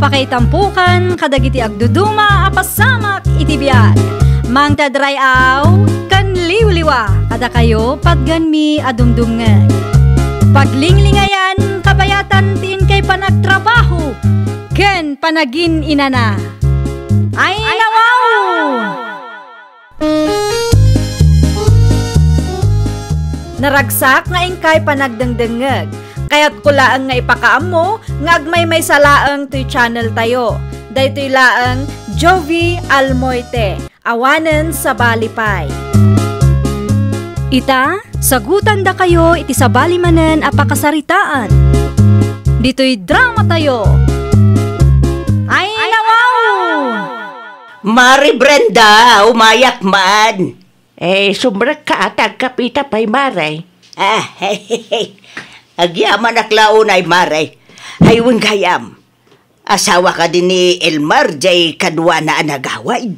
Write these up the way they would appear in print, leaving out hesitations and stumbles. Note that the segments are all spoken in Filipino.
Apakaitampukan, kadagiti agduduma, apasamak itibiyag. Mang tadrayaw, kan liwliwa, kada kayo patganmi adumdumngeg. Paglinglingayan, kabayatan tiin kay panagtrabaho, ken panagin inana. Ay nawaw! Naragsak nga ingkay panagdengdengeg. Kaya't kulaang nga ipakaam mo, nga agmay salaang to'y channel tayo. Daytoy laang Jovi Almoite, awanen sa balipay. Ita, sagutan da kayo iti sa balimanen apakasaritaan. Dito'y drama tayo. Ay nawaw! Mari Brenda, umayak man. Sumrak ka atag kapita pa'y maray. Hey. Agyaman aklaon ay maray. Haywon gayam. Asawa ka din ni Elmer, jay kadwa na anagaway.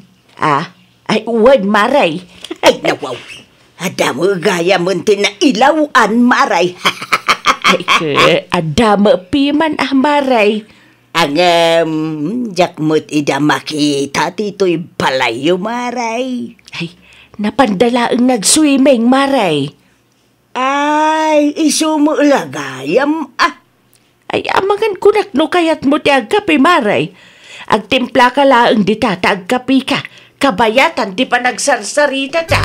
Ay uwan maray. Ay nawaw. Adamo gayam munti na ilawan maray. Ay adamo piman maray. Ang jakmut ida makita tito'y palayo maray. Ay napandalaang nag-swimming maray. Ay, isumo lagayam Ay, amangan kunak no kayat mo ti agkapi maray. Agtimpla ka laang di tata agkapi ka. Kabayatan di pa nagsarsarita ta.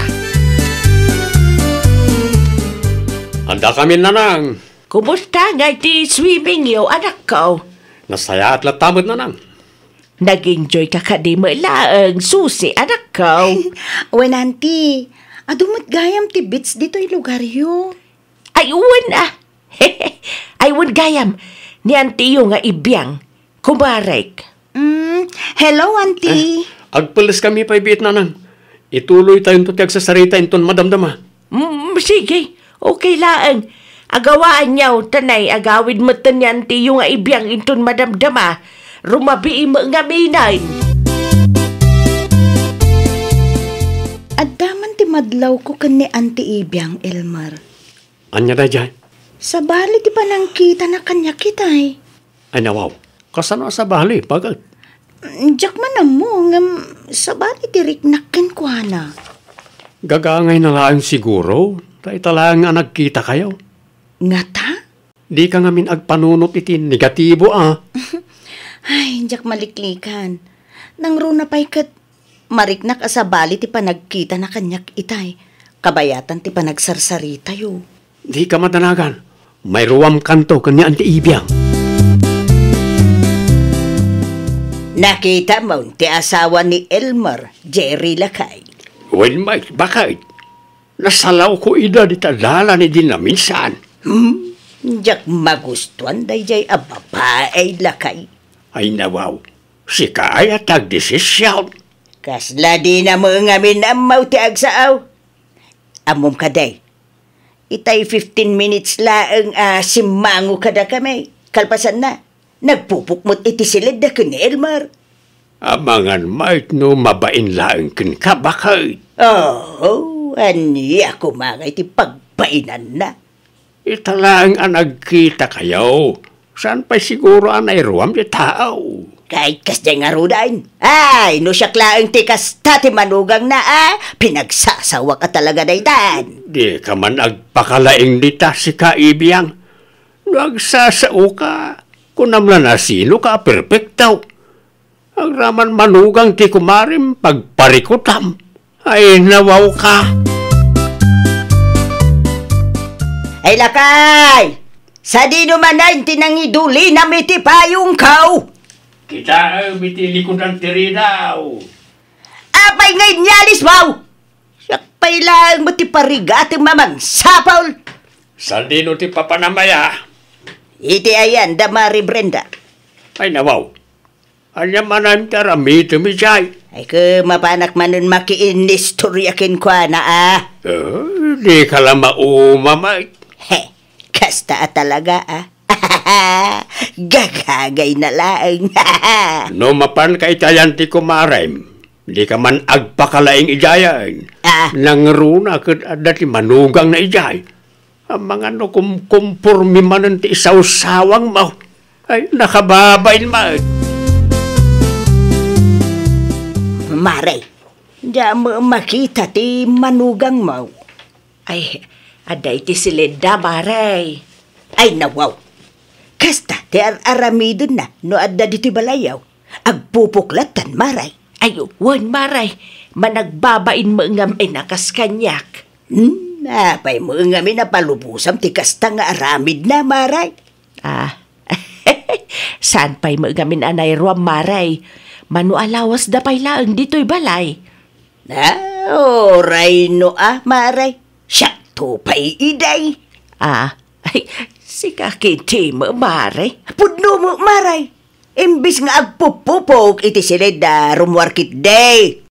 Handa kami nanang. Kumusta nga ti swimming yo, anak ko? Nasaya at latamod nanang. Nag-enjoy ka kadima laang susi, anak ko. Wen, auntie. Adumot gayam ti bits dito'y lugar yo. Ay, uwan Ay, uwan gayam. Ni auntie yung nga ibiyang. Kumarek. Hello, auntie. Agpalis kami pa ibit nanang. Ituloy tayong tutiyag sa sarita inton madamdama. Sige. Okay laang. Agawaan niyaw, tanay, agawid mo tan ni auntie yung nga ibiyang inton madamdama. Rumabi mo nga minayin. Adaman ti madlaw ko kan ni Auntie Ibiang, Elmer. Anya da dyan? Sa bali ti panangkita na kanya kitay. Ay nawaw, kasano sa bali, pagad? Diyak man mo, sa bali ti riknakin ko na. Gagangay na lang siguro, tayo talang nga nagkita kayo. Nga ta? Di ka ngamin agpanunot iti negatibo Ay, diyak maliklikan. Nang runa pa'y kat mariknak sa bali ti panagkita na kanyak itay. Kabayatan ti panagsarsarita yo. Di ka matanagan. May ruwam kanto kanya Auntie Ibiang. Nakita mo ti asawa ni Elmer, Jerry Lakay. Well, Mike, bakit? Nasalaw ko ida di talala ni din na minsan. Diyak magustuhan day jay babae Lakay. Ay nawaw, si kaya tagdesisyon. Kasla di na mo nga minamaw ti agsaaw. Amom ka day. Itay 15 minutes laang simango kada kami. Kalpasan na. Nagpupukmot iti silid na ni Elmer. Amangan Mike no mabain laang kin ka bakit? Aniya ko mga iti pagpainan na. Italang nagkita kayo. Saan pa siguro anay ruwam di tao? Kahit kas dyan nga rudain. Ay, no siya klaang tikas tati manugang na pinagsasawa ka talaga daytan. Di ka man agpakalaing dita si Kaibiyang. Nagsasao ka. Kunamla na sino ka perfectaw. Ang raman manugang ti kumarim pagparikutam. Ay, nawaw ka. Ay, Lakay! Sa di naman na tinangiduli na miti payong kau. Kita mitili ko ng tiri daw. Apay ngayon nyalis mo! Sakpay lang mo ti parigatang mamang sapaw. Sa dino ti papanamaya. Iti ayan, Mari Brenda. Ay nawaw. Anya manam taramito mi jay. Ay mapanak manon makiinistoryakin kwa na Di ka lang maumamay. Kasta talaga Gagagay na lang. No mapan ka itayan ti kumarem. Di ka man agpakalaing ijayan. Nangruna kat dati manugang na ijay. Ang mga no kumpurmi manon ti isaw-sawang mo. Ay nakababain mo. Maray, diya mo makita ti manugang mo. Ay, aday ti silid maray. Ay nawaw. Kasta ti aramidon na no adda dito'y balayaw. Agpupuklatan, Maray. Ay, wan maray. Managbabain mo ngam nakas kanyak. Apay mo nga minapalubusam ti kasta nga aramid na, Maray. Saan pa'y mo ngamin anay ruam maray? Manu alawas da pa'y laang dito'y balay. Oray no Maray. Siya to pa'y iday. Ay, si kakiti mo maray. Pudno mo, Maray. Imbis nga agpupupog iti silid da rumwarkit day.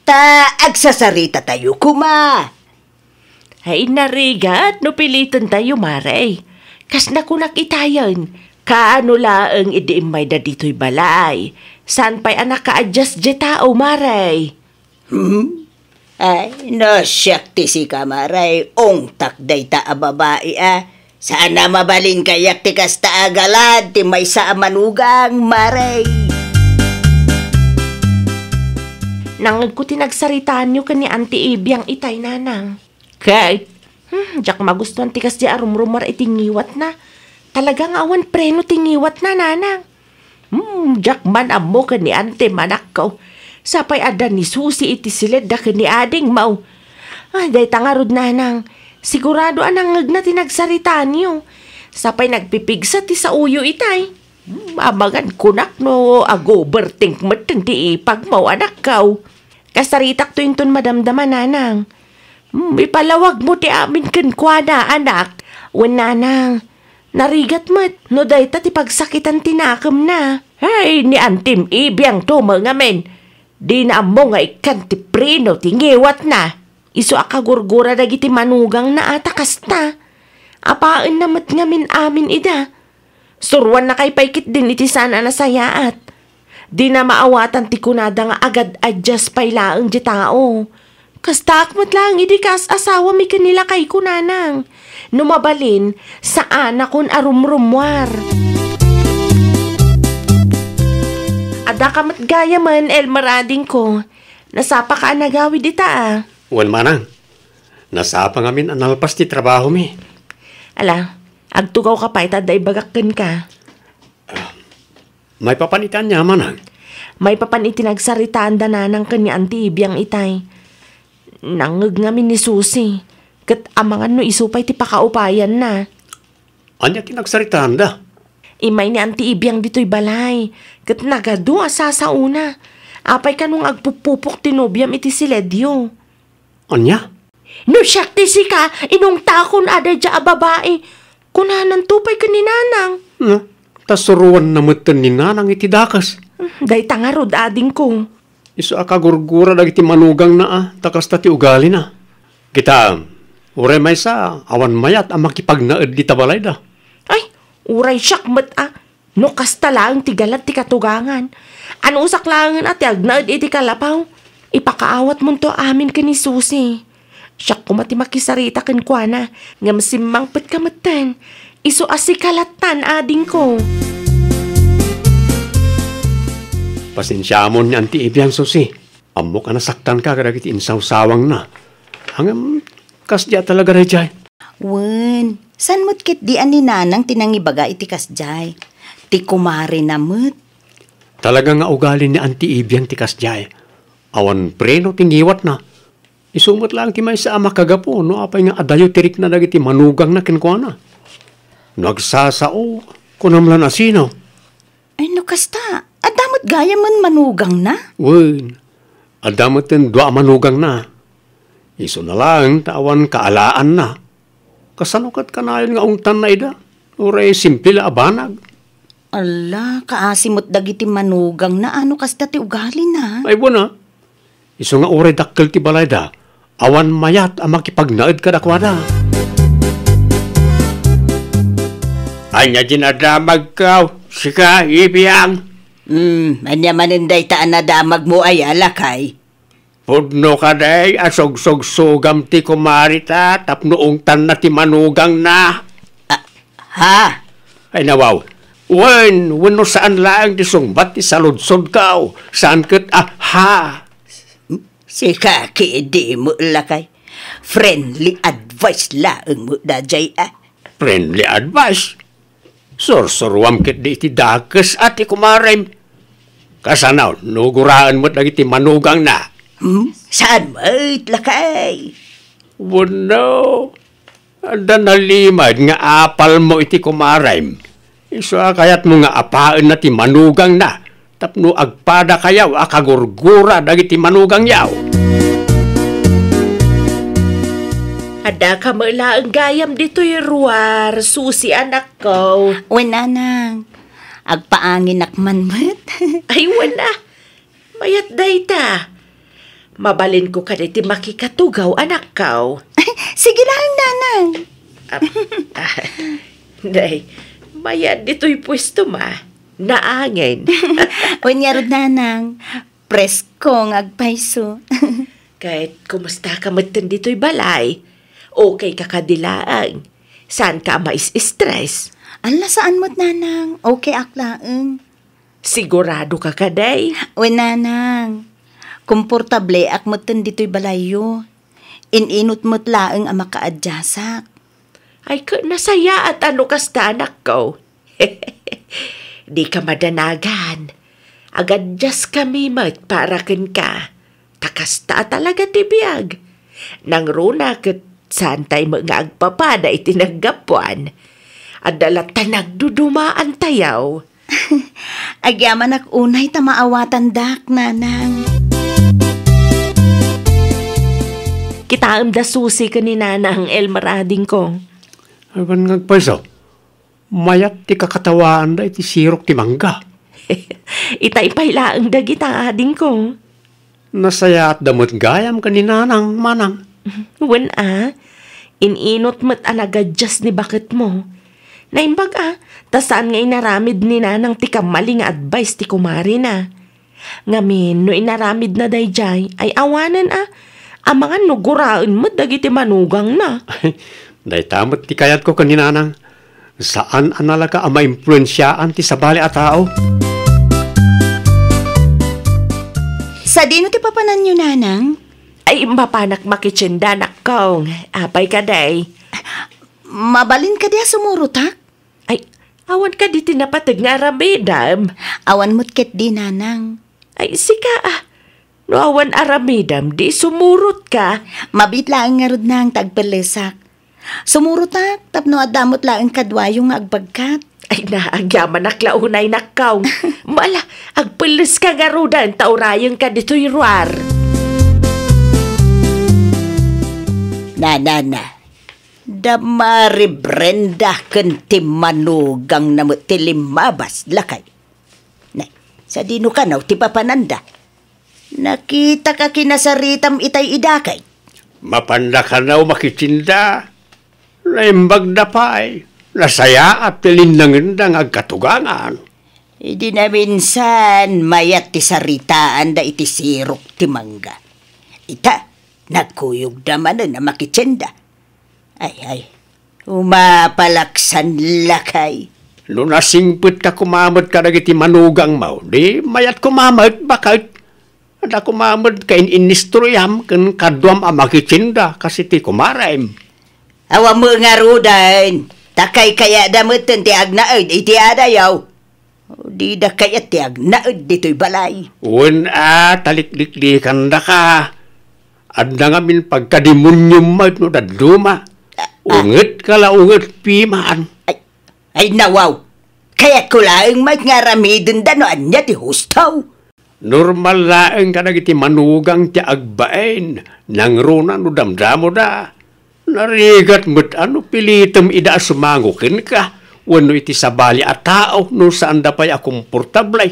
Ta agsasarita tayo kuma. Ay, narigat no pilitan tayo maray. Kas nakunak itayon. Kaano laang idiimay da dito'y balay. Saan pa'y anak ka-adjust di tao maray? Ay, no syakti si ka, Maray. Ongtak day ta babae Sana mabalin kayak ti kasta agalad ti may sa manugang, Maray. Nangag ko tinagsaritaan nyo ka ni Auntie Ibiyang itay nanang. Kay, jak magustuhan ti kas di arumrumar itingiwat na. Talagang awan preno tingiwat na nanang. Jak man amo ka ni Auntie manak ko. Sapay ada ni Susi iti silid da ka ni ading mau. Day tangarod nanang. Sigurado anang na tinagsaritaan nyo. Sapay nagpipigsa ti sa uyo itay. Amagan kunak no agoberting mateng ti ipag mau anak kaw. Kasaritak to yung madamdaman nanang. Ipalawag mo ti amin kenkwana anak. Wen nanang. Narigat mat, no dayta ti pagsakitan tinakam na. Ay, ni Antim Ibiyang to mga men. Di na mo nga ikan ti prino tingiwat na. Iso akagurgura dagiti manugang na atakas na. Apaan namat ngamin amin ida. Surwan na kay paikit din iti sana na sayaat. Di na maawatan ti kunada nga agad adjust pay laang di tao. Kastak mat lang idikas asawa mi kanila kay kunanang. Numabalin saan akon arumrumwar. Ada ka mat gaya man elmarading ko. Nasapa ka nagawi dita Wan manang, nasapa ngamin analpas ti trabaho mi. Ala, agtugaw ka pa itada ibagakken ka. May papanitan niya manang. May papanitinagsaриtaan da nanang kanya Auntie Ibiyang itay. Nangag ngamin ni Susi. Kat amangan no isupay ti pakaupayan na. Anya tinagsaritaan da? Imay ni Auntie Ibiyang dito'y balay. Kat nagado asa sa una. Apay ka nung agpupupok tinobiyam iti siledyo. Anya? No syakti si ka, inong takon ada dya babae. Kunanan tupay ka ni nanang. Tasuruan na matan ni nanang iti dakas. Day tangarod ading ko. Iso akagurgura dagiti manugang na takas ti ugali na. Kita, uray may sa awan mayat ang makipagnaed di tabalay da. Ay, uray syakmat No kasta lang tigalat ti katugangan. Ano usak langan ati agnaed iti kalapaw. Ipakaawat mo to amin ka ni Susi. Siyak kumati makisarita kan kwa na. Ngam simang pet kamatan. Iso asikalatan ading ko. Pasensya mo ni Auntie Ibiyang Susi. Amo ka nasaktan ka kadagiti insawsawang na. Hangam kasya talaga rejay. Wen, san mo't kit di ani nanang tinangibaga iti kasjay. Ti kumari na mo't. Talaga nga ugali ni Auntie Ibiyang ti kasjay. Awan preno tingiwat na. Isumot lang ti may sa ama kagapo no apay nga adayo tirik na dagiti manugang na kinkwana. Nagsasao kunamlan asino. Ay no kasta, adamot gaya man manugang na. Wen, adamot ten dua manugang na. Iso na lang tawan kaalaan na. Kasanukat kanayon nga ungtan na ida. Uray simple la abanag. Ala, kaasimot dagiti manugang na ano kasta ti ugali na. Ay buwana. Iso nga uray dakkel ti balay da. Awan mayat ang makipagnaed kadakwada. Anya dinadamag ka, sika, Ibiyang. Anya maninday taan na damag mo ay alakay. Pudno ka day, asog-sog-sugam ti kumarita, tapnoong tan na ti manugang na. Ha? Ay nawaw, wano saan lang ti sungbat ti saludsod ka, saan kat, ha? Si kaki di mo lakay. Friendly advice laang mo dajay Friendly advice. Sorsorwam kit di iti dakes at ikumarem. Kasanaw, nuguraan mo't iti manugang na. Saan mo't lakay? Wano. Ada nalimad nga apal mo iti kumarem. Isa kayat mo nga apaan na ti manugang na. Tapno agpada kayaw akagurgura dagiti manugang yaw. Ada ka mala ang gayam dito'y ruwar, susi anak ko. Nanang. Agpaangin akman mo't. Ay, wala. Mayat dayta. Mabalin ko ka diti makikatugaw, anak ko. Sige lang, nanang. Day, mayat dito'y pwesto ma. Naangin. Unyarod, nanang. Presko ng agpaiso. Kahit kumusta ka matan dito'y balay, okay ka kadilaang. Saan ka mais-stress? Ala, saan mo't, nanang? Okay aklaang. Sigurado ka kaday? Nanang. Komportable ak mo't dito'y balayo. Ininot mo't laang ang makaadyasak. Ay, nasaya at ano kasta anak ko. Di ka madanagan. Agad just kami para ken ka. Takasta talaga tibiyag. Nang runa ket santay mga agpapada itinaggapuan. Adalata nagdudumaan tayaw. Agyaman ak unay ta maawatan dak, nanang. Kita da susi ka ni nanang Elmarading ko. Awan ngagpaiso. Mayat ti kakatawaan da iti sirok ti mangga. Itay-paylaang dagita ading ko. Nasaya at damot gayam kaninanang manang. Wen ininot mo't anagadjas ni bakit mo. Naimbag tasaan nga inaramid ni nanang ti kamali nga advice ti kumari na. Ngamin, no inaramid na dayjay, ay awanan ang mga nuguraan mo't dagiti manugang na. Day tamot ti kayat ko kaninanang. Saan analaga ang ma-impluensyaan ti sabali a tao? Sa dino ti papanan nyo, nanang? Ay, mapanak makitsindanak kong. Apay ka day. Mabalin ka diya sumurutak? Ay, awan ka di tinapatag nga aramidam. Awan mo't ket di, nanang. Ay, sika no awan aramidam, di sumurot ka. Mabit lang nga rod nang tagpelesak. Sumurutak, tapno adamot lang kadwayong nga agbagkat. Ay, naagyaman naklaunay nakaw. Mala, agpilis ka nga rudan, taurayang ka dito'y ruar. Na. Damari Brenda kenti manugang na mo tilimabas lakay. Na, sa dino ka naw ti papananda. Nakita ka kinasaritam itay idakay. Mapanda ka na makitinda. Naimbag na pa nasaya at tilinangindang agkatugangan. Idi na minsan mayat ti saritaan da iti sirok ti mangga. Ita, nagkuyog naman na makitsinda. Ay, umapalaksan lakay. No nasingpit ka kumamad ka nagiti manugang mo, di mayat kumamad bakit? Ada kumamad ka inistroyam kan kadwam ang makitsinda kasi ti kumarem. Awa mo nga rudan, takay kaya damutin ti agnaod iti adayaw. Di da kaya ti agnaod dito'y balay. Wen talikliklikan da ka. Adda nga min pagkadimunyum mo no daduma. Unget ungit pimaan. Ay nawaw, kaya kulaang may nga ramidin da no anya ti hustaw. Normal laeng ka nagiti manugang ti agbaen. Nang runa no damdamo da. Narigat mo't pilitam ida sumangukin ka. Wano iti sabali at tao no saan da pa'y akomportablay.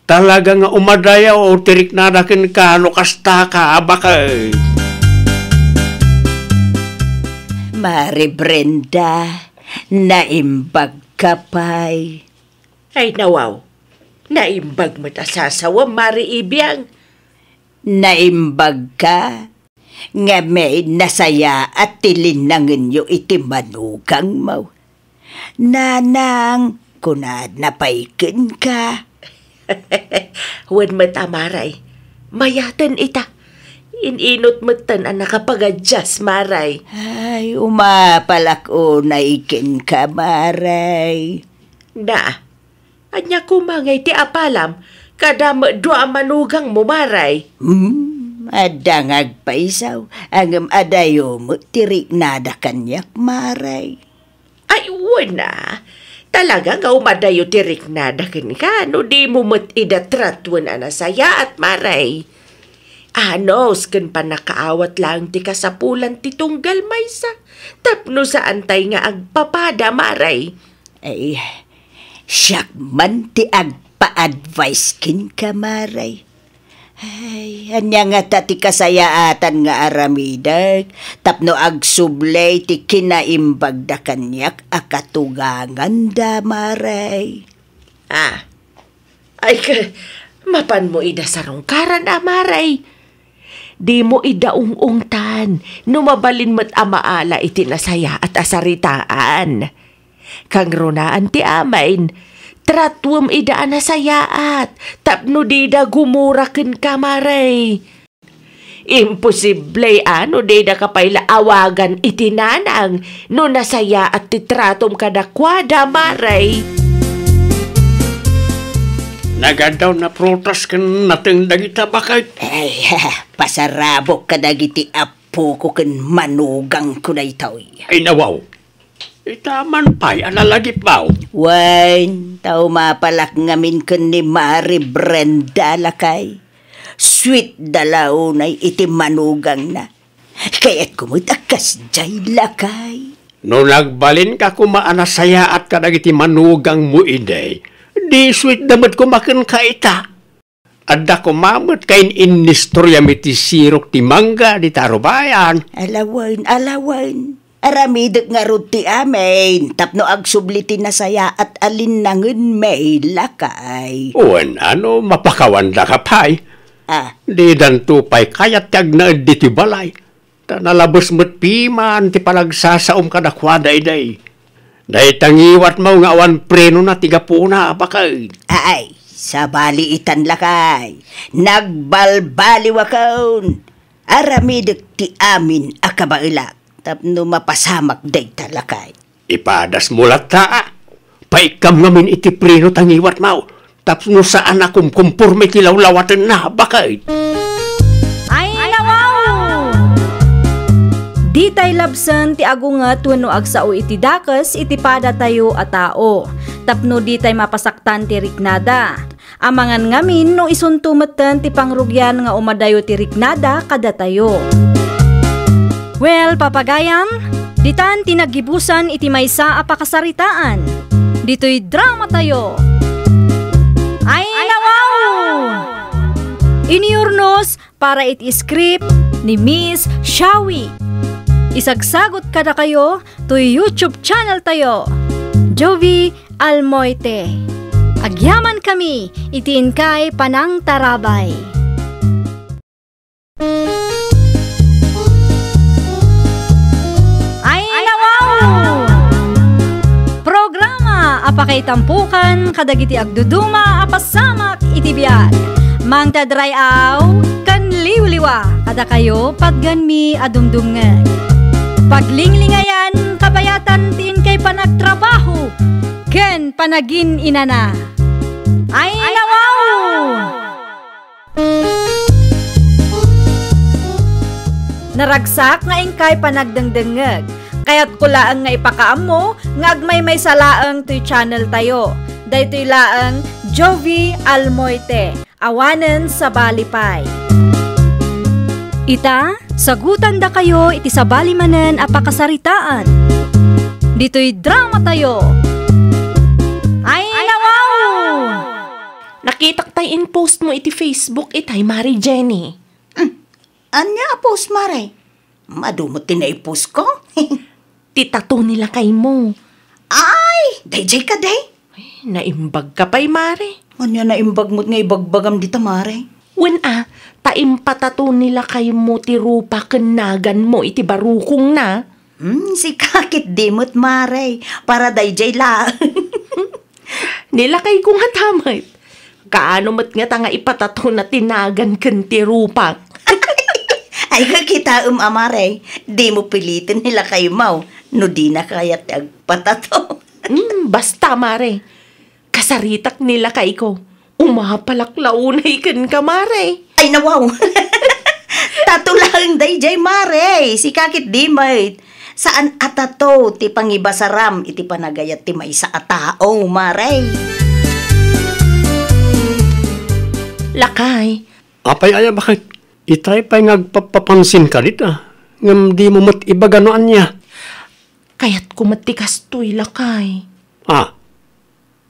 Talaga nga umadaya o tirik nadakin ka no kasta ka abakay. Mari Brenda, naimbag ka pa'y. Ay, nawaw. Naimbag mo't asasawa, Mari Ibiyang. Naimbag ka? Nga may nasaya at tilinangin nyo iti manugang mo. Nanang, kunad na paikin ka. Huwag matamaray. Mayatan ita. Ininot mo tan ang nakapag-adjust, Maray. Ay, umapalak o naikin ka, Maray. Na, anya kumangay ti apalam, kada doa manugang mo, Maray. Adangag pa isaw, ang adayo mo tirik nada kanyak, Maray. Ay, wala. Talaga nga umadayo tirik na dakin ka, no di mo mat idatratwan anasaya at Maray. Ano, skan pa nakaawat lang ti kasapulan ti tunggal maysa. Tapno sa antay nga agpapada, Maray. Ay, siyak man ti agpa-advise kin ka, Maray. Ay, anya nga tati kasayaatan nga aramidag, tapno agsublay ti kinaimbag da kanyak akatugangan da, Maray. Ay, mapan mo ida sarong karan, Maray. Di mo idaung-ungtan, numabalin mo't amaala iti nasaya at asaritaan. Kang runaan ti amain, tratwam idaan nasayaat, tapno di da gumurakin ka, Maray. Imposible ano di da kapayla awagan iti nanang, no nasaya at titratom kadakwada, Maray. Nagadaw na protas kan nating dagita bakit? Ay, pasarabok ka dagiti apo ko ken manugang ko na itaw. Ay nawaw. Itaman pa'y alalagip baw. Wain, tao mapalak ngamin ken ni Mari Brenda lakay. Sweet dalaunay iti manugang na. Kaya't kumutakas jay lakay. No nagbalin ka kumaanasaya at kadagiti manugang mo iday. Di sweet damat kumakan ka ita. Adda kumamot kain inistorya miti sirok ti mangga di tarubayan. Alawan. Aramidot nga ruti amin. Tapno agsubliti na saya at alinangan may lakay. Uwan ano, mapakawanda ka pa'y. Di danto pa'y kayat kag na di ti balay. Ta nalabos mo't piman ti palagsasaom kadakwada iday. Dahil tangiwat mo nga awan preno na tigapuna apakay. Ay, sa baliitan lakay. Nagbalbaliw akaon. Aramidot ti amin akabailak. Tapno mapasamak day talakay. Ipadas mulat ta. Paikam ngamin iti preno tangiwat mo. Tapno saan akum kumpurme kilawlawatan na bakay. Ay, nawaw! Di tay labsan ti agungat wenno agsao iti dakas iti pada tayo a tao. Tapno di tay mapasaktan ti riknada. Amangan ngamin no isuntumeten ti pangrugyan nga umadayo ti riknada kada tayo. Well, papagayam, ditan tinagibusan iti maysa a pakasaritaan. Dito'y drama tayo. Ay, nawaw! Iniurnos para iti script ni Miss Shawi. Isagsagot kada kayo to YouTube channel tayo, Jovi Almoite. Agyaman kami, itiin kay Panang Tarabay. Ay, nawaw! Programa apakay tampukan kadagiti agduduma apasamak iti biag. Mang tadrayaw kan liwliwa kada kayo padganmi adumdumngeg. Paglinglingayan, kabayatan tin kay panagtrabaho, ken panagin inana. Ay, nawaw! Naragsak nga ingkay panagdengdengeg, kaya't kulaang nga ipakaam mo, nga agmay may salaang to'y channel tayo. Daytoy laang Jovi Almoite, awanen sa balipay. Ita, sagutan da kayo iti sabali manen a pakasaritaan. Dito'y drama tayo. Ay, nawaw! Nakita tay in post mo iti Facebook itay, Mari Jenny. Anya post, Mare? Madumot din na i-post ko. Titato nila kay mo. Ay, dayjay ka day. Ay, naimbag ka pa'y, Mari. Anya na imbag mo't nga ibagbagam dita, Mare. Wen taimpatato nila kay mo ti rupa kenagan mo iti barukong na. Si kakit dimot, Mare. Para dayjay la. Nila kay kung hatamay. Kaano mat nga tanga ipatato na tinagan ken ti rupa. Ay kakita amaray, di mo pilitin nila kay Mau, no di na kaya agpatato. Basta, Mare. Kasaritak nila kay ko. Umapalaklaunay kan ka, Mare. Ay nawaw. Tatulang dayjay mare, si kakit di may. Saan atato ti pangibasaram iti panagayat ti may sa atao, mare. Lakay. Apay aya bakit? Itay pa'y ngagpapapansin ka dita. Ngam di mo mat ibaganoan niya. Kaya't kumatikas to'y lakay.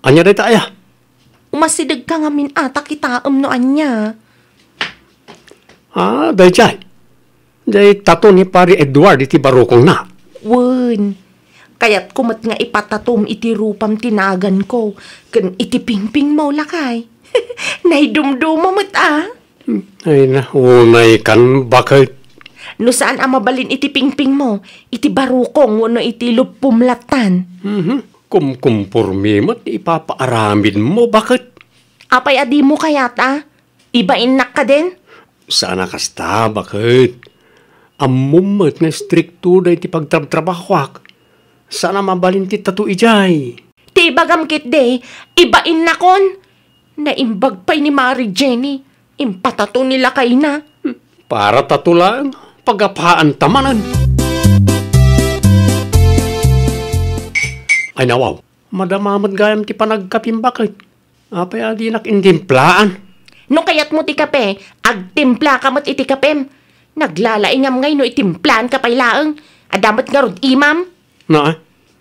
Anya dita aya? Umasidag ka nga min ata kitaam no anya. Dayjay. Day tato ni pari Edward iti barukong na. Wen. Kaya't kumat nga ipatatom iti rupam tinagan ko. Kan iti pingping mo lakay. Naidumdumamot Ay na, unay kan bakit? No saan mabalin iti pingping mo? Iti barukong wano iti lupumlatan. Kumkumpurmi mo't ipapaaramid mo, bakit? Apay adi mo kayat Ibain nak ka din? Sana kasta, bakit? Amumot na strikto da iti pagtrabahwak. Sana mabalin ti tatu ijay. Ti bagam kit de, ibain na kon. Naimbag pa'y ni Mary Jenny. Impatato nila kay na. Para tatulaan, pagapaan tamanan. Ay nawaw, madamamad gayam ti panagkapim bakit? Apay adi nakintimplaan. No kayat mo ti kape, agtimpla ka mat iti kapem. Naglalaingam ngay no itimplaan ka pa'y laeng. Adamat nga rod imam.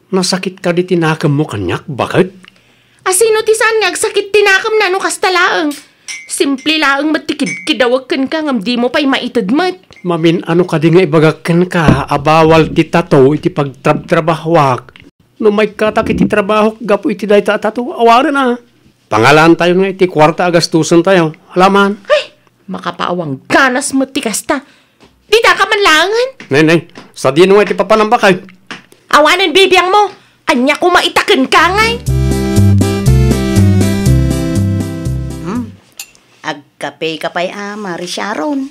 Nasakit ka di tinakam mo kanyak, bakit? Asino ti saan nga agsakit tinakam na no kasta laeng. Simple laeng matikid-kidawag kan ka ngam di mo pa'y maitadmat. Mamin ano ka di nga ibagakan ka, abawal ti tato iti pagtrabahwak. No may katak iti trabaho, gapo iti day tato, awaran Pangalan tayo nga iti kwarta agastusan tayo. Alaman. Ay, makapaawang ganas mo ti kasta. Di da ka man langan. Nay, sa di nga iti papanambakay. Awanan bibiyang mo. Anya ko maitakan ka ngay. Agkape kapay Mari Sharon.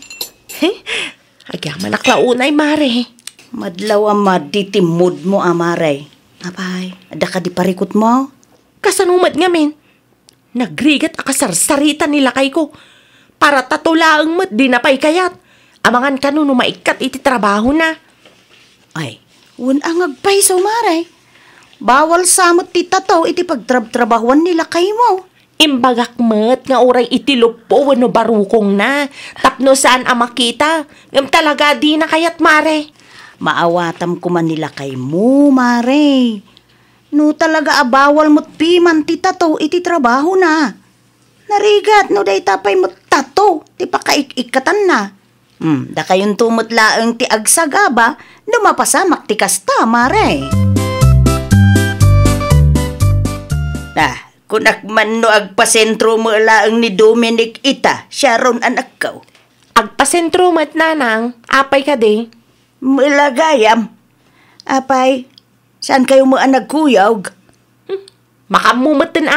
Agyaman naklaunay, Mare. Madlaw maditimod mo, Mare. Apay, ada ka di parikot mo? Kasanumad nga, men. Nagrigat akasarsarita nila kay ko. Para tatulaang mat di na pa'y kayat. Amangan ka no maikat iti trabaho na. Ay, ang agpay so, Mare. Bawal samot ti tato iti pagtrabahuan nila kay mo. Imbagak mat nga oray iti lupo wano barukong na. Tapno saan makita. Ngam talaga di na kayat, Mare. Maawatam ko man nila kay mo, Mare. No talaga abawal mo't piman ti tato iti trabaho na. Narigat no day tapay mo't tato ti pakaikikatan na. Da kayon tumot laeng ti agsagaba no mapasamak ti kasta, Mare. Kunak man no agpasentro mo laeng ni Dominic ita, Sharon anak ko. Agpasentro mat nanang, apay ka de. Mulagayam. Apay, saan kayo mo nagkuyog? Makamumatan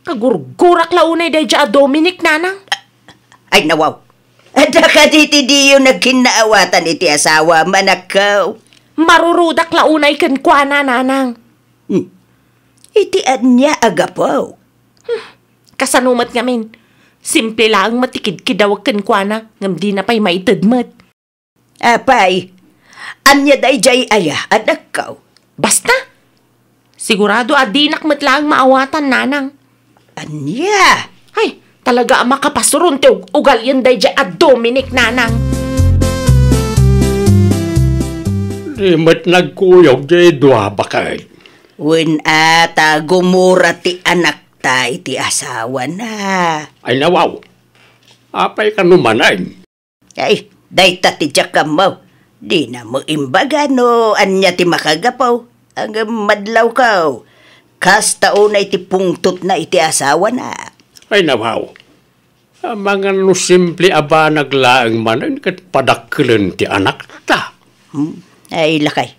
Kagurgurak launay day dya Dominic nanang. Ay nawaw. Ada ka diti diyo nagkinaawatan iti asawa manakaw. Marurudak launay kan kwa na nanang. Iti anya agapaw. Kasanumat nga min. Simple lang matikid-kidawag kan kwa na. Ngam di na pa'y maitadmat. Apay, anya day jay aya anak kaw. Basta. Sigurado adinak matlang maawatan nanang. Anya? Ay, talaga makapasurun ti ugal yan day dya Dominic nanang. Di mat nagkuyog jay dua bakay. Wen ata gumura ti anak ta iti asawa na. Ay nawaw. Apay ka numanay. Ay, day ta ti jakam mo. Di na mo imbaga no anya ti makagapaw. Ang madlaw kaw. Kasta unay ti pungtot na iti asawa na. Ay nawaw. Mga no simple aba naglaang manan kat padaklan ti anak ta. Ay lakay.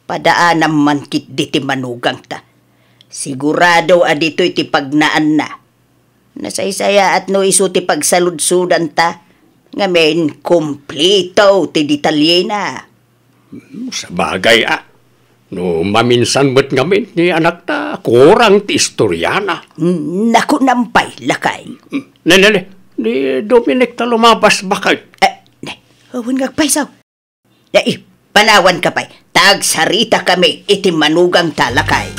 Padaan naman kit di ti manugang ta. Sigurado adito iti pagnaan na. Nasaysaya at no iso ti pagsaludsudan ta. Ngamen, kumplito ti detalye na. Sa bagay no maminsan mo't ngamin ni anak ta kurang ti istoryana. Naku nampay, lakay. Ni Dominic ta lumabas bakit? Huwag ngagpaysaw. Panawan ka pa'y. Tagsarita kami iti manugang talakay.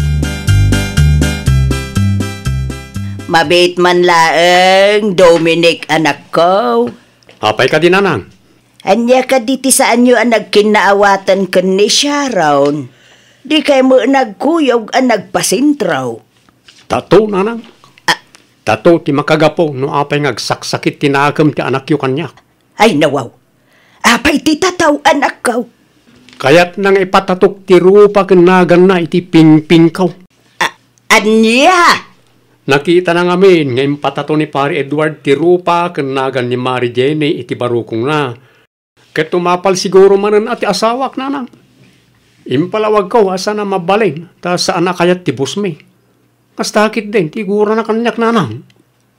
Mabit man laeng, Dominic anak ko. Apay ka din, Nanang? Anya ka diti saan nyo ang nagkinaawatan ka ni Sharon. Di kay mo nagkuyog ang nagpasintraw. Tato, Nanang. Tato, ti makagapo, no apay ngagsaksakit tinagam ti anak yu kanya. Ay nawaw. Apay ti tataw anak ko. Kaya't nang ipatatok ti rupa kinagan na iti pingping kaw. Anya? Nakita na ngamin ngayon patato ni Pari Edward ti rupa kinagan ni Mary Jenny iti barukong na. Ket tumapal siguro manan ati asawak, Nanang. Impalawag ko asa na mabalin ta sa anak kayat ti busme. Kastakit din ti gura na kanyak, Nanang.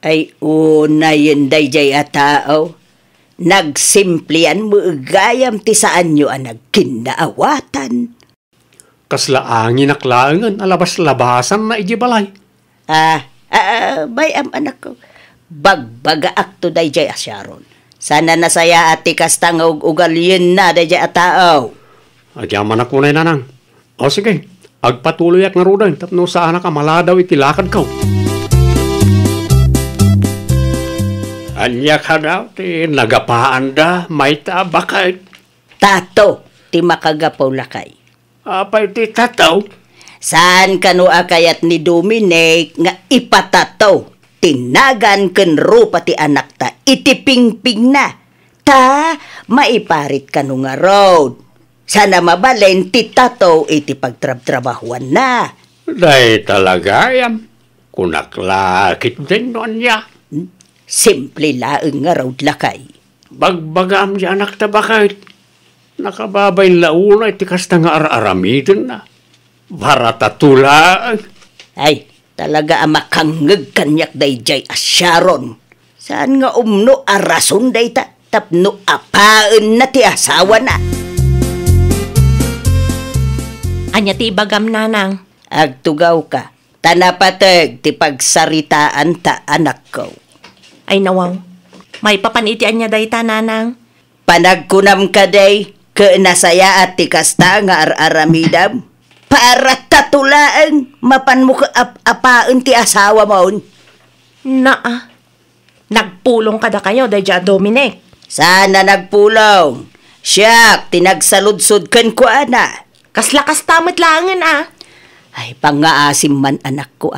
Ay una yun dayjay a tao. Nagsimplian mo gayam ti saan nyo ang nagkinaawatan. Kasla angin aklaangan alabas-labasan na ijibalay. Bayam anak ko. Bagbaga akto dayjay a Sharon. Sana nasaya ati kastang ugalyin na dayjay a tao. Agyaman ako na Nanang. O sige, agpatuloy ak nga rudan tapno saan ka maladaw itilakad ko. Anya ka daw, ti nagapaan da, may tabakay. Tato, ti makagapaw lakay. Apay ti tataw. Saan kanu akayat ni Dominic nga ipatato? Tinagan ken rupa ti anak ta, iti pingping na. Ta, maiparit kanu nga road. Sana mabalen ti tato iti pagtrab-trabahuan na. Day talaga yam. Kunaklakit din noon niya. Simple laeng nga road lakay. Bagbagam di anak ta bakit? Nakababay launa iti kasta nga araramidin na. Baratatulaan. Ay, talaga amakangag kanyak dayjay a Sharon. Saan nga umno arason day ta? Tapno apaan na ti asawa na. Anya ti bagam, Nanang. Agtugaw ka. Tanapateg ti pagsaritaan ta anak ko. Ay nawaw. May papanitian niya day ta, Nanang. Panagkunam ka day, nasaya at ti kasta nga araramidam. Para tatulaang mapan mo ka apaan ti asawa mo. Nagpulong kada kayo, dayja Dominic. Sana nagpulong. Siya, tinagsaludsod kan ko ana. Kaslakas tamat langan Ay, pangaasim man anak ko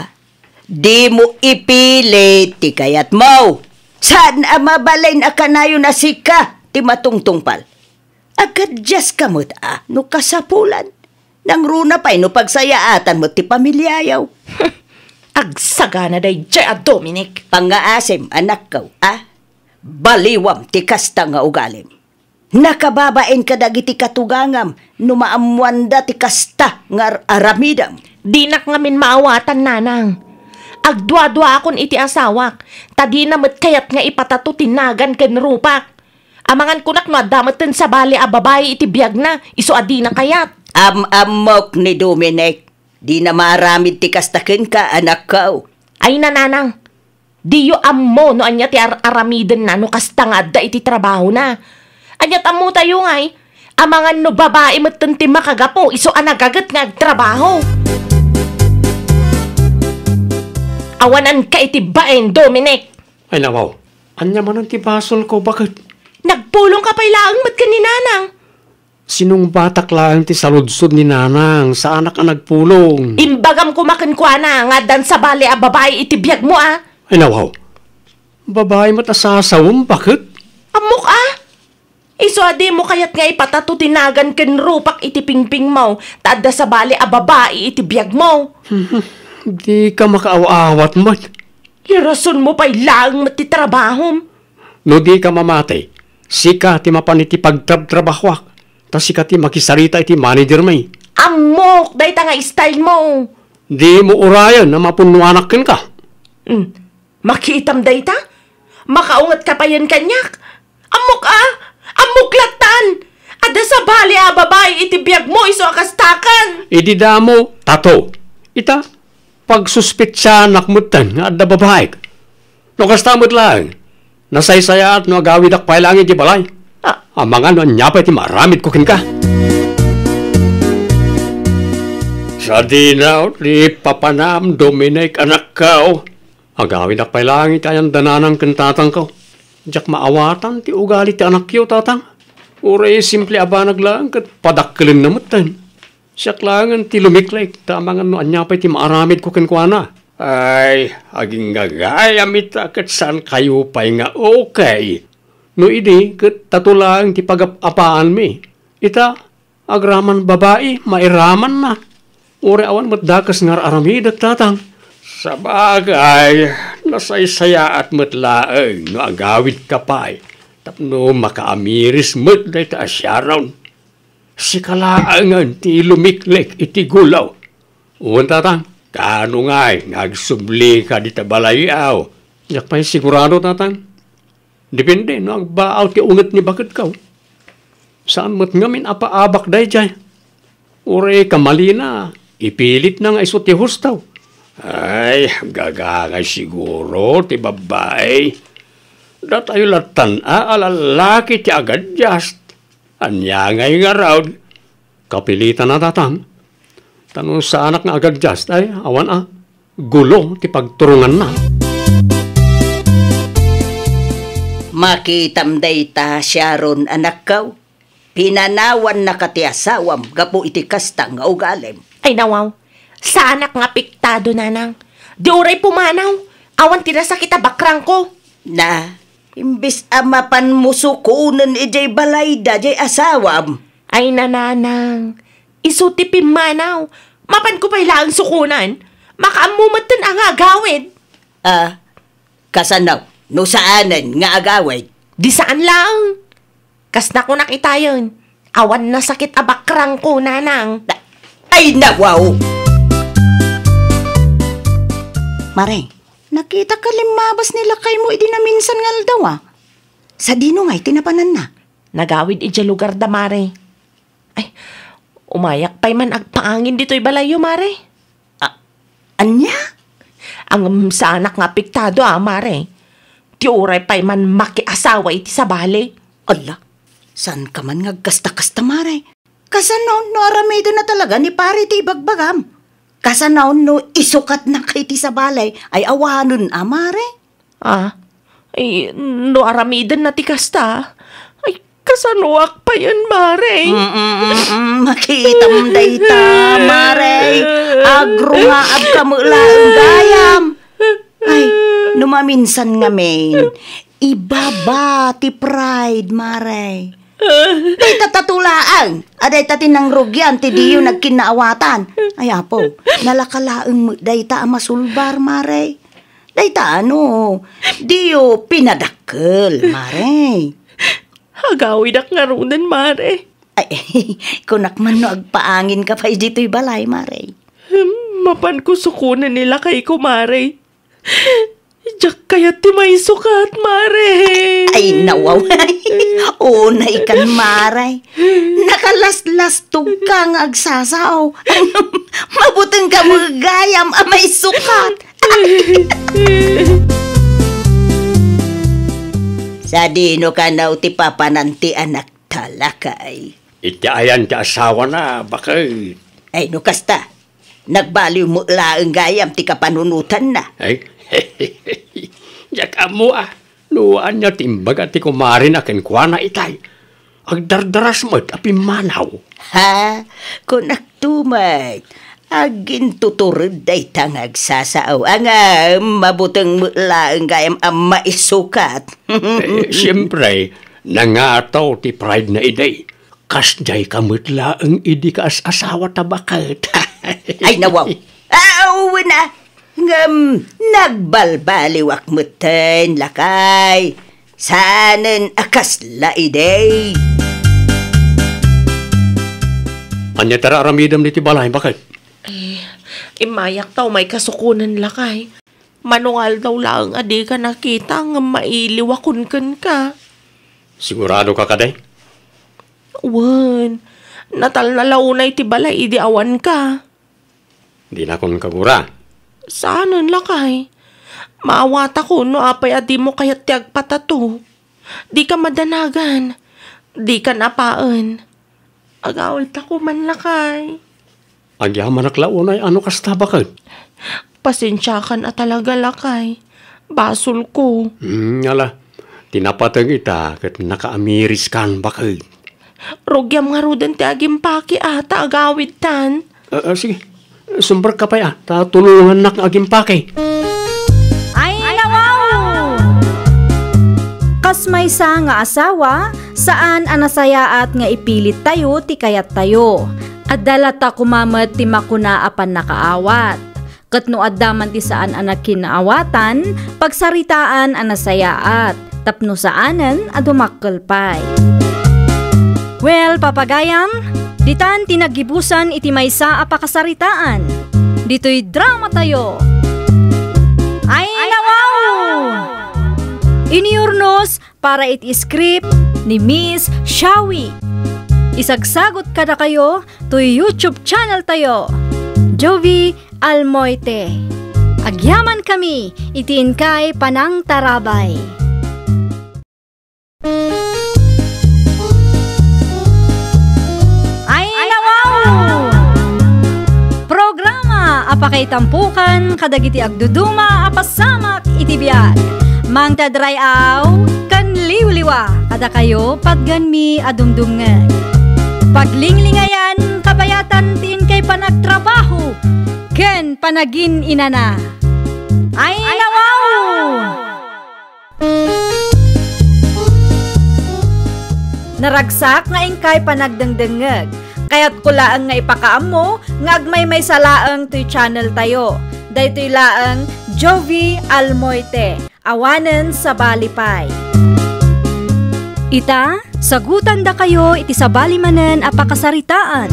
Di mo ipilit ti kayat mo. Saan mabalay na kanayo na sika ti matungtungpal. Agad jas kamot no kasapulan. Nang runa pa'y no pagsayaatan mo ti pamilyayaw. Agsaga na day Jaya Dominic. Pangaasim anak ko baliwam ti kasta nga ugalim. Nakababain ka dagiti katugangam no maamuanda ti kasta nga aramidam. Di nak ngamin maawatan, Nanang. Agdwa-dwa akon iti asawak. Tadi namat kayat nga ipatato tinagan ken rupak. Amangan kunak no adamatan sa bali a babae iti biyag na. Iso adi na kayat. Amok ni Dominic. Di na maramid ti kastaken ka anak ko. Ay Nanang. Di yo ammo no anya ti aramiden na no kastangad da iti trabaho na. Anyat ammo tayo ngay. Amangan no babae matan ti makagapo. Iso anagagat nga agtrabaho. Awanan ka iti baen, Dominic. Ay nawaw, anya man ang tibasol ko, bakit? Nagpulong ka pa'y laang mat ka ni Nanang. Sinong batak lang ti saludsod ni Nanang, sa anak ang nagpulong? Imbagam kumakan ko na, nga dan sa bali a babae iti biyag mo Ay nawaw, babae matasasawam, bakit? Amok Iso adi mo kayat nga ipatato tinagan ken rupak iti pingping mo, tada sa bali a babae iti biyag mo. Di ka makaawa-awat mo. Irason mo pa'y laang matitrabahom. No di ka mamatay, sika ti mapan iti pagtrab-trabahwak, ta sika ti makisarita iti manager may. Amok, dahi ta nga style mo. Di mo urayan na mapunuanakin ka. Makiitam dahi ta? Makaungat ka pa yan kanyak? Amok amuklatan! Ada sa bali babae itibiyag mo iso akastakan! Ididamo, tato. Ita, pagsuspitsa nakmutan nga adda babae. No kastamot lang. Nasaysaya at no agawid akpay langit di balay. Amangan no nyapay ti maramit kukin ka. Sa dinaw, di papanam, Dominic, anak ka, agawin akpay langit ayan dananang kantatang ka. Diyak maawatan, ti ugali ti anak yo, tatang. Uray, simple abanag lang, kat padakkalin na mutan. Siyak langan, ti lumiklik, tamangan no anyapay ti maaramid ko kinkwana. Ay, aging gagayam ita, kat saan kayo pa'y nga okay. No idi, kat tatulang ti pag-apaan mi. Ita, agraman babae, mairaman na. Uri awan matdakas ngar aramidak tatang. Sa bagay, nasaysaya at matlaang no agawid kapay. Tapno makaamiris mat na ita asyaron. Si kalaangan ti lumiklik iti gulaw. Uwan tatang, kano nga'y nagsubli ka di tabalayaw. Yak pa'y sigurado tatang. Depende no agbaaw ti unat ni bakit ka. Saan mat ngamin apaabak day jay. Uri kamalina. Ipilit na nga iso ti hustaw. Ay, gagangay siguro ti babay. Datayo latan alalaki ti agad just. Anyangay nga raw. Kapilitan na tatang. Tanong sa anak nga agad just ay awan gulo ti pagturungan na. Makitam dayta Sharon anak kaw. Pinanawan na kati asawam gapo iti kasta nga ugalem. Ay nawaw, sa anak nga piktado nanang. Di uray pumanaw, awan tinasakit bakrang ko. Na, imbis amapan musukunan ijay balayda jay asawam. Ay nananang, isuti pimanaw, mapan ko pa'y laang sukunan. Makaamumatan ang agawid. Kasanaw, no saanan nga agawid? Di saan lang. Kas na ko nakita yun, awan na sakit bakrang ko nanang. Ay, nawaw! Maray, nakita ka limabas nila kay mo idinaminsan ngal daw Sa dino nga'y tinapanan na. Nagawid ija lugar da, Mare. Ay, umayak pa'y man agpaangin dito'y balayo, Mare. Anya? Ang sa anak nga piktado, Mare. Ti uray pa'y man makiasawa iti sa bali. Ala, saan ka man ngagkasta-kasta, Maray? Kasanaw no aramido na talaga ni pare ti bagbagam. Kasanaw no isukat na kay ti sa balay ay awanon Mare. Ay, no aramidan na ti kasta. Ay, kasanuak pa yun, Mare. Makita mo dayta, Mare. Agro nga agkamula ang gayam. Ay, numaminsan nga main. Ibaba ti pride, Mare. Day tatatulaan. Aday tatinang rugyan, ti diyo nagkinaawatan. Ay apo, nalakalaang day ta masulbar, Mare. Day ta diyo pinadakkel, Mare. Hagawid ak nga runan, Mare. Ay, kunak man no agpaangin ka pa dito'y balay, Mare. Mapan ko sukunan nila kay ko, Mare. Diyak kaya't ti may sukat, Mare. Ay, nawaway. Unay kan, Mare. Nakalas-lastog ka nga agsasaw. Mabutang ka magagayam may sukat. Sa dino ka na ti papananti anak talakay. Itiayan ti asawa na, bakit? Ay, no kasta. Nagbaliw mo laang gayam ti kapanunutan na. Ay, yak amo nuan niya timbaga ti kumarin akin kwa na itay. Agdardaras mo't apimanaw. Ha? Kung nagtumay, agin tuturod day tangag sasaaw. Ang mabutang mula ang gayam ang maisukat. Siyempre, nangataw ti pride na iday. Kasday kamutla ang idi ka as asawa tabakat. Ay, nawaw. Na. Nagbalbaliwak mutin, lakay. Sanan akas laiday. Anya tara aramidam ni ti balay, bakit? Imayak taw may kasukunan lakay. Manungal daw lang adi ka nakita nga mailiwakun ka. Sigurado ka kaday? Wan, natal na launay ti balay idi awan ka. Di na kon kagura. Saanan lakay? Maawata ko no apay adi mo kayat ti agpatato. Di ka madanagan. Di ka napaan. Agawal ta ko man lakay. Agyaman aklaunay ano kasta bakit? Pasensya kan at talaga lakay. Basol ko. Ala, tinapatag ita kat nakaamiris kan bakit? Rogyam nga rudan ti agimpaki ata agawid tan. Sige, sumber ka pa ya. Tatulungan na agimpake. Ay, nawaw! Kasmaysa nga asawa, saan anasayaat nga ipilit tayo ti kayat tayo. At dalata kumamat ti makuna apan nakaawat. Kat no addaman ti saan anak kinaawatan, pagsaritaan anasayaat. Tapno saanan adumakkelpay. Well, papagayam, ditan tinagibusan iti maysa a pakasaritaan. Dito'y drama tayo. Ay, nawaw! Iniurnos para iti script ni Miss Shawi. Isagsagot kada kayo to YouTube channel tayo. Jovi Almoite. Agyaman kami, itiin kay Panang Tarabay. Ay, nawaw! Programa apakay tampukan kadagiti agduduma apasamak itibiyag. Mang tadrayaw kan liwliwa kada kayo pagganmi adumdumngeg. Paglinglingayan kabayatan tiin kay panagtrabaho ken panagin inana. Ay, nawaw! Naragsak nga ingkay panagdengdengeg. Kaya't kulaang nga ipakaam mo nga agmay may salaang to'y channel tayo. Daytoy laang Jovi Almoite. Awanen sa Balipay. Ita, sagutan da kayo iti sa balimanen a pakasaritaan.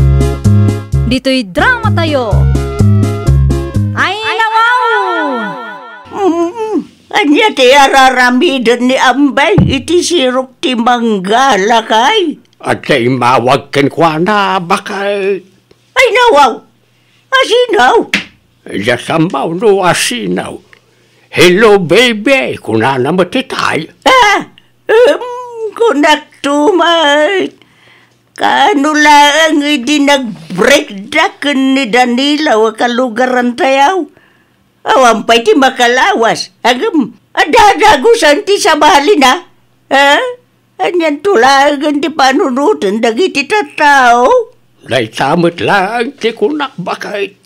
Dito'y drama tayo. Ay, nawaw! Anya ti araramidon ni Ambay iti sirok ti manggala kay. At kay mawag ken kwa na bakit? Ay nawaw! Asinaw! Yasambaw no asinaw. Hello baby, kunana mo titay. Kunak tumay. Kano lang hindi nag-breakdaken ni Danilo kalugaran tayaw. Awampay ti makalawas. Agam, adadagusan ti sabali na. Anyan tulagan ti panunutan dagiti tatao. Lay samot lang ti kunak bakit?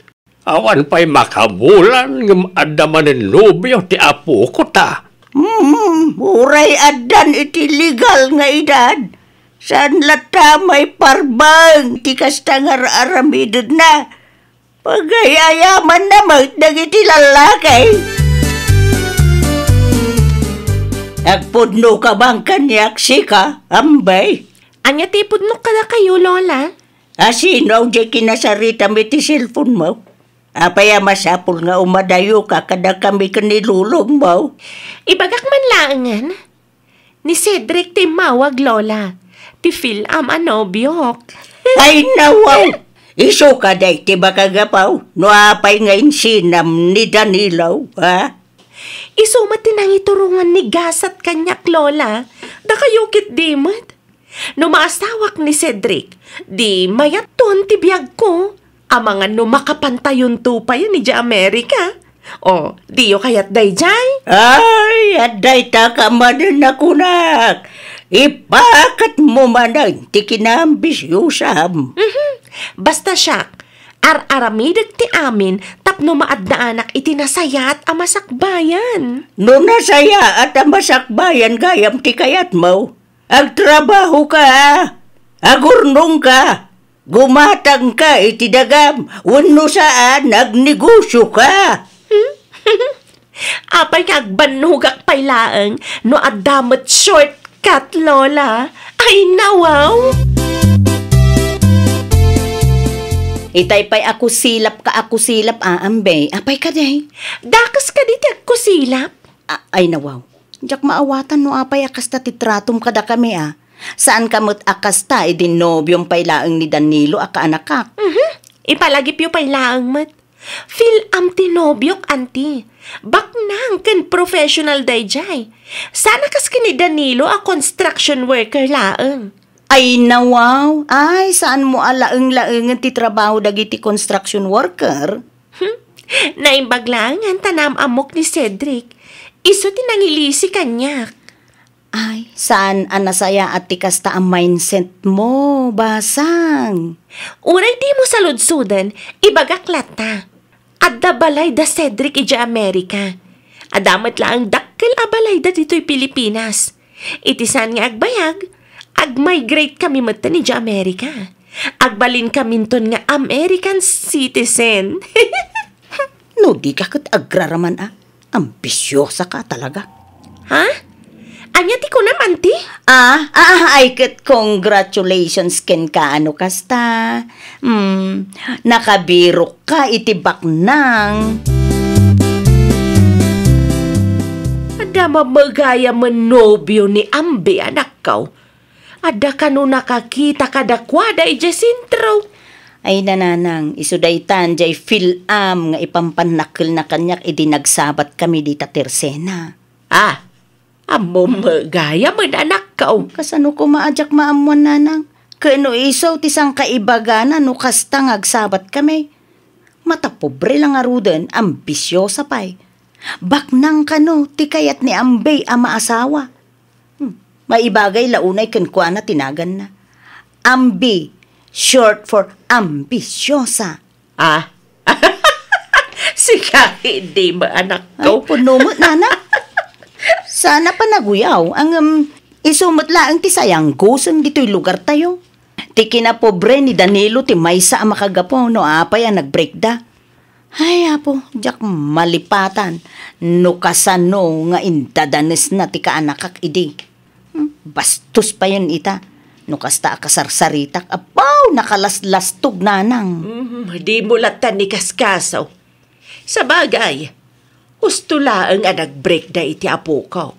Awan pa'y makabulan ng adamanin nobyo ti apo ko ta. Uray adan iti legal nga edad. San lata may parbang ti kasta nga aramidod na. Pagayayaman na magdagiti lalakay. Agpudno ka bang kanyak sika, Ambay? Anya ti pudno ka na kayo, Lola? Asino ang di kinasarita mi ti cellphone mo? Apaya masapul nga umadayo ka kada kami kanilulong mo. Ibagak man laangan. Ni Cedric ti mawag, Lola. Ti Phil anobiyok. Ay nawaw! Iso ka day ti bakagapaw. No apay ngayon sinam ni Danilo, ha? Iso matinang iturungan ni Gasat kanyak, Lola. Da kayo kit dimad. No maasawak ni Cedric, di mayat ton ti biyag ko. Amangan no makapantayon tupay ni Dya Amerika. O, diyo kayat day jay? Ay, aday ta ka manan na kunak. Ipakat mo manan ti kinambisyusam. Basta siya, ar-aramidag ti amin tapno maad na anak itinasayat amasakbayan. No nasaya at amasakbayan gayam ti kayat mo. Agtrabaho ka, agurnong ka. Gumatang ka iti dagam, wano saan nagnegosyo ka. Apay kagbanugak paylaang no adamot shortcut, Lola. Ay nawaw! Itay pa'y ako silap, Ambay. Apay ka day. Dakas ka di ako silap. Ay nawaw. Jak maawatan no apay akasta titratom kada kami Saan kamot akasta idinobyong pailaang ni Danilo aka anakak? Ipalagip yung pailaang mat. Feel am tinobyok, anti. Baknang kan professional dayjay. Sana kas ni Danilo a construction worker laang. Ay nawaw, ay saan mo alaeng-laengan ti trabaho dagiti construction worker? Naimbaglangan tanam amok ni Cedric. Iso tinangilisi kanyak. Ay, saan anasaya at tikasta ang mindset mo, basang? Uray di mo saludsudan, ibagaklat ta. Adda balay da Cedric ija Amerika. Adamat lang ang dakkel a balay da dito'y Pilipinas. Itisan nga agbayag, ag-migrate kami mata ni ija Amerika. Agbalin kaminton nga American citizen. No, di ka kat agraraman Ambisyosa ka talaga. Ha? Anya ti ko naman ti? Ay kat congratulations ken ka kasta. Nakabiro ka itibak nang. Ada mamagaya manobyo ni Ambe anak kau. Ada kanu nakakita kadakwada ija sintro. Ay nananang, isudaytan jay film nga ipampanakil na kanyak nagsabat kami di Tersena. Amo magaya man anak kau. Kasano ko maajak maamuan nanang? Kano isaw tisang kaibagana no kasta ngagsabat kami. Mata pobre lang aruden, ambisyosa pa'y. Baknang kano, tikayat ni Ambay ama asawa. Maibagay launay kankwana tinagan na. Ambi, short for ambisyosa. Sika hindi ba anak Ay, ko? puno mo, nana. Sana pa naguyaw ang isumutlaang ti sayang gusang dito'y lugar tayo. Ti kinapobre ni Danilo ti maysa ang makagapo no apay ang nagbreakda. Ay apo, jak malipatan. No kasano nga indadanes na ti kaanakak idi. Bastos pa yun ita. No kasta akasarsaritak, apaw nakalaslastog nanang. Di mo latan ni Kaskasaw. Sa bagay, gusto laang nag-break da iti apo ko.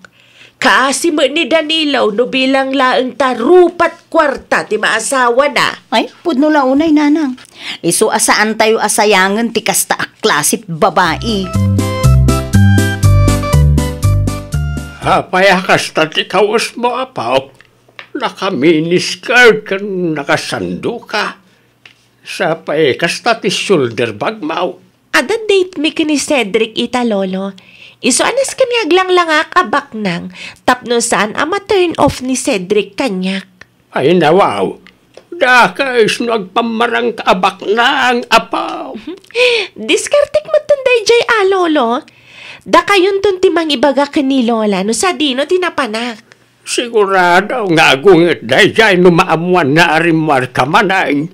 Kasi mo ni Danilo no bilang laang tarupat kwarta ti maasawa na. Ay, pudno launay nanang. Isu asaan tayo asayangan ti kasta aklasit babae. Payakas ta ti kawas mo apaw. Naka-miniskirt kan nakasando ka. Sa payakas ta ti shoulder bag mau. Ada date mi ni Cedric ita lolo. Iso anas kanyag lang langak abak nang tapno saan ama turn off ni Cedric kanyak. Ay nawaw. Daka is nagpamarang kaabak na ang apaw. Diskartik mo tunday jay lolo. Da kayon tun timang ibaga ni lola no sa dino tinapanak. Sigurado nga agungit dayjay no maamuan na arimwar ka manay.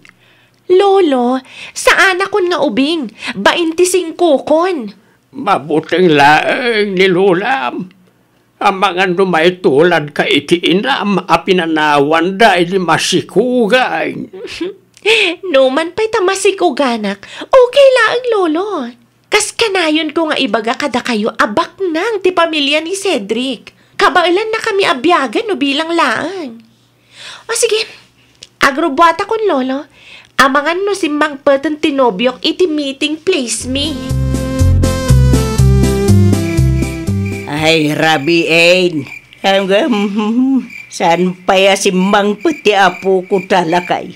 Lolo, saan akon nga ubing? 25 kon. Mabuting laeng nilulam. Ang mga numay tulad ka itiinam apinanawan da ili masikugay. Numan pa'y tamasikuganak. Okay laang lolo. Kas kanayon ko nga ibaga kada kayo abak nang ti pamilya ni Cedric. Kabailan na kami abyagan no bilang laang. O sige, agrobata kon lolo. Amangan no simbang patan tinobyok iti meeting place me. Ay, Rabi Ain. Saan pa'y simbang pati apo ko talakay?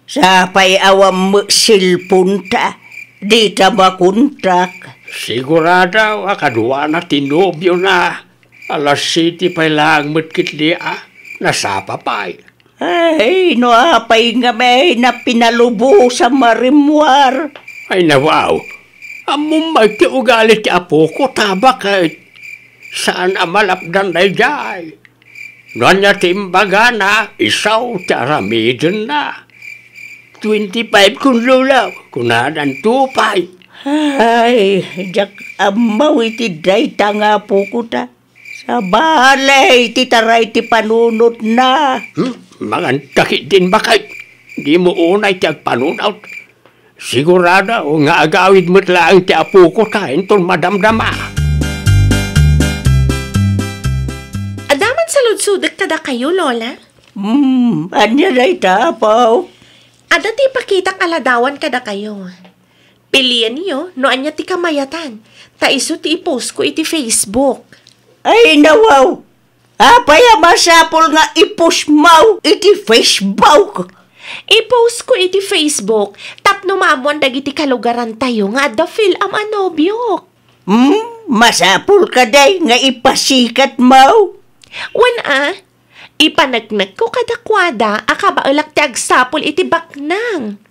Sa pa'y awam mo silpunta. Di ta makontrak. Sigurado akadwa na tinobyo na. Alas City pa'y lang matkitli nasapa pa'y. Ay, no apay nga may na pinalubo sa marimwar. Ay nawaw. Among may tiugalit ti apo ko tabakit. Saan amalapdan na jay? Nanya timbaga na isaw ti aramidin na. 25 kun lulaw, kunadan tupay. Ay, jak amaw iti day tanga po ko ta. Sa balay, titaray ti panunot na. Mga takit din bakit? Di mo unay ti agpanunaw. Sigurado nga agawid mo't lang ti apo ko kain ton madamdama. Nagsalud-sudak kada kayo, Lola? Anya day tapaw. Ada ti pakita aladawan kada kayo. Pilian niyo, no anya ti kamayatan. Ta iso ti i-post ko iti Facebook. Ay nawaw. Apay masapol nga i-push mau iti Facebook. I-post ko iti Facebook, tapno mamuan dagiti kalugaran tayo nga da feel am anobyok. Masapol ka day nga ipasikat mau. Wan ipanagnag ko kadakwada, akabaulak ti agsapol iti baknang.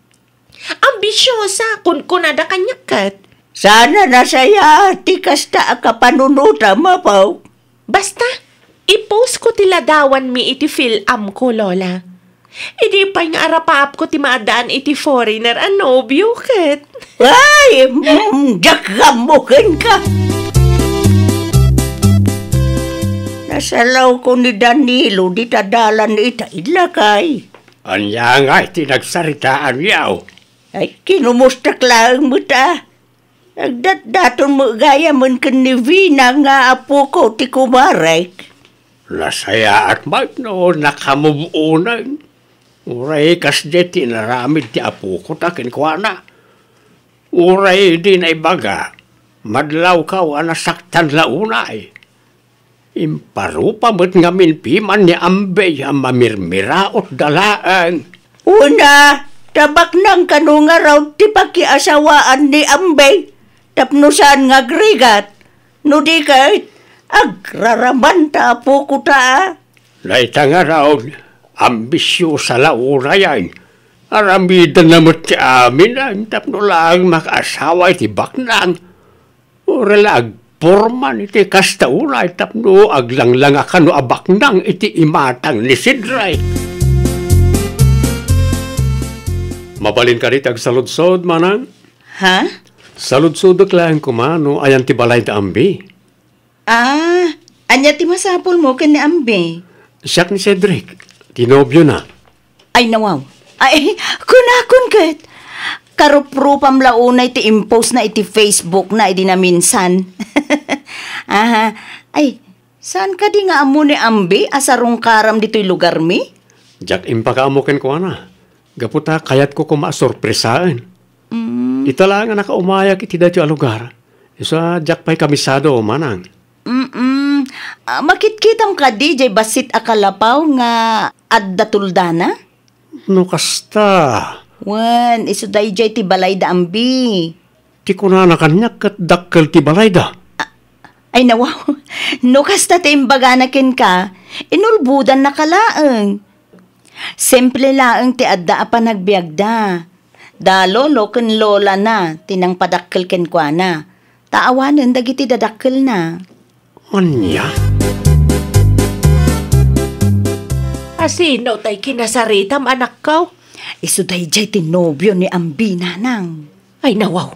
Ambisyosa, kun kunada kanyakat. Sana nasaya ti kasta akapanunuta mapaw. Basta, i-post ko ti ladawan mi iti film ko, Lola. Idi pa nga arapaap ko ti maadaan iti foreigner anobyo ket. Ay, jakamukin ka. Nasalaw ko ni Danilo di tadalan ita ilakay. Anya nga iti nagsaritaan yaw. Ay, kinumustak lang mo ta. Nagdatdaton mo gaya man kan ni Vina nga apo ko ti kumarek. Nasaya at magno nakamubuunan. Uray kasde tinaramid ti apo ko takin kwa na. Uray din ay baga. Madlaw ka o nasaktan launay. Imparupa mo't nga minpiman ni Ambay ang mamirmiraot dalaan. Una, tabak nang kanunga raw ti pakiasawaan ni Ambay. Tapno saan nga grigat. No di kahit agraraman ta po ko ta. Laita nga raw, ambisyo sa laurayan. Aramidan na mo't ti amin ang tapno lang makaasawa iti baknang. Uralag. Porman iti kastaunay tapno aglanglang akano abaknang iti imatang ni Sidray. Mabalin ka rin agsaludsod, manang? Ha? Saludsod lang kumano ayan ti balay da ambi. Anya ti masapol mo kan ni Ambe. Siyak ni Cedric, tinobyo na. Ay nawaw. Ay, kunakon ket. Karuprupam launay ti impose na iti Facebook na iti na minsan. Ay, saan ka di nga amo ni Ambe asarong karam dito'y lugar mi? Jack impakaamokin ko na. Gaputa kayat ko kumaasorpresaan. Itala nga nakaumayak iti dati lugar. Isa Jack pa'y kamisado manang. Makit-kitang ka di jay basit akalapaw nga adda tuldana? No kasta. Wan, iso day jay ti balay da Ambi. Ti kunana kanyak kat dakkel ti balay da. Ay nawaw, no kasta ti imbaganakin ka, inulbudan na kalaang. Simple laang ti adda apa nagbiagda. Da lolo ken lola na, tinang padakkel ken kwa na. Taawanan dagiti dadakkel na. Anya? Asino tay kinasaritam anak ko? Iso day jay ti nobyo ni Ambi nanang. Ay nawaw,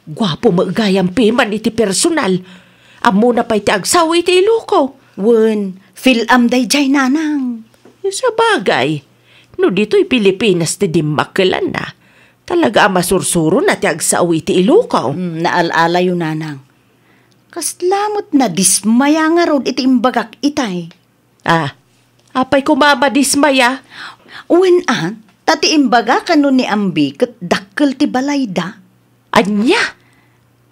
gwapo maagayang piman iti personal. Amo na pa'y ti agsawi iti iluko. Wen, film day jay nanang. Sa bagay, no dito'y Pilipinas ti dimmakelan na. Talaga masursuro na ti agsawi iti iluko. Naalala yun nanang. Kaslamot na dismaya nga rod iti imbagak itay. Apay kumamadismaya. Wen tati imbaga kanon ni Ambi ket dakkel ti balay da. Anya?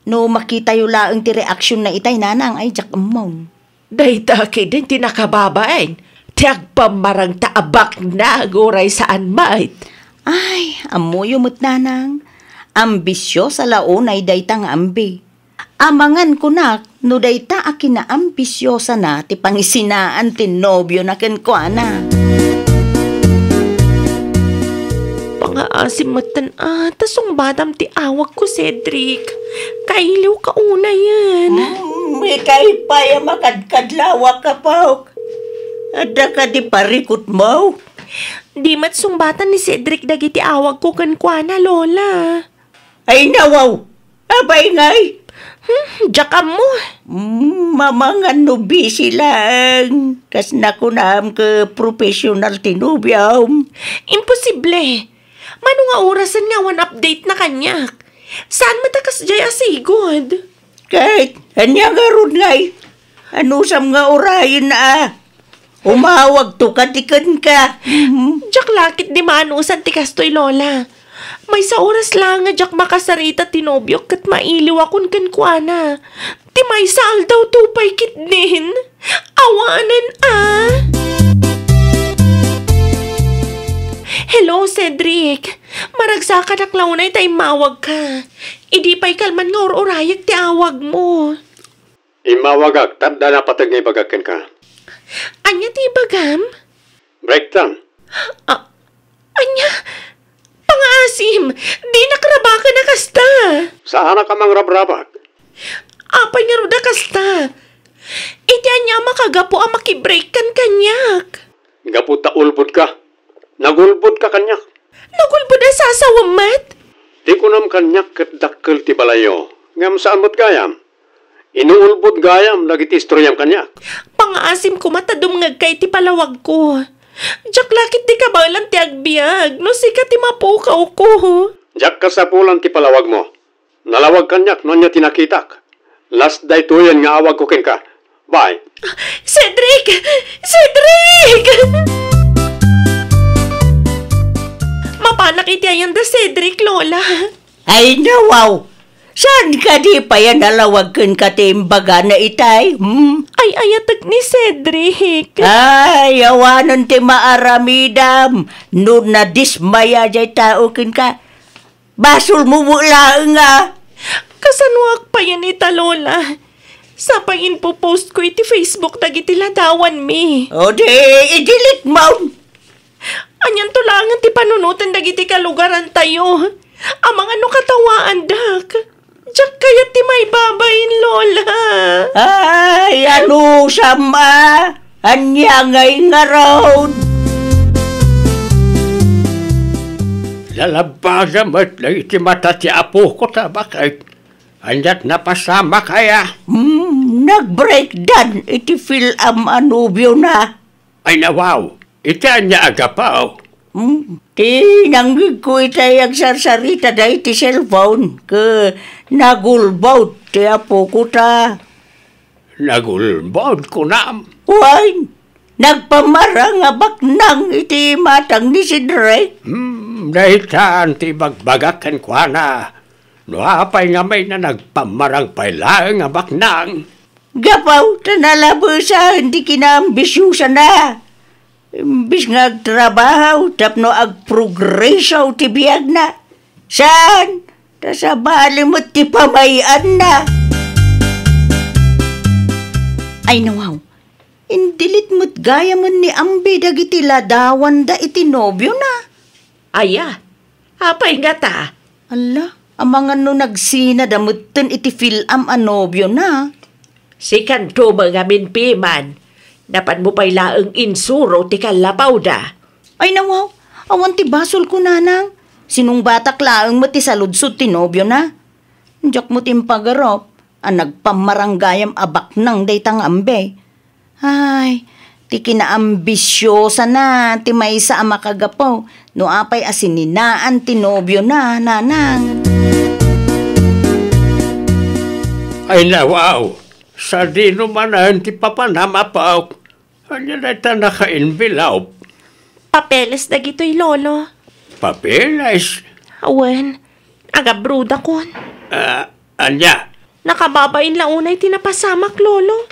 No makita yu laeng ti reaksyon na itay nanang ay jak amon. Dayta din tinakababain. Ti agpamarang taabak na aguray saan mait. Ay, amoyo mo't nanang. Ambisyo sa launay dayta nga Ambi. Amangan ko na, no dayta akin na ambisyosa na ti pangisinaan ti nobyo na kenkwana. Pangaasim matan tasong badam ti awag ko, Cedric. Kailiw ka una yan. May kaipaya makadkadlawa ka pa. Ada ka di parikot mo. Di mat sungbatan ni Cedric dagiti awag ko kenkwana, Lola. Ay nawaw, abay ngay. Jakam mo. Mamangan no busy lang. Kas nakunam ke professional tinubyam. Imposible. Mano nga orasan nga one update na kanyak. Saan matakas jay asigod? Kahit, anya nga ron ngay. Ano sam nga orayin na Umawag to katikan ka. Jak lakit di maanusan ti kastoy lola. May sa oras lang nga jak makasarita tinobyo kat mailiw akon kan kuana. Ti may saal daw tupay kit din. Awanan Hello, Cedric. Maragsa ka naklaunay tay mawag ka. Idi pa'y kalman nga orayag ti awag mo. Imawagag, tanda na patag ngay bagakan ka. Anya ti bagam? Breakdown. Anya? Pangasim, di nakrabaka na kasta. Saan ka mang rabrabak? Apay nga ruda kasta. Iti anya makagapo ang makibreak kan kanyak. Gaputa ulbod ka. Nagulbod ka kanyak. Nagulbod na sasawamat? Di ko nam kanyak kat dakkel ti balayo. Ngam saan mo't gayam? Inuulbod gayam, nagitistroyam kanyak. Pangasim ko matadumngag kay ti palawag ko. Jak lakit di ka balang ti agbiag, no sika ti mapukaw ko. Jak ka sa pulang ti palawag mo. Nalawag kanyak, no niya tinakitak. Last day tuyan nga awag ko ken ka. Bye. Cedric! Cedric! Mapanak iti ayan da Cedric, Lola. Ay nawaw. Saan ka di pa yan nalawag ken ka timbaga na itay? Ay ayatag ni Cedric. Ay, awanon ti maaramidam. No na dismaya jay tao ken ka. Basol mo mula nga. Kasanwag pa yan ita, Lola. Sa pa-inpo-post ko iti Facebook dagiti ladawan mi. O di, i-delete mo. Anyan tulangan ti panunutan dagiti kalugaran tayo. Amang ano katawaan dak. Diyak kaya ti may babayin, Lola. Ay, ano sama? Anya ngay nga raon. Lalabagamat na iti mata ti apo ko tabakay. Anyat napasama kaya. Nag-breakdown iti film anubyo na. Ay nawaw, iti anya agapaw. Tinanggig ko itay agsarsarita da iti cellphone. Nagulbaw ti apo ko ta. Nagulbod ko na. Why? Nagpamarang nga baknang iti matang ni si Drake. Nahitaan ti bagbagakan kwa na. No apay nga may na nagpamarang pailang nga baknang. Gapaw, tanalabusa, hindi kinambisyusa na. Imbis nga agtrabaho, tapno agprogresaw ti biyag na. Saan? Tasabali mo ti pamayan na. Ay nawaw, indilit mo't gaya mo ni Ambi dagiti ladawan da iti nobyo na. Aya, apay nga ta. Ala, amang ano nagsina damutin iti film nobyo na. Si kanto mga minpiman. Dapat mo pa'y laang insuro ti kalapaw da. Ay nawaw, awan ti basol ko nanang. Sinong batak laang mo ti saludsod ti nobyo na. Diyak mo timpagarop, nagpamaranggayam abak nang daytang ambe. Ay, ti kinaambisyosa na ti maysa makagapaw. No apay asininaan ti nobyo na, nanang. Ay nawaw, sa di numanan ti papanamapaw. Anya na ita naka-envelope. Papeles na gito'y lolo. Papeles? Awen, agabruda kon. Anya? Nakababain launay tinapasamak lolo.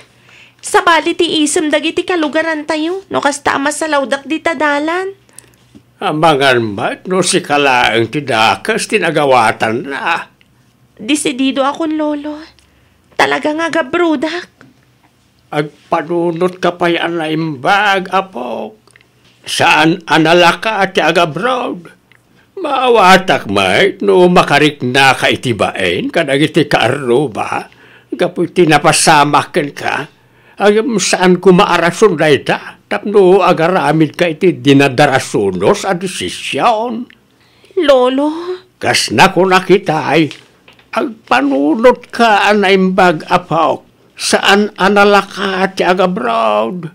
Sa bali ti isem dagiti kalugaran tayo. No kasta mas sa laudak di tadalan. Amangan mat no si kalaang ti dakas tinagawatan na. Desidido akon lolo. Talaga nga gabrudak. Agpanunot ka pa yan na imbag, apo. Saan analaka at agabroad? Maawatak mait no makarik na ka itibain kadagiti kaaruba. Kapoy tinapasamakan ka. Ayam saan kumaarason na ita. Tapno agaramid ka iti dinadarasunos a desisyon. Lolo? Kas na ko nakita ay agpanunot ka anaimbag, apo. Saan analaka at agabroad?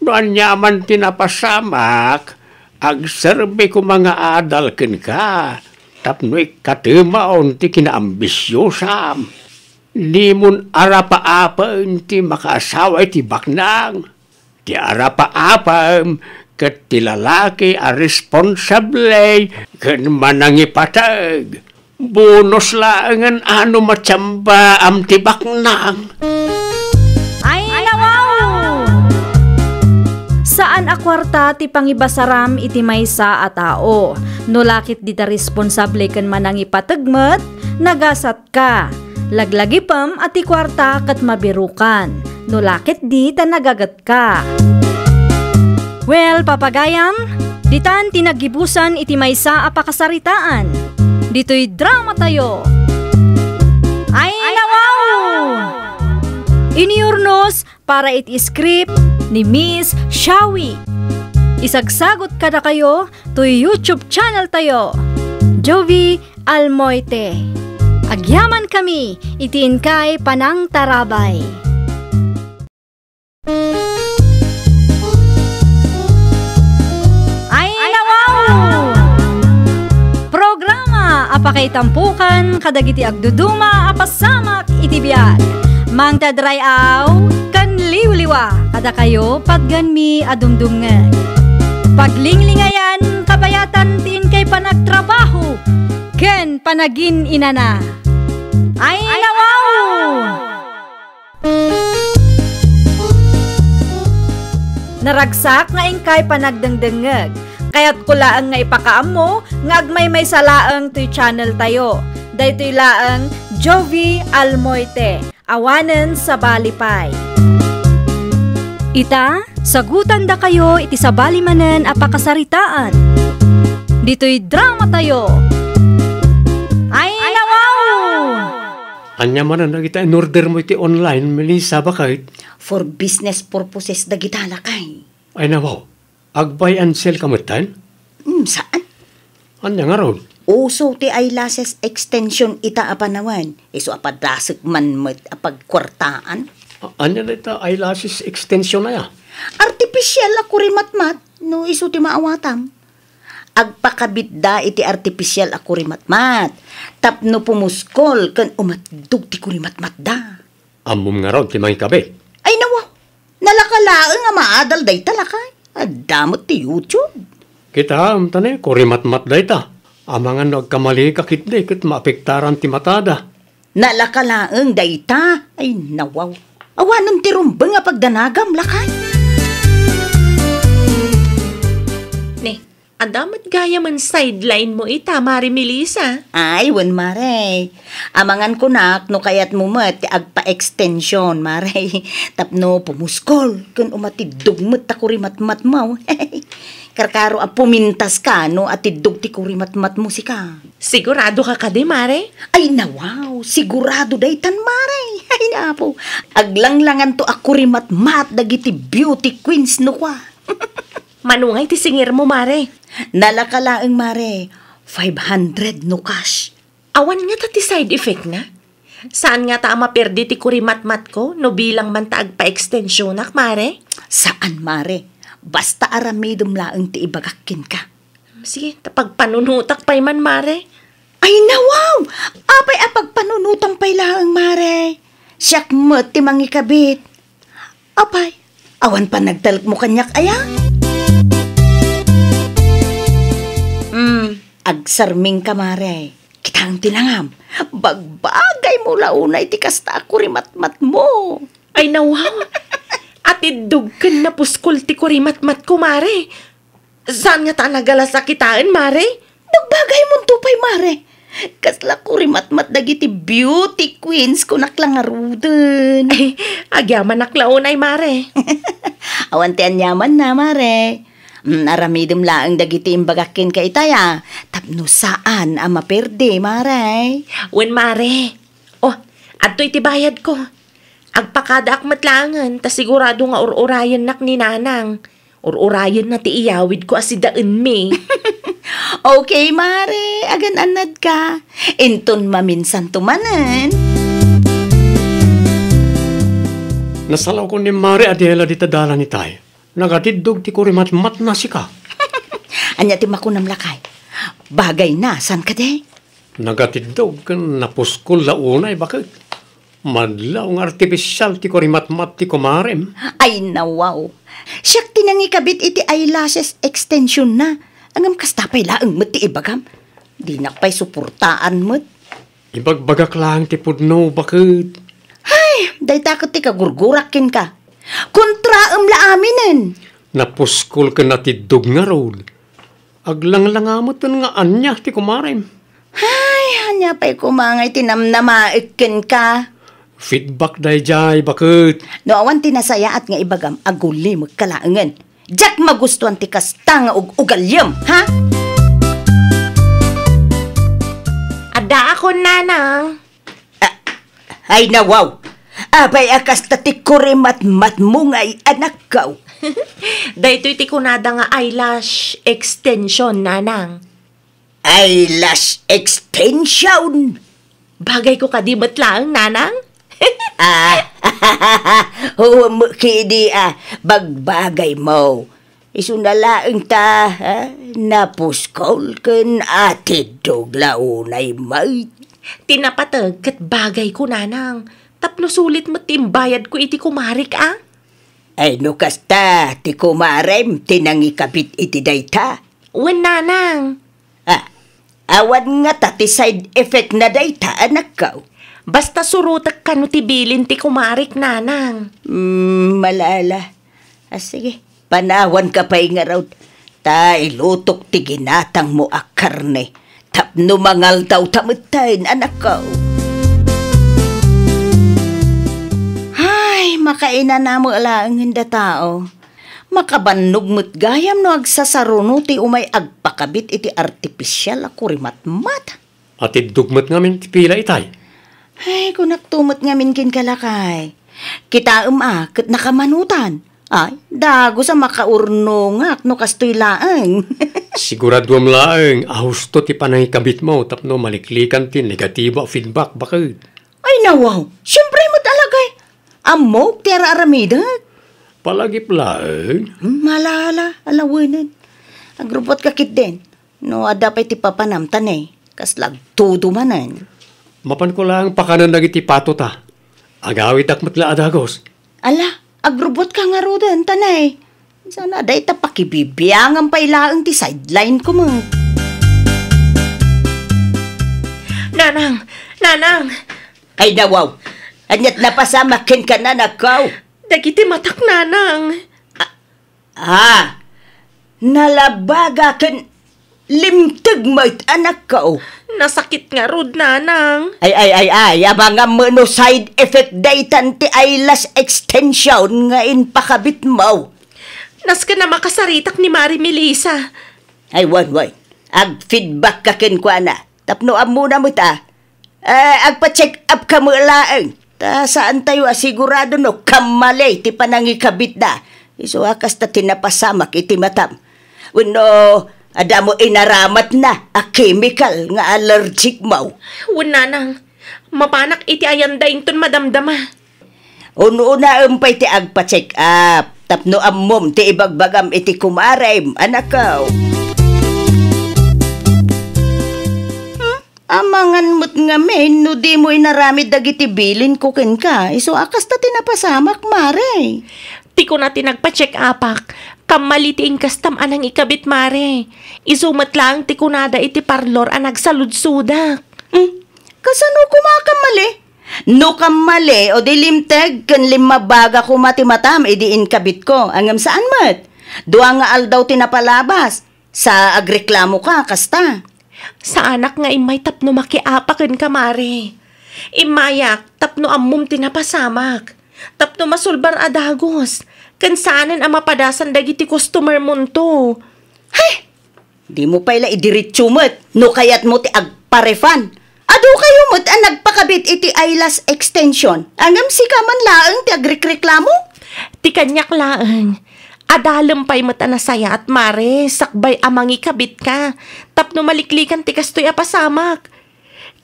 Noan yaman tinapasamak, agserbe ko mga adal ken ka. Tapno'y katimaon ti kinaambisyosam. Limon arapa-apa ti makaasawa ti baknang. Ti arapa-apam, kat ti lalaki a responsable, kan manangipatag. Bonus laangan ano matsamba am tibak nang. Ay, nawaw! Saan a kwarta ti pangibasaram iti maysa a tao? No lakit di ta responsable ken manangipatagmet, nagasat ka. Laglagipam at ti kwarta kat mabirukan. No lakit di ta nagagat ka. Well, papagayam, ditan tinagibusan iti maysa a pakasaritaan. Dito'y drama tayo. Ay, nawaw! Iniurnos para iti script ni Miss Shawi. Isagsagot kada kayo to YouTube channel tayo, Jovi Almoite. Agyaman kami, itiin kay Panang Tarabay. Ay, nawaw! Programa apakay tampukan kadagiti agduduma apasamak iti biag. Mang tadrayaw kan liwliwa kada kayo pagganmi adumdumngeg. Paglinglingayan kabayatan tiin kay panagtrabaho ken panagin inana. Ay, nawaw! Naragsak nga ingkay panagdengdengeg. Kaya't kulaang nga ipakaam mo, nga agmay may salaang to'y channel tayo. Daytoy laang Jovi Almoite, awanen sa balipay. Ita, sagutan da kayo iti sa balimanen apakasaritaan. Dito'y drama tayo. Ay, nawaw! Anya man na kita in order mo iti online, Melissa, bakit? For business purposes dagita lakay. Ay nawaw, agbay and sell kamutan? Saan? Anya nga ron? Uso ti eyelashes extension ita apanawan. Iso apadasig man met apagkwartaan. Anya na ita eyelashes extension na ya? Artificial ako rimatmat no iso ti maawatam. Agpakabit da iti artificial ako rimatmat. Tapno pumuskol kan umatdug ti kurimatmat da. Amom nga ron, ti mga kabit. Ay nawa, nalakalaang nga maadal day talakay. Adamot ti YouTube. Kita, tane, kurimat-mat da ita. Amangan nagkamali kakit da, kat maapektaran ti matada. Nalakalaang day ta. Ay nawaw. Awanan ti rumbang nga pagdanagam lakay. Ne, adamat gaya man sideline mo ita, Mari Melissa. Ay, wan mare. Amangan ko nak, no kayat mo mat, agpa-extension, mare. Tapno pumuskol, kun umatidog mat ta kurimat-mat mo. Karkaro a pumintas ka, no, atidog ti kurimat-mat mo si ka. Sigurado ka ka di, Mare? Ay, nawaw, sigurado daytan, mare. Ay, napo. Aglanglangan to a kurimat-mat, dagiti beauty queens, no kwa. Manungay ti singir mo, Mare. Nalakalaang, mare. 500 no cash. Awan nga ta ti side effect na? Saan nga ta maperdi ti kurimat-mat ko no bilang man ta agpa-extensyonak, Mare? Saan, mare? Basta aramidom laang ti ibagakin ka. Sige, pagpanunutak pa'y man, Mare. Ay, nawaw! Apay apagpanunutang pay laang, mare. Siyak mo ti mangikabit. Apay, awan pa nagtalak mo kanyak aya? Agsarming ka, mare. Kitang tinangam. Bagbagay mo launay ti kasta ako rimatmat mo. Ay, nawaw! Atidug kan na puskol ti kurimat-mat ko, Mare. Saan nga ta nagalasakitaan, Mare? Nagbagay mo tupay, mare. Kasla ko rimatmat dagiti beauty queens ko naklangarudan. Ay, agyaman naklaunay, Mare. Awan ti anyaman na, mare. Aramidom laang dagiti imbagakin ka itaya. Tapno saan ang maperde, mare? Wen, Mare. Oh, adto iti bayad ko. Agpakada akmatlangan, ta sigurado nga ururayan nak ni nanang. Ururayan na ti iyawid ko asidaan mi. Okay, mare. Agan anad ka. Inton maminsan tumanan. Nasalaw ko ni Mari Adela di tadala ni tayo. Nagatidog ti kurimat-mat na si ka. Anya ti makunam lakay. Bagay na, san ka de? Nagatidog kan napuskol launay, bakit? Madlaw ng artificial ti kurimat-mat ti kumarem. Ay nawaw. Siyak tinangikabit iti eyelashes extension na. Angam kastapay laang mat ti ibagam. Di nakpay suportaan mat. Ibagbagak lang ti pudno, bakit? Ay, day takot ti kagurgurakin ka. Kontraam la aminen. Napuskol ka na ti dug nga road. Aglang-langamot nga anya ti kumarem. Ay, hanya pa'y kumangay tinamnamaikin ka. Feedback day jay, bakit? No awan tinasaya at nga ibagam aguli magkalaangan. Jack magustuhan ti kasta nga ugalyam, ha? Ada ako, nanang. Ay nawaw. Abay akas tati kurimat-mat mo nga'y anak kaw. Dahito iti kunada nga eyelash extension, nanang. Eyelash extension? Bagay ko kadibat lang, nanang. Kidi bagbagay mo. Isunalaang ta, napuskol ken atid doglaunay may. Tinapatag kat bagay ko, nanang. Tapno sulit mo timbayad ko iti kumarik, ah? Ay no kasta, ti kumarem, tinangikabit iti dayta. Wen, nanang. Awan nga ta ti side effect na dayta, anak kaw. Basta surutak ka no tibilin ti kumarik, nanang. Malala. Sige, panawan ka pa'y nga raw. Ta ilutok ti ginatang mo a karne. Tapno mangal daw tamutayin, anak ko. Ay, makaina na mo alaang hinda tao. Makabannog mo't gayam no agsasaruno ti umay agpakabit iti artipisyal ako rimat-mat. Atid dugmat ngamin ti pila itay. Ay, kung naktumot ngamin kin kalakay. Kita kat nakamanutan. Ay, dago sa makaurnongak no kastoy laang. Siguraduam laeng, ahusto ti panangikabit mo, tapno maliklikan ti negatibo feedback, bakit? Ay, nawaw. Siyempre mo talagay. Amok, tira aramidag. Palagip laeng. Malala, alawanan. Agrupot kakit din. No, adapay ti papanamtan eh. Kaslag todo manan. Mapan ko lang pakanan nagiti pato ta. Agawit akmat la adagos. Ala, agrupot ka nga rodan, tanay. Sana day ta pakibibiyangan pa ilaang ti sideline ko mo. Nanang! Nanang! Ay nawaw, anyat napasamakin ka na nakaw. Dagiti matak, nanang. Nalabaga kan limtag mo't anak ko. Nasakit nga rod, nanang. Ay, abang mo no side effect daytan ti eyelash extension nga pakabit mo. Nas ka na makasaritak ni Mari Melissa. Ay, wan. Ag-feedback ka kin kwa na. Tapno muna mo ta. Agpa-check up ka mo laang. Ta saan tayo asigurado no kamalay ti panangikabit na. Iso akas ta tinapasamak iti matam. Uno, ada mo inaramat na a chemical nga allergic mo. Nanang, mapanak iti ayandaing ton madamdama. Una umpay ti agpa-check up. Tapno ammom ti ibagbagam iti kumarem, anak ko. Amangan mo't nga men, no di mo inaramid dagiti bilin ko ken ka. Iso akas ta tinapasamak, mare. Ti ko na tinagpa-check apak. Kamaliting kastam anang ikabit, mare. Isumat lang ti kunada iti parlor anag saludsudak. Kasano kumakamali? No kamali o di limteg kan limabaga ko matimatam idiin kabit ko. Angam saan mat? Dua nga aldaw tinapalabas. Sa agreklamo ka, kasta. Sa anak nga imay tapno makiapakan ka, mare. Imayak, tapno ammum tinapasamak. Tapno masulbar adagos. Kansanan ang mapadasan dagiti customer munto. Hay! Di mo pala idiritso mat. No kayat mo ti agparefan. Ado kayo mo't ang nagpakabit iti eyelash extension. Angam si kaman laang ti agreklamo? Ti kanyak laang. Adalam pa'y mata na saya at mare, sakbay amangi kabit ka. Tapno maliklikan ti kastoy apasamak.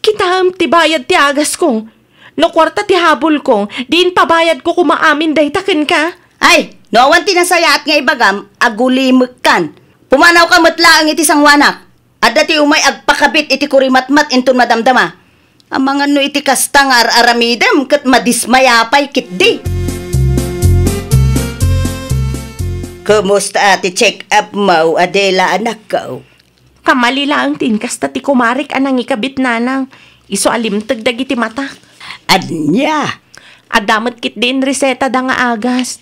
Kitaham ti bayad ti agas ko. No kwarta ti habol ko, diin pabayad ko kumaamin day takin ka. Ay, no awan ti nasaya at nga ibagam, agulimik kan. Pumanaw ka matlaang iti sangwanak. At dati umay agpakabit iti kurimatmat inton madamdama. Ang mga no iti kastangar aramidem kat madismayapay kitdi. Kumusta ati check up mo, Adela anak ko? Kamali lang tinkas ta ti kumarik anang ikabit nanang. Iso alimtag dagiti mata. Anya? Adamot kit din reseta da nga agas.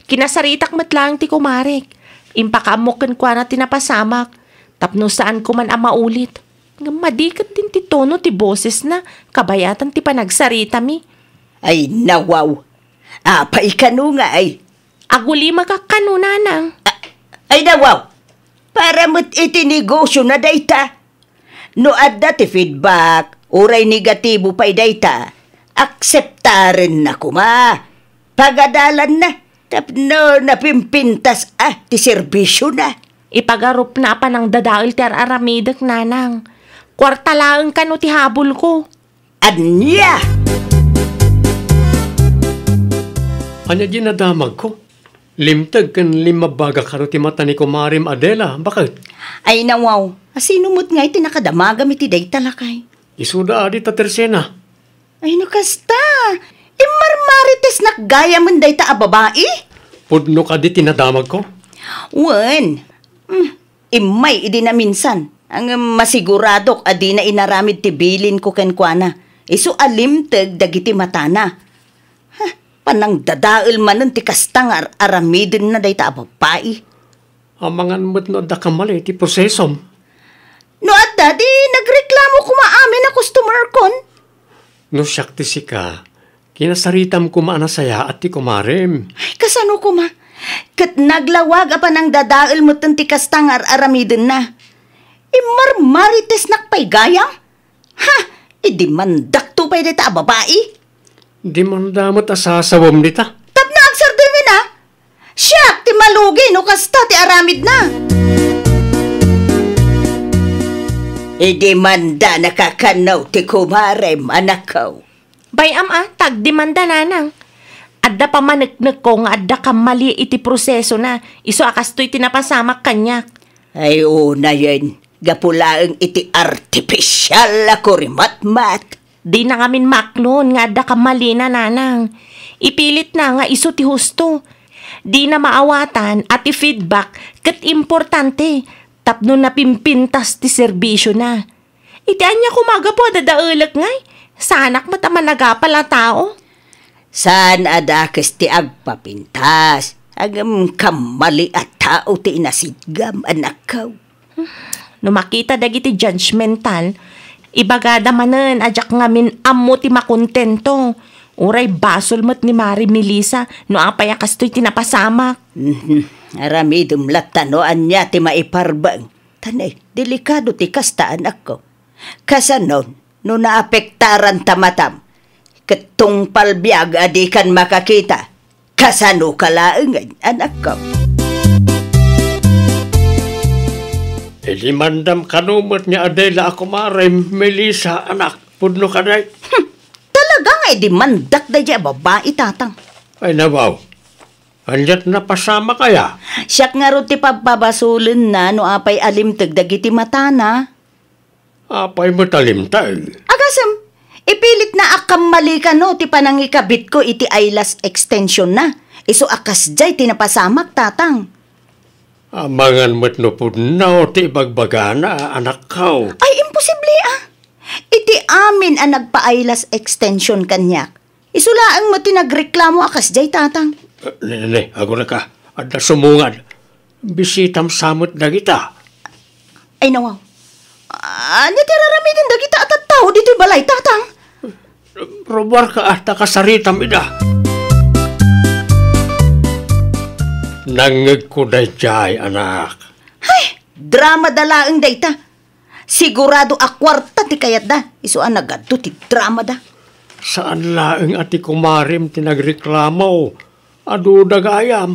Kinasaritak matlang ti kumarik. Impakamukan kwa na tinapasamak. Tapno saan ko man maulit. Nga madikat din ti tono ti boses na. Kabayatan ti panagsarita mi. Ay nawaw. Apay kanu nga ay. Aguli makakano nanang. Ay nawaw. Para mo't itinegosyo na dayta. No adda ti feedback. Uray negatibo pa'y dayta. Akseptaren na kuma. Pagadalan na. Tapno napimpintas ti serbisyo na. Ipagarup na pa ng dadail ti aramidak nanang. Kwarta laang kano ti habol ko. Anya? Anya ginadamag ko? Limtag kan limabaga karo ti mata ni Kumarim Adela. Bakit? Ay nawaw. Asino mo't nga iti nakadamaga mi ti dayta lakay. Isuda adi ta tersena. Ay nakasta. Imarmarites nakgaya man dayta a babae? Pudno ka di tinadamag ko? Wen. Imay idi na minsan. Ang masiguradok adi na inaramid ti bilin ko kenkwana. Isu alimtag dagiti matana. Panang dadail manon ti kastang aramidin na dayta a babae. Amangan mo't no da kamali ti prosesom. No at di nagreklamo kumaamin na customer kon. No siyak ti sika. Kinasaritam ko maanasaya at ti Kumarim. Ay kasano kuma. Kat naglawag apa nang dadail mo ti kastang aramidin na. Imarmarites nakpay gayang? Ha! Idi mandak to pa'y dita a babae? Di man damot asasawam dita. Tap na agsardingin na. Siyak ti malugi no kasta ti aramid na. Idi manda nakakanaw ti Kumarim anak ko. Bayam tagdemanda nanang. Adda pa maneknek ko nga adda kamali iti proseso na. Iso akastoy tinapasamak kanyak. Ay una yan. Gapulaang iti artificial ako rimat-mat. Di na ngamin maknon nga adda kamali na nanang. Ipilit na nga iso ti husto. Di na maawatan at i-feedback kat importante. Tapno na pimpintas ti serbisyo na. Itian niya kumaga po dadaulag ngay. Sanak mataman nagapala tao. Saan adakes ti agpapintas? Agam kamali at tao ti inasidgam anak ko. No makita dagiti judgmental, ibagada manen ajak ngamin ammo ti makontento. Uray basol mo't ni Mari Melissa no apaya kastoy tinapasamak. Aramidum latanoan niya ti maiparbang. Tanay, delikado ti kasta anak ko. Kasanon, no naapektaran tamatam. Ketong palbiag adi kan makakita. Kasano kalaangan anak ko. Mandam kanumot niya Adela ako Kumarim Melissa anak. Pudno ka day. Talaga nga di mandak da dya babae tatang. Ay nabaw. Anyat na pasama kaya? Siyak nga ro ti pagbabasulin na no apay alimtag dagiti matana. Apay mo talimtag. Agasam, ipilit na akam mali ka no ti panangikabit ko iti eyelash extension na. Iso akas jay tinapasamak tatang. Amangan mo't no pudno ti bagbagana anak ko. Ay, imposible Iti amin ang nagpa-eyelash extension kanyak. Isulaang mo tinagreklamo akas jay tatang. Nene, ako na ka. At nasumungad. Bisitam samot na kita. Ay nawaw. Anya tiraramitin da kita at tao dito'y balay tatang. Robar ka at nakasaritam ida. Nangag ko na jay, anak. Ay, drama dalaang dayta. Sigurado akwarta ti kayat da. Isuan nagadto ti drama da. Saan laeng ati Kumarim tinagreklamo? Adu dagayam.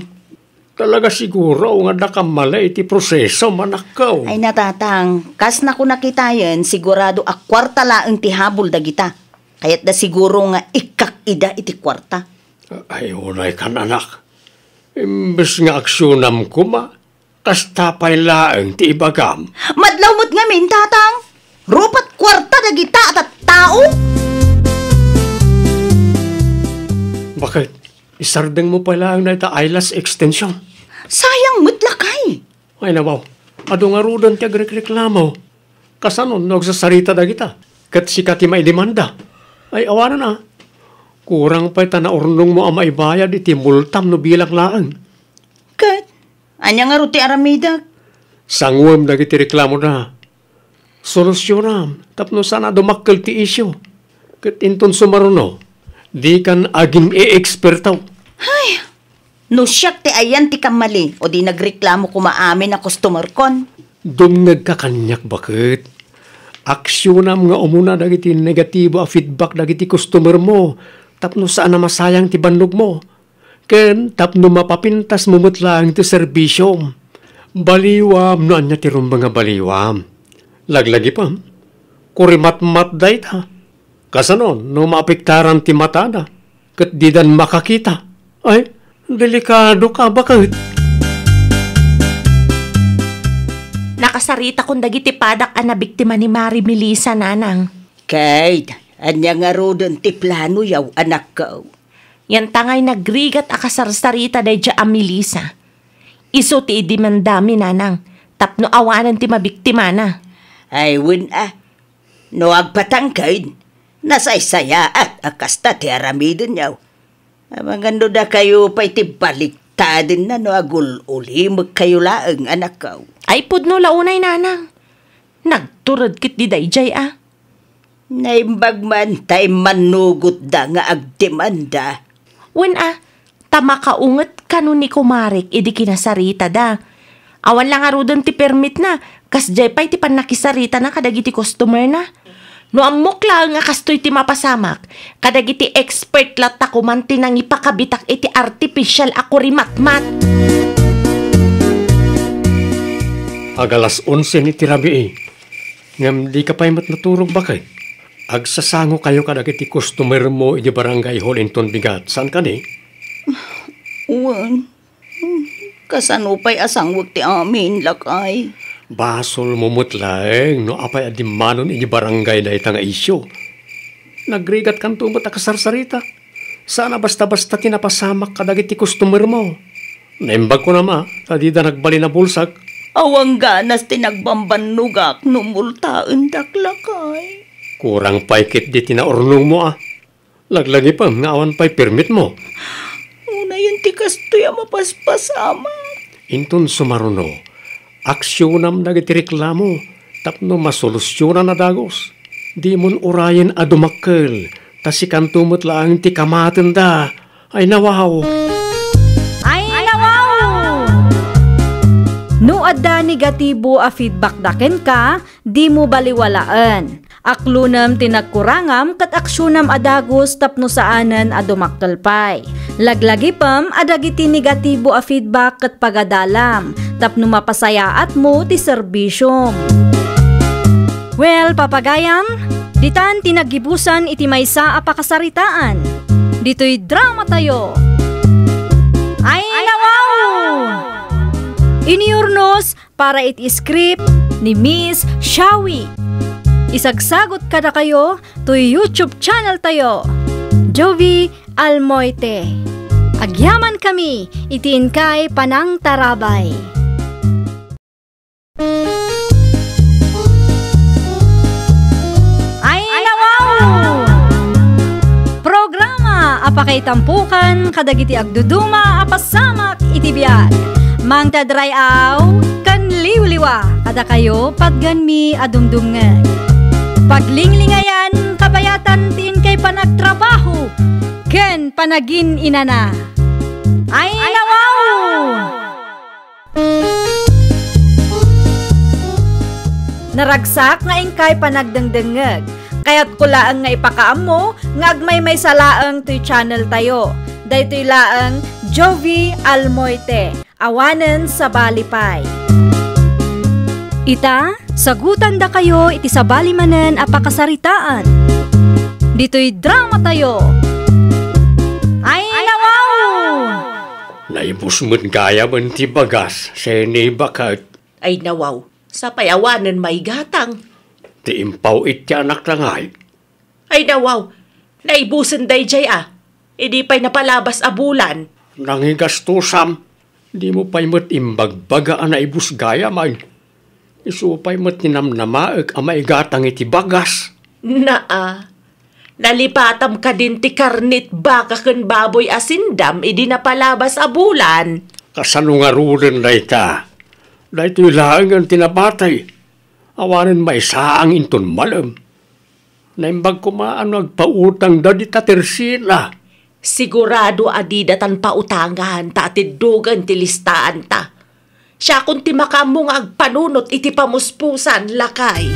Talaga siguro nga nakamalay ti proseso manak ko. Ay natatang, kas na ko nakita yan, sigurado akwarta laang ti habol da kita. Kayat da siguro nga ikak-ida iti kwarta. Ay, unay kan anak. Imbes nga aksyonan ko kastapay laeng ti ibagam. Madlaw mo't ngamin, tatang. Rupat kwarta da kita at tao. Bakit? Isardeng mo pala ang naita eyelash extension. Sayang matlakay. Ay nabaw, ado nga rudan ti agreklamo. Kasanon, nagsasarita da kita. Kat si kati may demanda. Ay awanan na. Kurang pa'y tanaurnong mo ang maibayad iti multam no bilang laan. Kat, anya nga ruti aramida. Sangwam dagiti reklamo na. Solusyonam, tapno sana dumakkel ti isyo. Kat inton sumaruno, di kan aging e-ekspertaw. Ay, no siyak ti ayan ti kamali o di nagreklamo kumaamin na customer kon. Dumnag ka kanyak bakit? Aksyonam nga umuna dagiti negatibo a feedback dagiti customer mo. Tapno saan na masayang ti bandog mo. Ken tapno mapapintas mumutlang ti serbisyo. Baliwam no anya ti rumba nga baliwam. Laglagi pa. Kurimat-mat day ta. Kasanon no maapektaran ti mata na. Kat di dan makakita. Ay, delikado ka bakit? Nakasarita kong dagiti padak na biktima ni Mari Melissa, nanang. Kate, anya nga rodon ti plano yaw anak ko. Yan tangay nagrigat akasarsarita day dya ang Melissa. Iso ti idimandami, nanang. Tapno awanan ti mabiktima na. Ay, win no agpatangkad, nasaysaya at akasta ti aramidin yaw. Amangando da kayo pa'y ti baliktadin na no agul-ulimag kayo laang anak ko. Ay pudno launay, nanang. Nagturad kit di dayjay Naimbag man tay manugot da nga agdemanda. Wen tama kaunget kanu ni kumarik idi kinasarita da. Awan lang arudon ti permit na, kas jay pa'y ti panakisarita na kadagiti customer na. No amok lang nga kastoy ti mapasamak, kadagiti expert lata kumanti nang ipakabitak iti artificial ako rimatmat. Agalas 11 ni tirabi ngam di ka pa'y matnaturog bakit? Agsasango kayo kadagiti customer mo iti barangay hall inton bigat. Saan ka ni? Uwan, kasano pa'y asangwag ti amin lakay. Basol mumutlaeng no apay adimanon iti barangay na itang isyo. Nagrigat kan tumot akasarsarita. Sana basta-basta tinapasamak kadagiti customer mo. Naimbag ko nama, tadida nagbali na bulsak. Awang ganas tinagbambanugak no multaan daklakay. Kurang paikit di tinaurnong mo Laglagi pa nga awan pa'y permit mo. Una yun ti kastoy mapaspasama. Inton sumaruno, aksyonam dagiti reklamo, tapno masolusyonan na dagos. Di mon urayan adumakkel, tasikan tumot lang ti kamaten da. Ay nawaw. No adda negatibo a feedback daken ka, di mo baliwalaan. Aklunam tinagkurangam kat aksyonam adagos tapno saanan adumakkelpay. Laglagi pam adagiti negatibo a feedback kat pagadalam, tapno mapasayaat mo ti serbisyom. Well, papagayam, ditan tinagibusan iti maysa a pakasaritaan. Dito'y drama tayo. Ay nawaw! Iniurnos para iti script ni Miss Shawi. Isagsagot kada kayo to YouTube channel tayo, Jovi Almoite. Agyaman kami, itiin kay Panang Tarabay. Ay nawaw! Programa apakay tampukan kadagiti agduduma apasamak iti biag. Mang tadrayaw, kan liwliwa, kada kayo pagganmi adumdumngag. Paglinglingayan, kabayatan tin kay panagtrabaho, ken panagin inana. Ay nawaw! Naragsak nga ingkay panagdengdengeg, kaya't kulaang nga ipakaam mo, nga agmay may salaang to'y channel tayo. Daytoy laang Jovi Almoite. Awanen sa balipay. Ita, sagutan da kayo iti sabali manen apakasaritaan. Dito'y drama tayo. Ay nawaw! Naibusmut gaya man ti bagas, seni bakat. Ay nawaw, sa payawanan may gatang. Ti impaw iti anak langay. Ay nawaw, naibusan day jay Idi pa'y napalabas a bulan. Nangigastusam. Di mo pa'y mo't imbagbagaan na ibusgaya man. Isupay mo't ninamnamaag ang maigatang iti bagas. Nalipatam ka din ti karnit baka ken baboy asindam idi napalabas a bulan. Kasanungarulan na ita. Dahil ito'y laang ang tinabatay. Awanan may saang inton malam. Naimbag ko maano agpautang da di tatersina. Sigurado adidatan pautangan ta atidugan ti listaan ta. Siya kung ti makamong agpanunot iti pamuspusan lakay.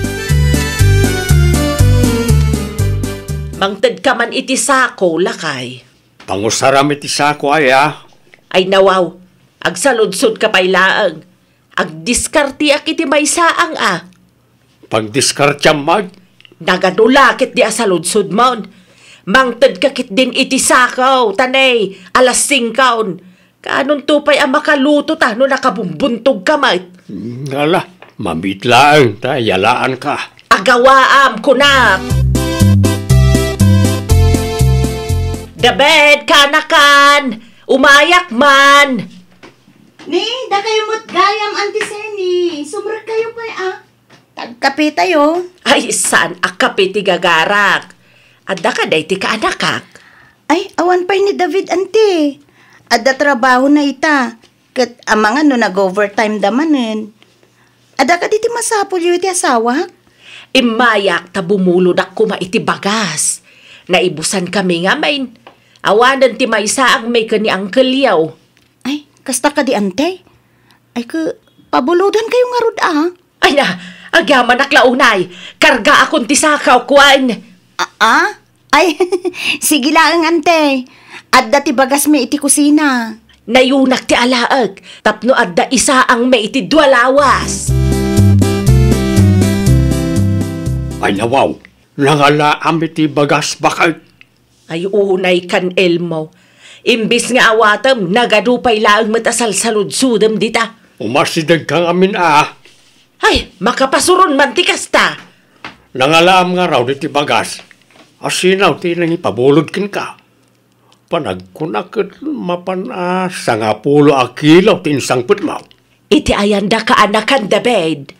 Mangted ka man iti sako lakay. Pangusaram iti sako ay Ay nawaw, agsaludsod ka pa'y laang. Agdiskartiak iti may saang Pagdiskartyam mag. Nagadulakit di asaludsod maun. Mangted kakit din iti sakaw, tanay, alas 5. Kaanong tupay ang makaluto ta no nakabumbuntog ka mat? Ngala, mabitlaan ta, yalaan ka. Agawaam kunak! Dabed, kanakan! Umayak man! Ni, da kayo mo't gayam, Auntie Seni. Sumra kayo pa Tagkape tayo. Ay, saan akapiti gagarak? Adda ka day ti kaanakak? Ay, awan pa'y ni David, Auntie. Adda trabaho na ita. Kat amangan no nag-overtime damanen. Adda ka di ti masapol yu iti asawa? Imayak ta bumulod ako maiti bagas. Naibusan kami nga main. Awanan ti maysa ang may kani Uncle Yaw. Ay, kasta ka di, Ante. Ay, pabuludan kayo nga rod Ay na, agyaman naklaunay. Karga akong ti sakaw kuan. Ay, sige lang, Ante. Adda ti bagas may iti kusina. Nayunak ti alaag. Tapno adda isa ang may iti dualawas. Ay nawaw, nangalaam iti bagas bakal. Ay unay kan Elmo. Imbis nga awatam, nagadupay laang matasal saludsudam dita. Umasidag kang amin Ay, makapasuron man ti kasta. Nangalaam nga raw iti bagas. Asinaw ti nang ipabulod kin ka. Panagkunakit sa nga 10 kilaw tinsangput mo. Iti ayanda ka anakan da bed.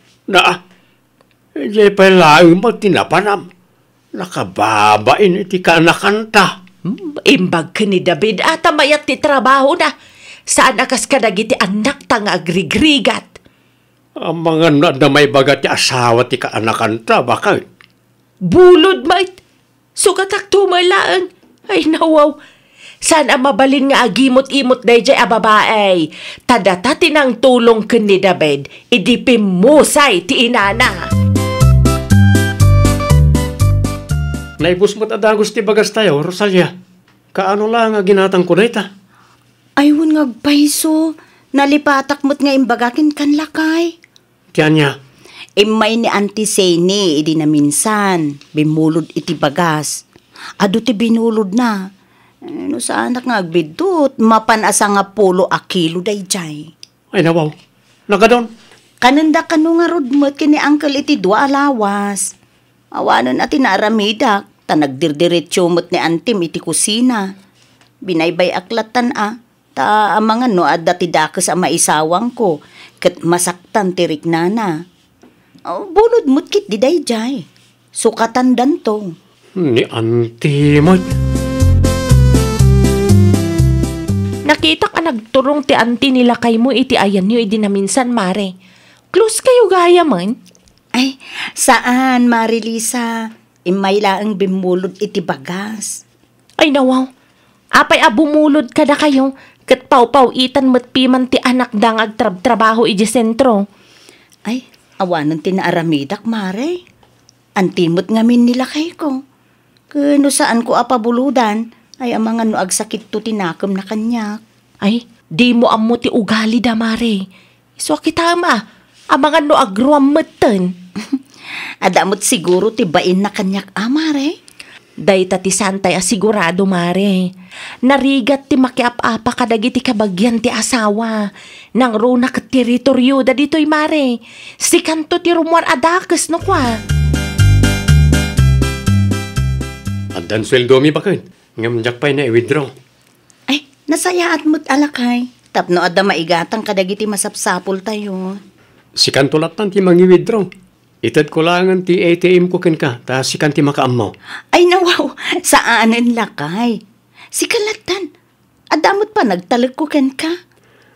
Di pa laing mo tinapanam. Nakababain iti kaanakanta. Imbag ka ni David at mayat ti trabaho na. Saan akas ka nagiti anak tang agrigrigat? Ang mga na may bagat ti asawa ti kaanakanta, bakit? Bulod, mate. Sugatak tumalaan. Ay, nawaw. Saan ang mabalin nga agimot-imot day jay ababae? Tadata tinang tulong ka ni David, idipim musay ti inana. Naibus mo't adagos ti bagas tayo, Rosalia. Kaano lang nga ginatang ko na ita? Ayun nga paiso. Nalipatak mo't nga imbagakin kan lakay. Tiyan niya. May ni Auntie Seni, idi na minsan. Bimulod iti bagas. Ado ti binulod na. No sa anak nga agbidot, mapanasa nga 10 kilo day jay. Ay nawaw, nagadon. Kananda kanu nga rodmot kini Uncle iti 2 alawas. Awanon ati naaramidak, ta nagdirdiretsyo mo't ni Antim iti kusina. Binaybay aklatan ta amangan no adda ti dakes a maisawang ko, ket masaktan ti riknana. Bunod mo't kit di day jay. Sukatan danto. Ni Auntie mo. Nakita ka nagturong ti auntie nila kay mo iti ayan nyo iti na minsan, Mare. Close kayo gaya man? Ay, saan, Marilisa? Imay laang bimulod iti bagas. Ay nawaw, apay abumulod ka na kayo, kat pau-pau-itan mo't piman ti anak dang agtrab-trabaho iti sentro. Ay, awanan ti naaramidak, Mare. Antimot ngamin nila kay ko. Kano saan ko apabuludan, ay amangan no agsakit to tinakam na kanyak. Ay, di mo ammo ti ugali da, Mare. So kitama, amangan no agruam meten. Adamot siguro ti bain na kanyak, Mare. Day ti santay asigurado, Mare. Narigat ti makiap-apa kadagiti kabagyan ti asawa. Nang runa kat teritoryo da dito'y, Mare. Si kanto ti rumor adakes no kwa. Andan sweldo mi bakit? Ngam jak pa'y na i-withdraw. Ay, nasayaat mo't alakay. Tapno adda maigatang kadagiti masapsapol tayo. Si Kantulatan ti mangi-withdraw. Itad ko langan ti ATM ko ken ka, ta si kan ti makaamaw. Ay nawaw, saanan lakay? Si Kalatan, adamot pa nagtalag ko ken ka.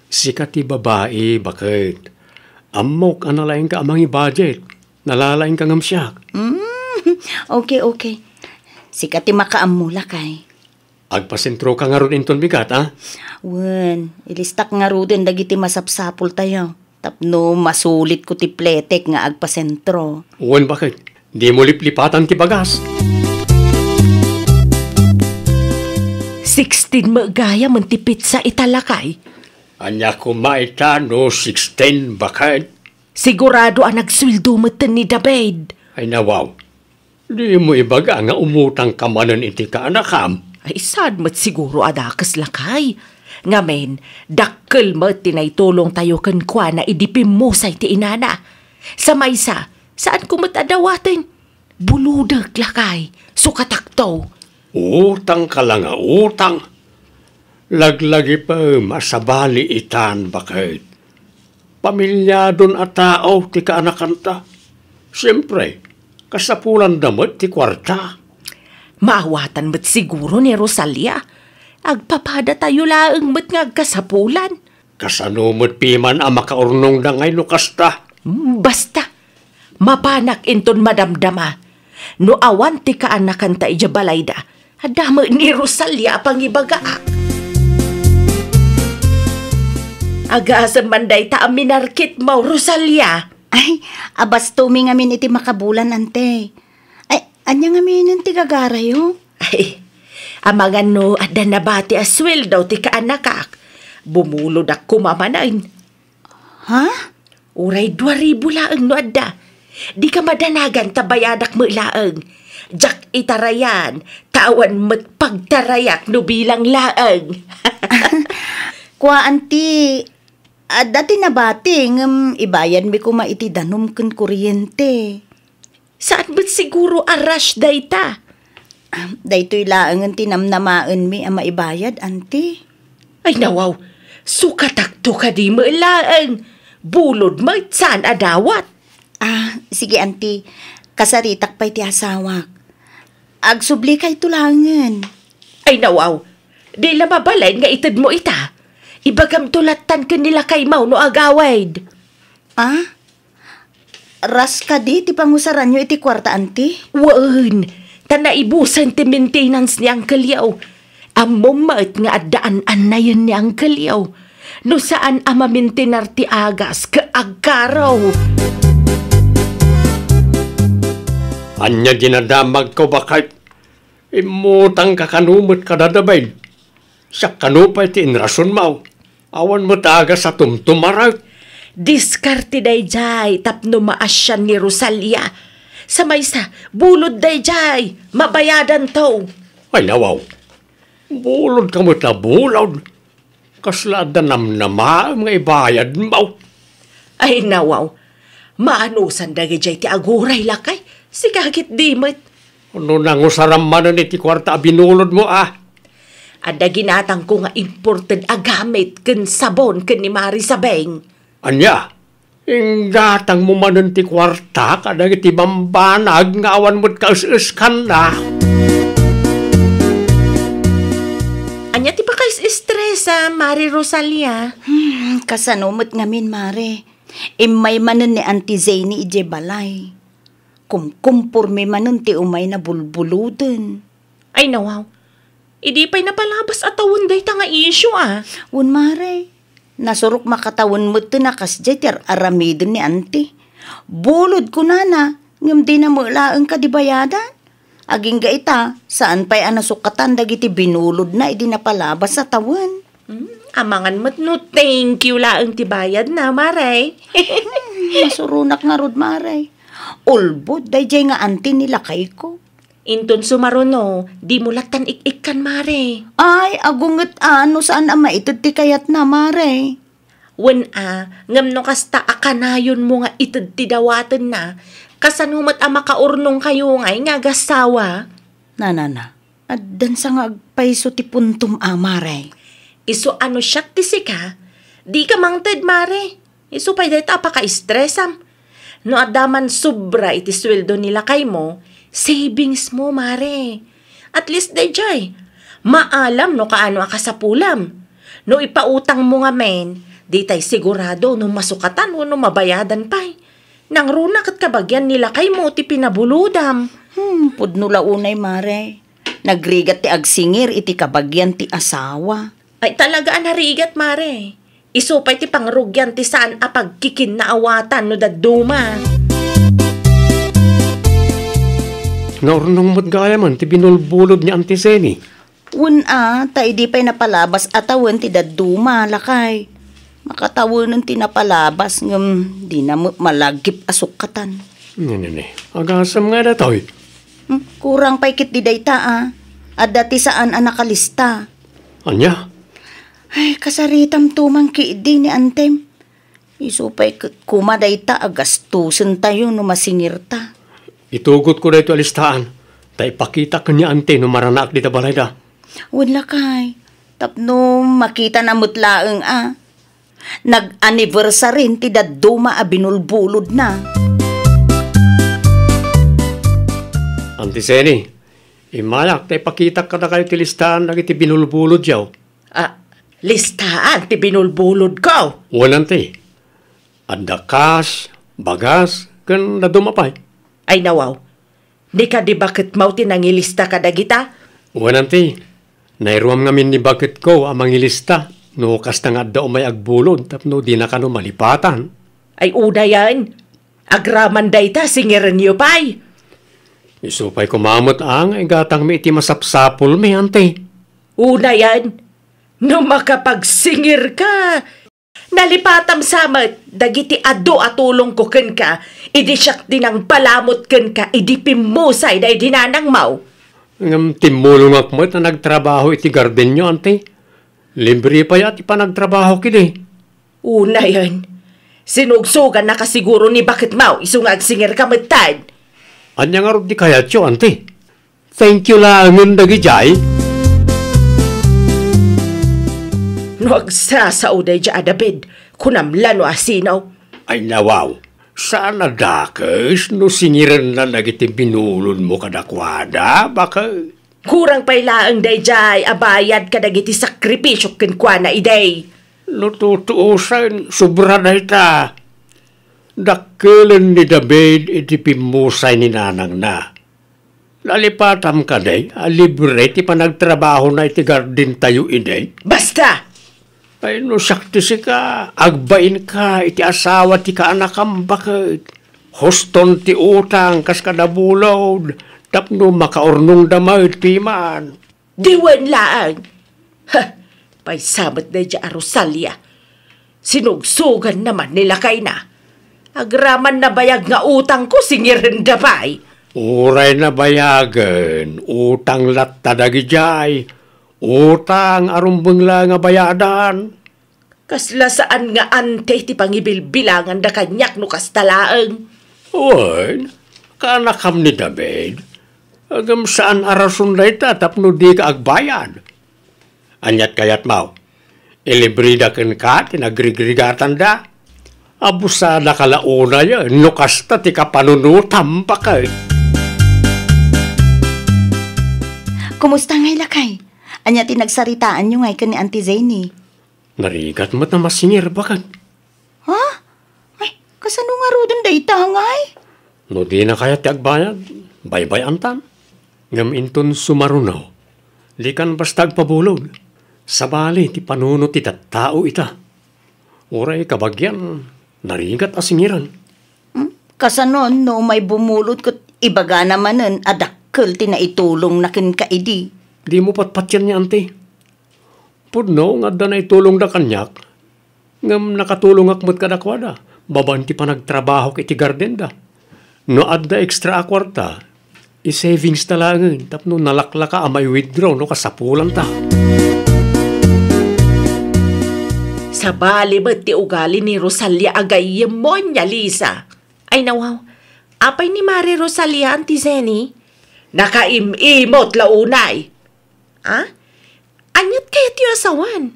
Si ka ti babae, bakit? Amok analaing ka amangi budget. Nalalaing ka ngam siya. Okay. Si ka ti makaammo lakay. Agpasentro ka nga ron inton bigat, ha? Wen, ilistak nga ro din dagiti masapsapol tayo. Tapno masulit ko ti pletek nga agpasentro. Uwan bakit? Di mo liplipatan ti bagas. 16 magaya man ti pizza italakay. Anya kumaita no 16 bakit? Sigurado ang nagswildo mo ni David. Ay nawaw. Di mo ibaga nga umutang kamanan iti ka anakam. Ay sad mo't siguro adakas lakay. Ngamen, dakkel mo tinaitulong tayo kan kwa na idipim mo sa iti inana. Sa maysa, saan ko matadawatin? Buludag lakay, sukatakto. Utang ka lang nga utang. Laglagi pa masabali itan bakit? Pamilyadon at tao ti kaanakanta. Siyempre, kasapulan damot ti kwarta. Maawatan mo't siguro ni Rosalia. Agpapada tayo laang mo't nga kasapulan. Kasanumot piman ang makaurnong dangay no kasta. Basta, mapanak inton madamdama. No awan ti kaanakan ta ija balayda. Adama ni Rosalia pangibagaa. Agaasam manday ta aminarkit mo, Rosalia. Ay, abas tumi ngamin iti makabulan ante. Ay, anya ngamin ti gagarayo? Ay, amangan no adda nabati aswil daw ti kaanakak. Bumulod ak kumamanain. Ha? Uray 2,000 laang no adda. Di ka madanagan tabayadak mo laang. Jak itarayan, tawan mo't pagtarayak no bilang laang. Kwa anti, dati nabati ngam ibayan mi kuma iti danom ken kuryente. Saan ba't siguro arash dayta? Daytoy laangan tinamnamaan mi ang maibayad, anti. Ay nawaw, sukatakto ka di mo laang. Bulod mo saan adawat. Sige anti, kasaritak pa'y ti asawak. Agsubli kay tulangan. Ay nawaw, di mabalay nga itad mo ita. Ibagam tulatan ka nila kay Mau no agawaid. Ras ka di, ti pangusaran nyo iti kwarta, anti? Waan, tanaibusan ti maintenance ni Uncle Yaw. Amumat nga addaan na yun ni Uncle Yaw. No saan amamintinar ti agas ka agkaraw. Anya dinadamag ko bakit? Imutang kakanumot kadadabayd. Sa kanupay ti inrason mo. Awan mo taga sa tumtumarat. Diskarte day jay, tapno maasyan ni Rosalia. Sa maysa, bulod day jay, mabayadan to. Ay nawaw. Bulod ka mo ta bulod. Kaslada namnama nga ibayad mo. Ay nawaw, maanusan dagi jay ti aguray lakay. Sigagit di mo't. Ano nang usaramanan iti kwarta binulod mo Ada ginatang ko nga imported agamit ken sabon ken ni Mari Sabeng. Anya, inggatang mo manan ti kwarta kadag iti bambanag nga awan mo't kaus-uskan na. Anya ti pa kayo stress Mari Rosalia? Kasanumot ngamin, Mare. Imay manan ni Auntie Zany ije balay. Kumkumpurmi manan ti umay na bulbuluden. Ay nawaw, idi pa'y napalabas at tawon day ta nga issue Un, Mare. Nasurok makatawan mo ito nakasjay ti aramidon ni Auntie. Bulod ko na, ngam di na mo laang kadibayadan. Aging gaita, saan pa'y anasukatan dagiti binulod na idi napalabas sa tawon. Amangan mo't no thank you laang ti bayad na, Mare. Masurunak nga rod, Mare. Ulbod, dayjay nga Auntie nilakay ko. Inton sumaruno, di mo latan ik-ikan, Mare. Ay, agunget saan ama itod ti kayat na, Mare. Wen ngam no kasta akanayon mo nga itod ti dawatan na, kasanumat makaurnong kayo nga gasawa. Na. Addan sa nga agpaiso ti puntum, Mare. Iso ano siya ti sika, Di ka mangted, Mare. Isupay dito apaka-stressam. No adaman sobra iti sweldo nila kay mo, savings mo, Mare. At least dayjay, maalam no kaano akasapulam. No ipautang mo nga men, di tay sigurado no masukatan o no mabayadan pa'y. Nang runak at kabagyan nila kay mo ti pinabuludam. Pudno launay, Mare. Nagrigat ti agsingir iti kabagyan ti asawa. Ay talaga narigat, Mare. Isupay ti pangrugyan ti saan apagkikin na awatan no daduma. Naurnong matgaya man, ti binulbulod ni Auntie Zeni. Ta di pa'y napalabas atawan ti daduma, lakay. Makatawanan ti napalabas, di na malagip asukatan. Nene, agasam nga datoy. Kurang pa'y kit di dayta, At dati saan nakalista. Anya? Ay, kasaritam tumang kiidi ni Antem. Isupay kumadayta agastusan tayo no masingir ta. Itugot ko dito alistahan. Ta ipakita ka niya ante no maranak dita balay da. Wala kay. Tapno makita na mutlaang Nag-anniversary ti daduma binulbulod na. Auntie Zeni, imalak ta ipakita ka na kayo ti listahan na iti binulbulod yaw. Listaan ti binulbulod ko. Walang ti. Adda kas, bagas, kan nadumapay. Ay nawaw, di ka di bakit mau tinangilista ka dagita? Walang ti. Nairuam ngamin ni bakit ko ang mangilista. No kasta nga daw may agbulod tapno di na kano malipatan. Ay una yan. Agraman dayta singiran niyo pay. Isupay kumamot ang gatang may iti masapsapol may ante. Una yan. No makapagsingir ka. Nalipatam samat, dagiti ado atulong ko ken ka, idi siyak dinang palamot ken ka, idi pimusay da dinanang mau. Ngam timulong akmat na nagtrabaho iti garden nyo, ante. Libre pa yat ipanagtrabaho kini. Una yan. Sinugsugan na kasiguro ni bakit mau, isungag singir ka matad. Anya nga rin di kayat yo, ante. Thank you lang ng dagijay. No agsasauday dya adabid, kunamla no asinaw. Ay nawaw, saan nadakes no singiran na nagiti binulon mo kadakwada, baka... Kurang pailaang dayjay, abayad ka dagiti sakripisyo kenkwana iday. No tutuusan, sobra na ita. Dakkelan ni David iti pimusay ni nanang na. Lalipatam ka day, libre ti panagtrabaho na iti garden tayo iday. Basta! Ay no sakti si ka, agbain ka, iti asawa ti kaanakam bakit. Hoston ti utang, kas kadabulod, tapno makaurnong damay piman. Diwan laang! Ha! Paisabat na dya Rosalia. Sinugsugan naman nila kay na. Agraman na bayag nga utang ko, singirin dabay. Uray na bayagan, utang latta dagijay. Utang arumbeng lang nga bayadan. Kasla saan nga ante ti pangibilbilangan da kanyak no kastalaang. Uwan, kanakam ni David. Agam saan arason na ita tapno di ka agbayad. Anyat kayat mau. Ilibrida ken ka, tinagrigrigatan da. Abusada kalauna ya, no kasta ti kapanunutam pa kay. Kumusta ngay lakay? Anya tinagsaritaan nyo ngay ka ni Auntie Zeni. Narigat mo't na masingir bakit? Ha? Ay, kasano nga rodon dayta ngay? No di na kaya ti agbayad, baybay antan. Ngam inton sumarunaw, likan basta agpabulog. Sabali ti panuno ti tattao ita. Uray kabagyan, narigat asingiran. Kasanon no may bumulot kat ibaga namanen adakkel ti naitulong na ken kaidi. Di mo patpatyan niya, ante. Pudno, nga da na itulong da kanyak. Ngam nakatulong akmat kadakwada. Babanti pa nagtrabaho kiti garden da. No adda extra akwarta, i-savings talangan. Tapno nalaklaka amay withdraw no kasapulan ta. Sa bali ba't ti ugali ni Rosalia agayem mo niya, Lisa? Ay nawaw, apay ni Mari Rosalia, Auntie Zeni? Nakaim-imot launay. Ha? Anyat kaya tiyo asawan?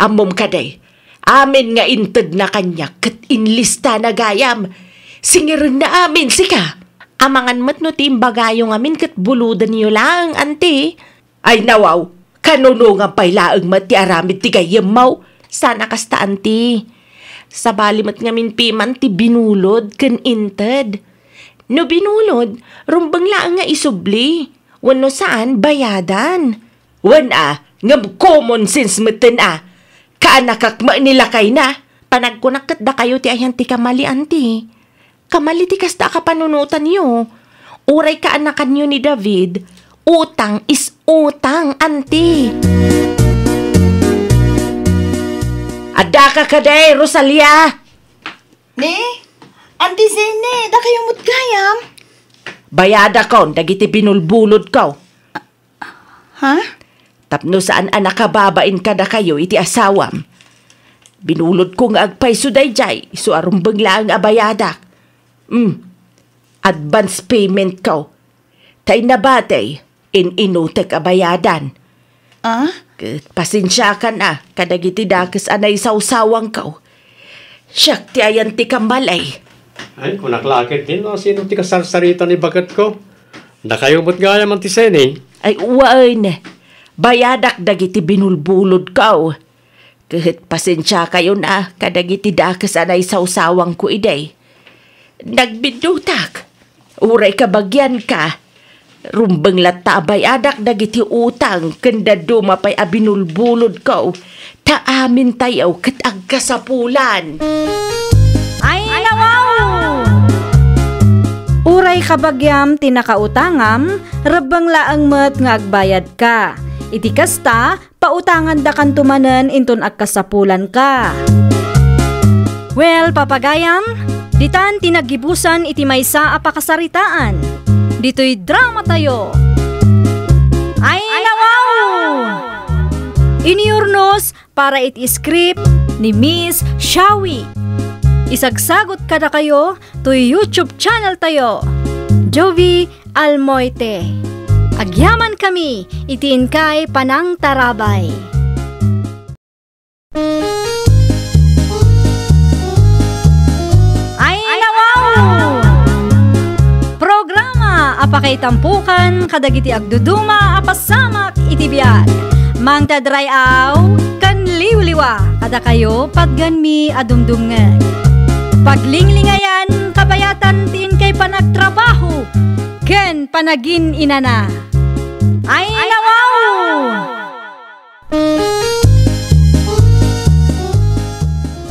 Amom ka day, Amin nga inted na kanya kat inlista na gayam. Singirin na amin sika. Amangan mat no timbagayo amin kat buludan niyo lang, ante. Ay nawaw, kanuno nga pailaang mat ti aramid ti gayam mau. Sana kasta, ante. Sa balimat ngamin piman ti binulod kan inted. No binulod, rumbang laang nga isubli. Wano saan bayadan. Wan nga common sense meten Kaanakakma nila kay na. Panagkunakat da kayo ti ayan ti kamali, anti. Kamali ti kasta ka panunutan niyo. Uray kaanakan niyo ni David. Utang is utang, anti. Ada ka kaday, Rosalia. Ne? Andi Zene, da kayo mutgayam? Bayada ko, dagiti binulbulod ko. Ha? Tapno saan anakababain ka da kayo iti asawam. Binulod ko nga agpay suday jay, iso arumbang lang abayadak. Advance payment ko. Tay nabatay, inutek abayadan. Pasensya ka na, kadagiti dakes anay sawsawang ko. Siyak ti ayan ti kambalay. Ay, kung naklakit din, sino ti kasarsarita ni bagat ko? Nakayumot nga yaman ti Sene. Ay, uwain. Bayadak dagiti binulbulod ko. Kahit pasensya kayo na, kadagiti dakes anay sawsawang ko iday. Nagbidutak. Uray kabagyan ka. Rumbang lata bayadak dagiti utang, kanda dumapay abinulbulod ko. Taamin tayo kat agkasapulan. Ay, nawaw! Uray kabagyam tinakautangam, rabang laang met nga agbayad ka. Iti kasta, pautangan da kan tumanen inton agkasapulan ka. Well, papagayam, ditan tinagibusan iti maysa a pakasaritaan. Dito'y drama tayo. Ay, nawaw! Iniurnos para iti script ni Miss Shawi. Isagsagot kada kayo to YouTube channel tayo, Jovi Almoite. Agyaman kami, itiin kay Panang Tarabay. Ay, nawaw! Programa apakay tampukan kadagiti agduduma apasamak iti biag. Mang tadray aw kan liwliwa kada kayo padganmi adumdumngeg. Paglinglingayan kabayatan tin kay panagtrabaho ken panagin inana. Ay, nawaw!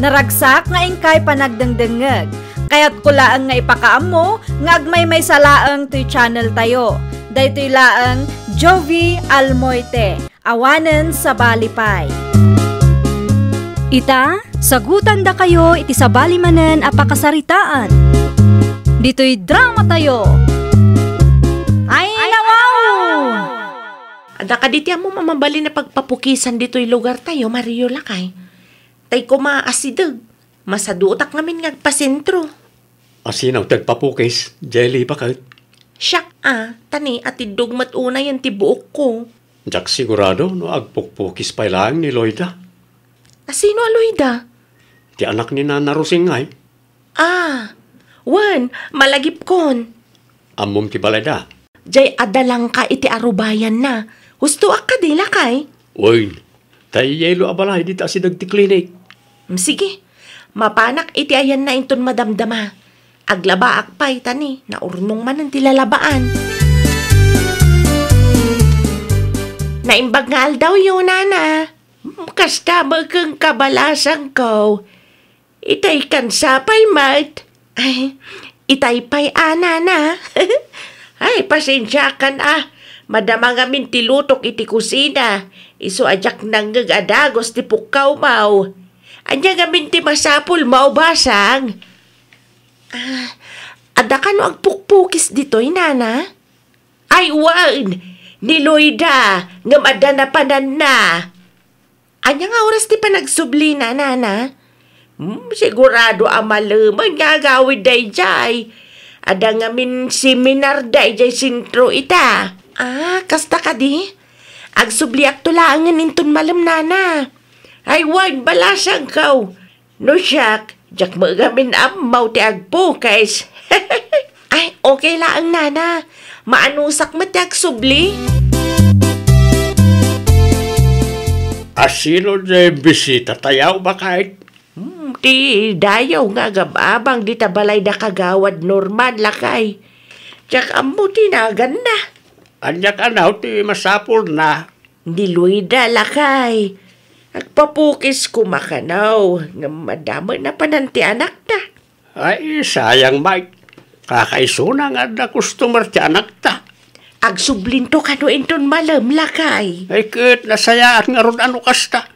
Naragsak nga ingkay panagdengdengeg. Kaya't kulaang nga ipakaam mo, nga agmay may salaang to'y channel tayo. Daytoy laang Jovi Almoite, awanen sa balipay. Ita, sagutan da kayo iti sa balimanen a pakasaritaan. Dito'y drama tayo. Ay, nawaw! Ada ka diti mo mamabali na pagpapukisan dito'y lugar tayo, Mario Lakay. Tay ko maasidag. Masadutak namin ngagpasentro. Asinaw tagpapukis, jelly bakit? Siyak tani atidog matuna yan ti buok ko. Jak sigurado no agpukpukis pa lang ni Loida. Asino Aloyda? Ti anak ni Nana Rosingay. Wan, malagip kon. Amom ti balada. Jay adalang ka iti arubayan na. Husto ka di Lakay. Uy, tayo yelo abalay dito asidag ti klinik. Sige. Mapanak iti ayan na inton madamdama. Aglaba akpay tani, naurnong man ang tilalabaan. Naimbag nga aldaw yun, Nana. Kasta bagang kabalasang ko. Itay kan sapay, mat. Ay, itay pay, Nana. Ay, pasensya kan, madama nga min tilutok iti kusina. Iso ajak nanggag adagos ti pukaw mau. Anya gamin ti masapul mau basang. Ada ka no agpukpukis dito'y, Nana? Ay, wan! Ni Loida, ngam ada na panan na. Anya nga oras ti panagsubli na, Nana? Sigurado amalaman nga gawid day jay. Ada nga min seminar day jay sintro ita. Kasta ka di? Agsubli ak tulangan inton malam, Nana. Ay, wan, balasang kaw. No, siyak, jak magamin amaw ti agpukais. Ay, okay lang, nana. Maanusak mo ti agsubli. Asino na bisita tayaw ba kahit? Ti dayaw nga agababang di tabalay da kagawad Norman lakay. Jak amo tinagan na. Anyak anaw ti masapul na. Di luida lakay. Agpapukis ko makanaw. Nga madama na pananti anak na. Ay, sayang Mike. Kakaisuna nga na customer ti anak ta. Agsublinto kano inton malam lakay. Ay, kit nasayaan nga ron ano kasta.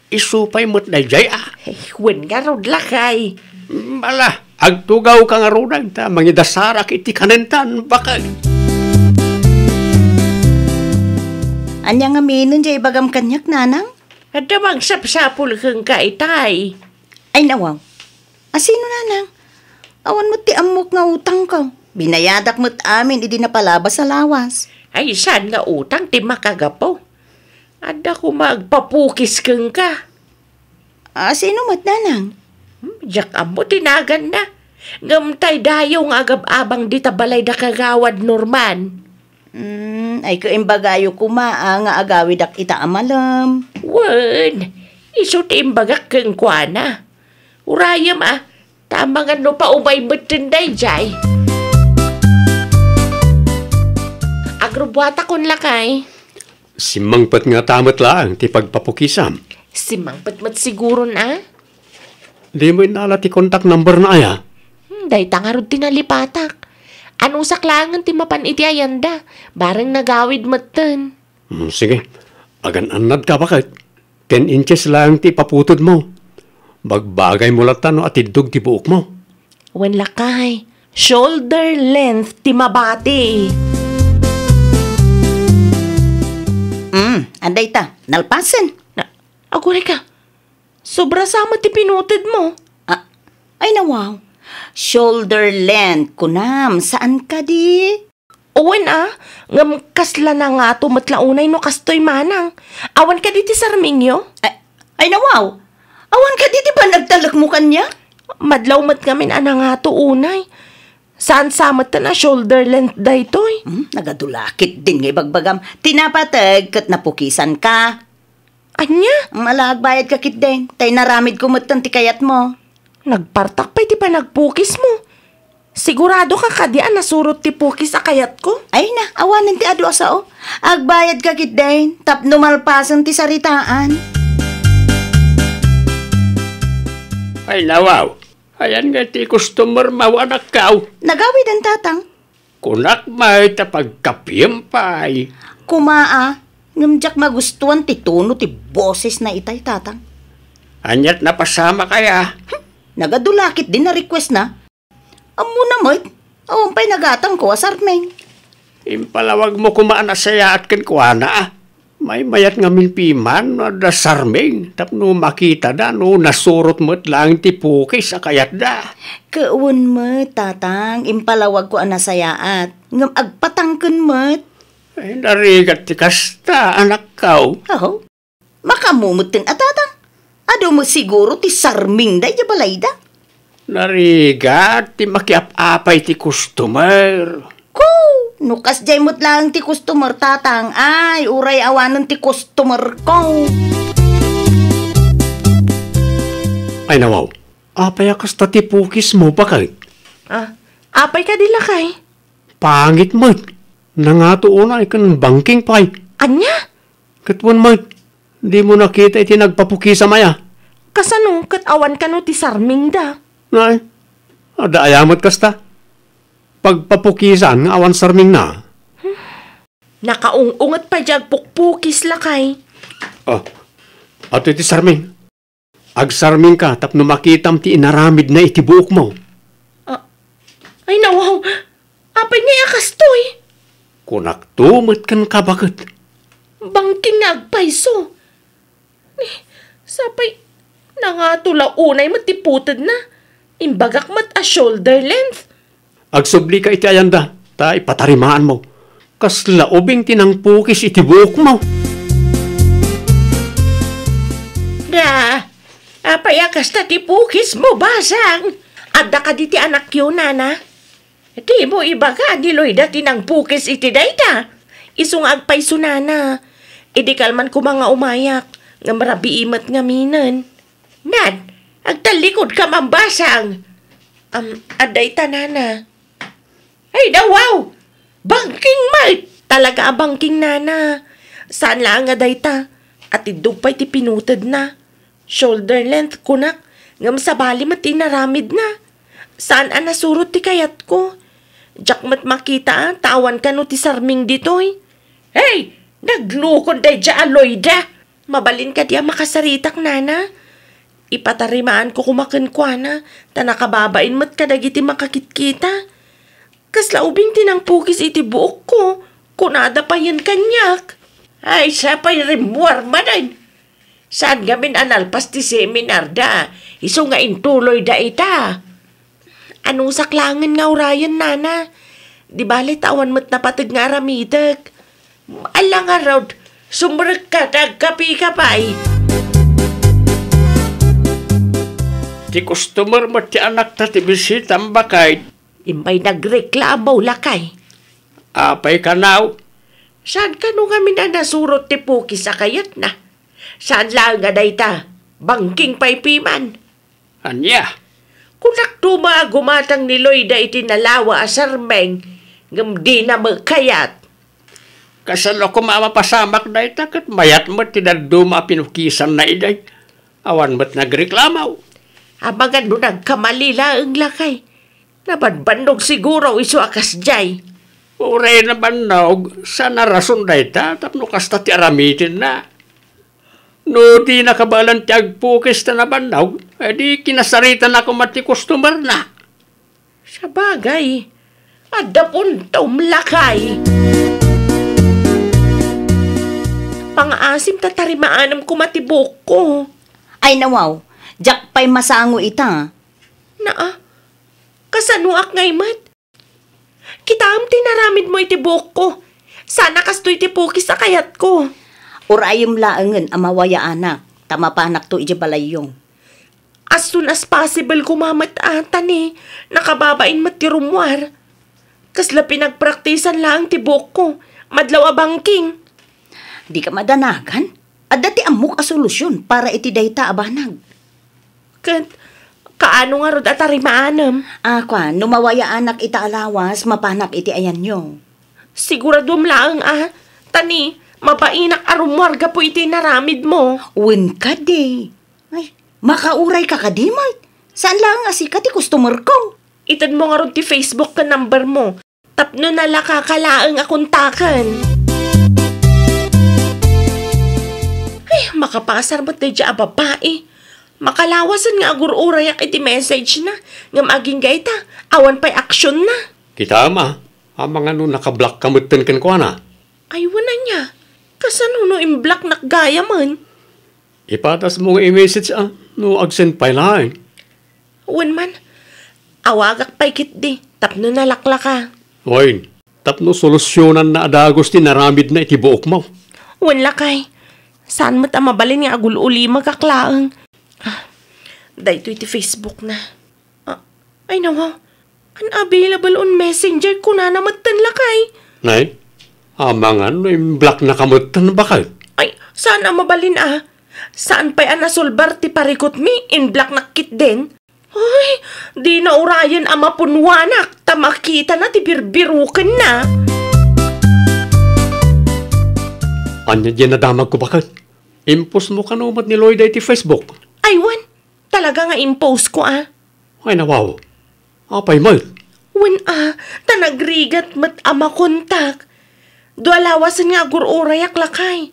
Isupay mo't na jay Wen nga rod lakay. Bala, agtugaw ka nga ron ta. Mangidasarak iti kanentan bakal. Anya nga minon jay bagam kanyak, nanang? Adamang sapsapul kang kaitay. Ay, nawaw. Asino, nanang? Awan mo ti amok nga utang ka. Binayadak mo't amin, idi na palabas sa lawas. Ay saan nga utang ti makagapo. Ada ko magpapukis kang ka. Asino mo't, nanang? Jak amo tinagan na. Ngamtay dayo nga agab-abang di tabalay da kagawad Norman. Ay kaimbagayo kumaa nga agawid ak ita amalam. Wen, iso ti imbagak kang kuana. Urayam tama nga no pa umay matinday jay. Agrobwata kon lakay. Simangpat nga tamat lang ti pagpapukisam. Simangpat mat siguro na. Di mo inala ti contact number na aya. Day tangarod tinalipatak. Anong saklangan ti mapan iti ayanda? Barang nagawid matan. Sige, agan-anad ka bakit? 10 inches lang ti paputod mo. Bagbagay mo latan no atidog ti buok mo. Wen lakay. Shoulder length ti mabati. Anday ta, nalpasen. Agure ka. Sobra sama ti pinutid mo. Ay nawaw. Shoulder length kunam, saan ka di? Owen ngam kasla na nga tumatlaunay no kastoy manang. Awan ka di ti sarmingyo? Ay nawaw. Awan ka di ba nagtalak mo kanya? Madlaw mat kami na nga to unay. Saan samat ta na shoulder length daytoy? Nagadulakit din nga bagbagam. Tinapatag kat napukisan ka. Anya? Malagbayad ka kit din. Tay naramid ko matan ti kayat mo. Nagpartak pa'y ti pa nagpukis mo. Sigurado ka kadian nasurot ti pukis a kayat ko? Ay na, awanin ti adu asao. Agbayad ka kit din. Tapno malpasan ti saritaan. Ay nawaw, ayan nga ti customer mawanak kaw. Nagawid ang tatang. Kunak may tapagkapiyampay. Kumaa, ngamjak magustuhan ti tono ti boses na itay tatang. Anyat napasama kaya. Nagadulakit din na request na. Amo na mo't, awan pa'y nagatang ko asarmeng. Impalawag mo kumaan asaya at kankwana. May mayat nga milpiman na da sarming. Tapno makita da no nasurot mo't lang ti pukis a kayat da. Kaun mo, tatang, impalawag ko anasayaat. Ngam agpatangken mo't. Ay narigat ti kasta anak kaw. Aho, makamumutin atatang. Ado mo siguro ti sarming da balay da. Narigat ti makiap-apay ti customer. Ko, nukas jay mo't lang ti customer tatang. Ay, uray awanan ti customer ko. Ay nawaw, apay kasta ti pukis mo bakit? Apay ka dila kay? Pangit mo't. Nangatuon ay kan banking pay. Anya? Katwan mo't. Di mo nakita iti nagpapukisa maya. Kasano kat awan ka no ti sarming da? Ay, ayamot kasta. Pagpapukisan nga awan sarming na. Nakaung-ungat pa diyag pukpukis lakay. Ato iti sarming. Agsarming ka tapno makitam ti inaramid na iti buok mo. Ay nawaw, apay niya kastoy. Kunak tumot kan kabakit. Bangking agpayso. Sapay, nangatula unay matiputad na. Imbagak mat a shoulder length. Agsubli ka iti ayanda, ta ipatarimaan mo. Kasla ubing tinangpukis iti buok mo. Loida! Apayakas na ti pukis mo, basang! Adda ka di ti anak yun, nana. Di mo ibaga ni Loida tinang pukis iti dayta. Isung agpayso, nana. Idi kalman ko mga umayak. Nga marabiimat nga minan. Nan, agtalikod ka mambasang. Aday ta, nana. Ay, wow! Bangking mate! Talaga abangking, nana. Saan lang nga dayta? At idugpay ti pinutad na. Shoulder length kunak. Ngam sa bali mati naramid na. Saan ang nasurot ti kayat ko? Diyak mat makita tawan ka no ti sarming ditoy. Hey! Naglukod day dya, Loida! Mabalin ka diya makasaritak, nana. Ipatarimaan ko kumakinkwana. Ta nakababain mat kadagiti makakitkita. Kaslaubing tinang pukis iti buok ko. Kunada pa yan kanyak. Ay, sa pa'y rimuar manan. Saan gamin analpas ti seminar da? Iso nga intuloy da ita. Anong saklangan nga urayan, nana? Di bali tawan mo't napatag nga aramidag. Alang nga raw, sumrag ka, nagkapi ka pa'y. Ti customer mo ti anak ta ti bisita bakay. Imbay nagreklamo lakay. Apay ka now. Saan ka nung kami na nasurot ti puki sa kayat na? Saan lang nga dayta? Bangking paypiman. Anya? Kung naktuma gumatang ni Loida iti nalawa asarmeng, ngam di na magkayat. Kasalo ko mamapasamak na itakat mayat mo tinaduma pinukisan na iday. Awan mo't nagreklamaw. Abangan mo nagkamalila ang lakay. Nabanbandog siguro iso akas jay. Uray na banog, sana rason na ita, tapno kasta ti aramitin na. No di nakabalan ti agpukis na nabanog, edi kinasaritan ako mati customer na. Sa bagay, adda puntom lakay. Pang-asim tatarimaanam ko matibok ko. Ay nawaw, jak pa'y masango ita. Kasanuak ngay mat. Kitaam tinaramid mo itibok ko. Sana kastoy tipukis sa kayat ko. Urayom laangan amawaya anak, tamapanak to iji balayong. As soon as possible kumamat-atan eh. Nakababain matirumwar. Kasla pinagpraktisan lang tibok ko. Madlaw abangking. Di ka madanagan? At dati amok a solusyon para iti dayta abanag. Kaano nga rod atarimaanam? Kwan, numawaya anak ita alawas, mapanak iti ayan nyo. Siguradum laang Tani, mapainak arumwarga po iti naramid mo. Win ka de. Ay, makauray ka kadimay. Saan lang asika ti customer ko? Itad mo nga rod ti Facebook ka number mo. Tapno nala kakalaang akuntakan. Ay, makapasar ba't na dya babae? Makalawasan nga agur-urayak iti message na. Ngam aging gaita, awan pa'y aksyon na. Kita ama, amang ano nakablock kamutin kan ko na. Ay, wala niya. Kasano no imblock nakgaya man? Ipatas mo nga i-message no agsen pa'y lain. Wan man, awagak pa'y kitdi, tapno nalakla ka. Oy, tapno solusyonan na adagos ti naramid na itibuok mo. Wan lakay, saan mo't amabalin nga agul-uli magkaklaang? Dahito iti Facebook na. Ay nawa, unavailable on messenger ko na namatan lakay. Nay, amangan no im-block na kamutan bakal. Ay, saan amabalin Saan pa'y nasolbar ti parikot mi, in-block nakit din? Ay, di na urayan mapunwanak, tamakita na ti birbirukan na. Anya dyan nadamag ko bakal. Impos mo kanumat ni Loida iti Facebook. Ay, wan, talaga nga impose ko Ay nawaw, apay mo. Wan tanagrigat mat kontak. Dualawasan nga agururayak lakay.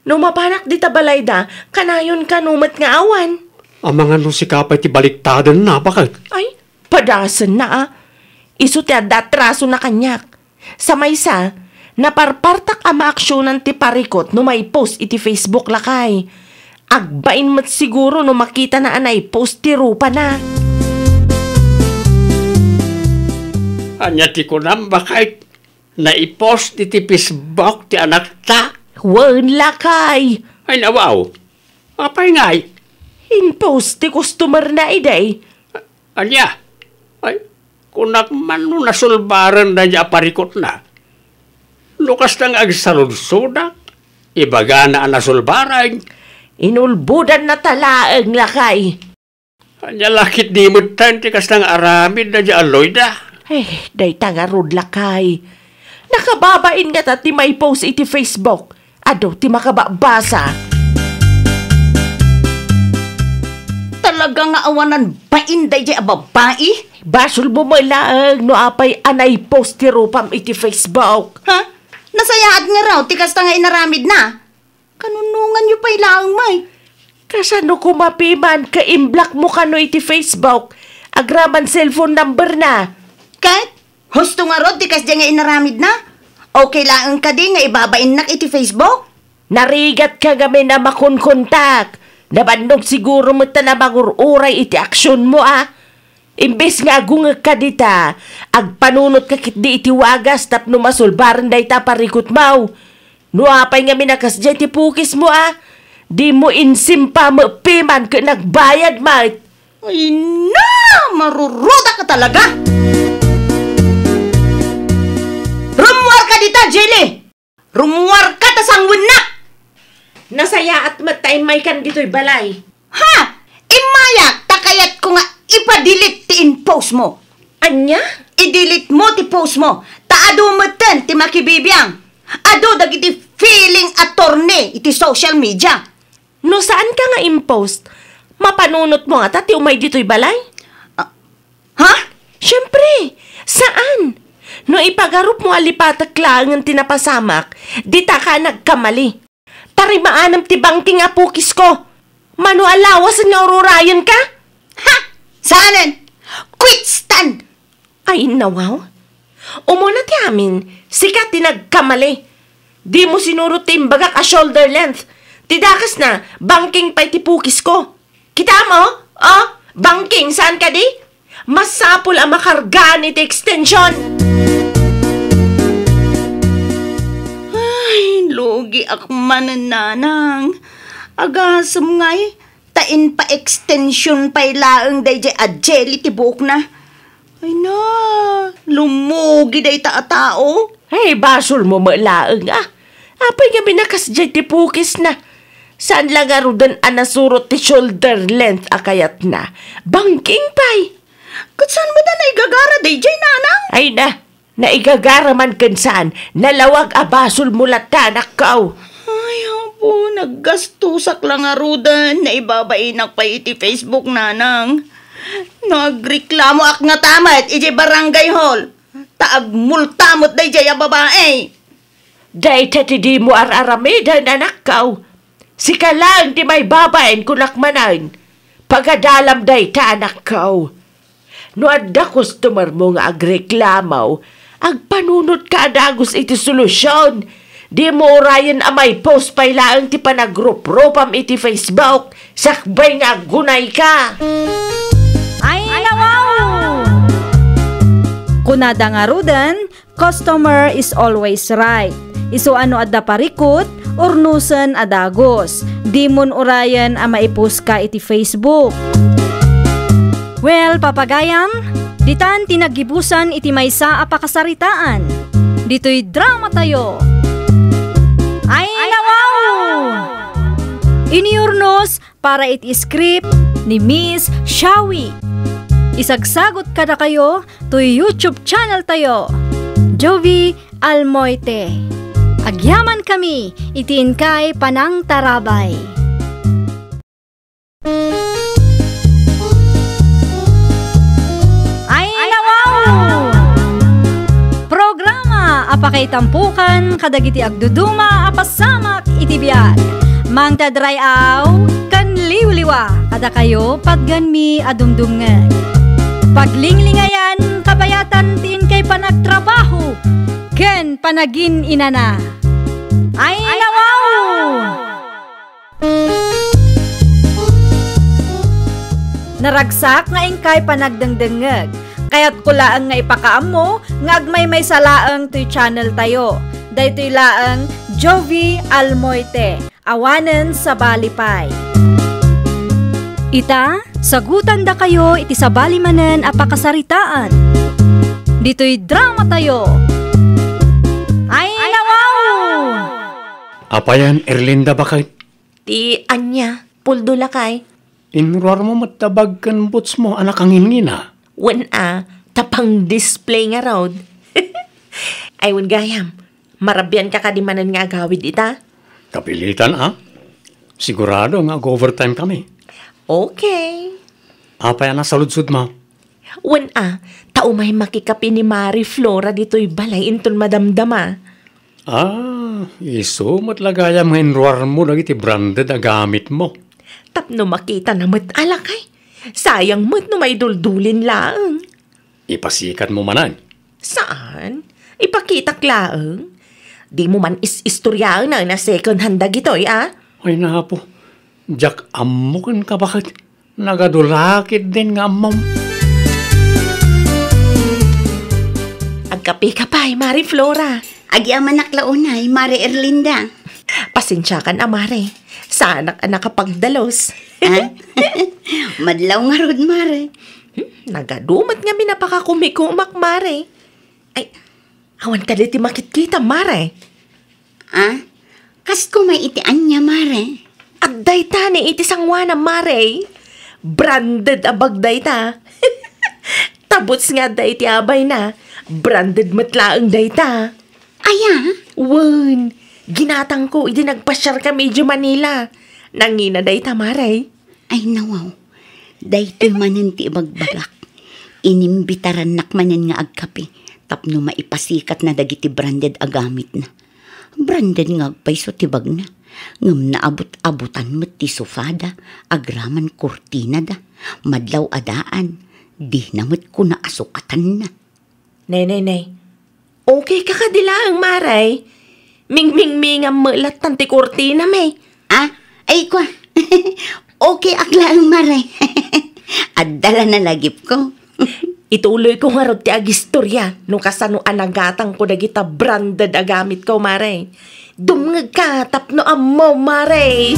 No mapanak di tabalayda, kanayon ka numat nga awan. Amangan no si kapay ti baliktadan na bakal. Ay, padasan na Isu ti adatraso na kanyak. Sa maysa, naparpartak maaksyonan ti parikot no may post iti Facebook lakay. Agbain mat siguro no makita na anay post ti rupa na. Anya ti kunam bakay naipost iti Facebook ti anak ta. Wan lakay. Ay nawaw, apay ngay. In-post ti customer na iday. Anya, ay, kunak man no nasulbaran na niya parikot na. Lukas nang agsaludsudak, ibaga na ang nasulbaran. Inulbudan na talaang lakay. Anya lakit di mo tan, tikas nang aramid na niya aloy da. Day tangarod lakay. Nakababain nga ta ti may post iti Facebook. Ado ti makababasa. Talaga nga awanan bain day jay babae? Basul mo mo laang no apay anay post ti rupam iti Facebook. Ha? Nasayaad nga raw, tikas ta nga inaramid na. Kanunungan nyo pa ilaang may. Kasano kumapiman ka imblock mo kano iti Facebook. Agraman cellphone number na. Kahit, husto nga rod, tikas dyan nga inaramid na. Okay lang ka di nga ibabain nak iti Facebook? Narigat ka kami na makunkontak. Nabandog siguro mo ta na mangururay iti aksyon mo Imbes nga agungag ka dita, agpanunot ka kit di iti wagas tapno masulbaran day ta parikot mau. Nuapay nga minakas dyan ti pukis mo Di mo insimpa mapiman ka nagbayad mait. Ay na! Maruruda ka talaga! Rumuar ka dita, Jelly! Rumuar ka ta sangwin na! Nasaya at matay may kan dito'y balay. Ha! Imayak! Takayat ko nga ipadelete ti in-post mo. Anya? I-delete mo ti post mo. Taado matan ti makibibiyang. Ado dagiti feeling attorney iti social media. No saan ka nga impost? Mapanunot mo nga ti umay dito'y balay? Ha? Siyempre! Saan? No ipagarup mo alipatak lang ang tinapasamak, dita ka nagkamali. Tarimaanam ti bangking apukis ko. Mano alawas nga ururayan ka? Ha? Saanan? Quit stand! Ay, nawaw. Umuna ti amin, sikat ti nagkamali. Di mo sinurot ti imbaga ka shoulder length. Tidakas na, bangking pa'y ti pukis ko. Kita mo? Bangking, saan ka di? Masapul ang makargaan iti extension. Ay, lugi ak manananang. Agasam ngay, tain pa extension pa'y laang day jay adjeli ti buok na. Ay na, lumugi day tao. Hey, basul mo malaang Apay nga binakas dyan ti pukis na. Saan lang arudan anasurot ti shoulder length akayat na. Bangking pay. Kat saan mo na naigagara day jay nanang? Ay na, naigagara man kansan. Nalawag abasul mulat tanak kaw. Ay, hapo, naggastusak lang arudan na ibabainak pa iti Facebook nanang. Nagreklamo ak nga tamat iti barangay hall. Taag multamot day jay a babae. Day tati di mo araramidan anak kaw. Sika lang di may babaen kunakmanan. Pagadalam day ta anak kaw. No adda customer mo nga agreklamaw, agpanunot ka adagos iti solusyon. Di mo orayan amay post pay laang ti panagrup-rupam iti Facebook. Sakbay nga gunay ka. Ay, nawaw! Kunada nga rudan, customer is always right. Isu ano adda parikot, urnusen adagos. Di mon orayan a maipos ka iti Facebook. Well, papagayam, ditan tinagibusan iti maysa a pakasaritaan. Dito'y drama tayo. Ay, nawaw! Iniurnos para iti script ni Miss Shawi. Isagsagot kada kayo to YouTube channel tayo, Jovi Almoite. Agyaman kami, itiin kay Panang Tarabay. Ay, nawaw! Programa apakay tampukan kadagiti agduduma apasamak iti biag. Mang tadrayaw kan liwliwa kada kayo pagganmi adumdumngeg. Paglinglingayan kabayatan tiin kay panagtrabaho ken panagin inana. Ay, nawaw! Naragsak nga ingkay panagdengdengeg. Kaya't kulaan nga ipakaam mo nga agmay may salaang to'y channel tayo. Daytoy laang Jovi Almoite. Awanen sa Balipay. Ita, sagutan da kayo iti sabali manen a pakasaritaan. Dito'y drama tayo. Ay nawaw! Apayan, Erlinda bakit? Ti Anya, puldo lakay. Inruar mo matabag kan boots mo, anak ang hingina. Wen tapang display nga raw. Ay, wen gayam. Marabyan ka kadimanan nga agawid ita. Kapilitan, Sigurado nga overtime kami. Okay. Apayan na saludsud mo. Wen tao may makikapi ni Mari Flora dito'y balay inton madamdama. Isumot lagayam nga inruar mo dagiti branded na gamit mo. Tapno makita na mat alakay. Sayang mat no may duldulin laang. Ipasikat mo manan. Saan? Ipakita laang. Di mo man istoryaan na second hand dagitoy, Ay napo, Jack amukin ka bakit? Nagadulakit din nga amam. Agkapi ka pa, Mari Flora. Agyaman naklaunay, Mari Erlinda. Pasensya ka na, Mari. Sa anak nakapagdalos. Madlaw nga rod, Mari. Nagadumat nga minapakakumikumak, Mari. Ay, awan ka diti makit-kita, Mari. Kas ko may itian niya, Mari. Agday ta ni iti sangwana, Mari. Branded abagday ta. Tabots nga day ti abay na. Branded matlaang day ta. Aya? Wan, ginatang ko, iti nagpasyar ka medyo Manila. Nangina day ta, Mari. Ay nawaw. Daytoy manen ti bagbagak. Inimbitaran nakmanen nga agkapi. Tapno maipasikat na dagiti branded agamit na. Branded nga agpayso tibag na. Ngam na abot-abutan met ti sofada. Agraman kurtina da. Madlaw adaan. Di namet ko na asukatan na. Nay. Okay ka kadilaang, Maray. Ming-ming-mingam melat tanti kurtina, may. Ay kwa. Okay aklang, Maray. Adala na lagip ko. Ituloy ko nga ron ti agistorya nung kasano anagatang ko dagita branded agamit ko, Maray. Dumngag ka, tapno ammo, Maray.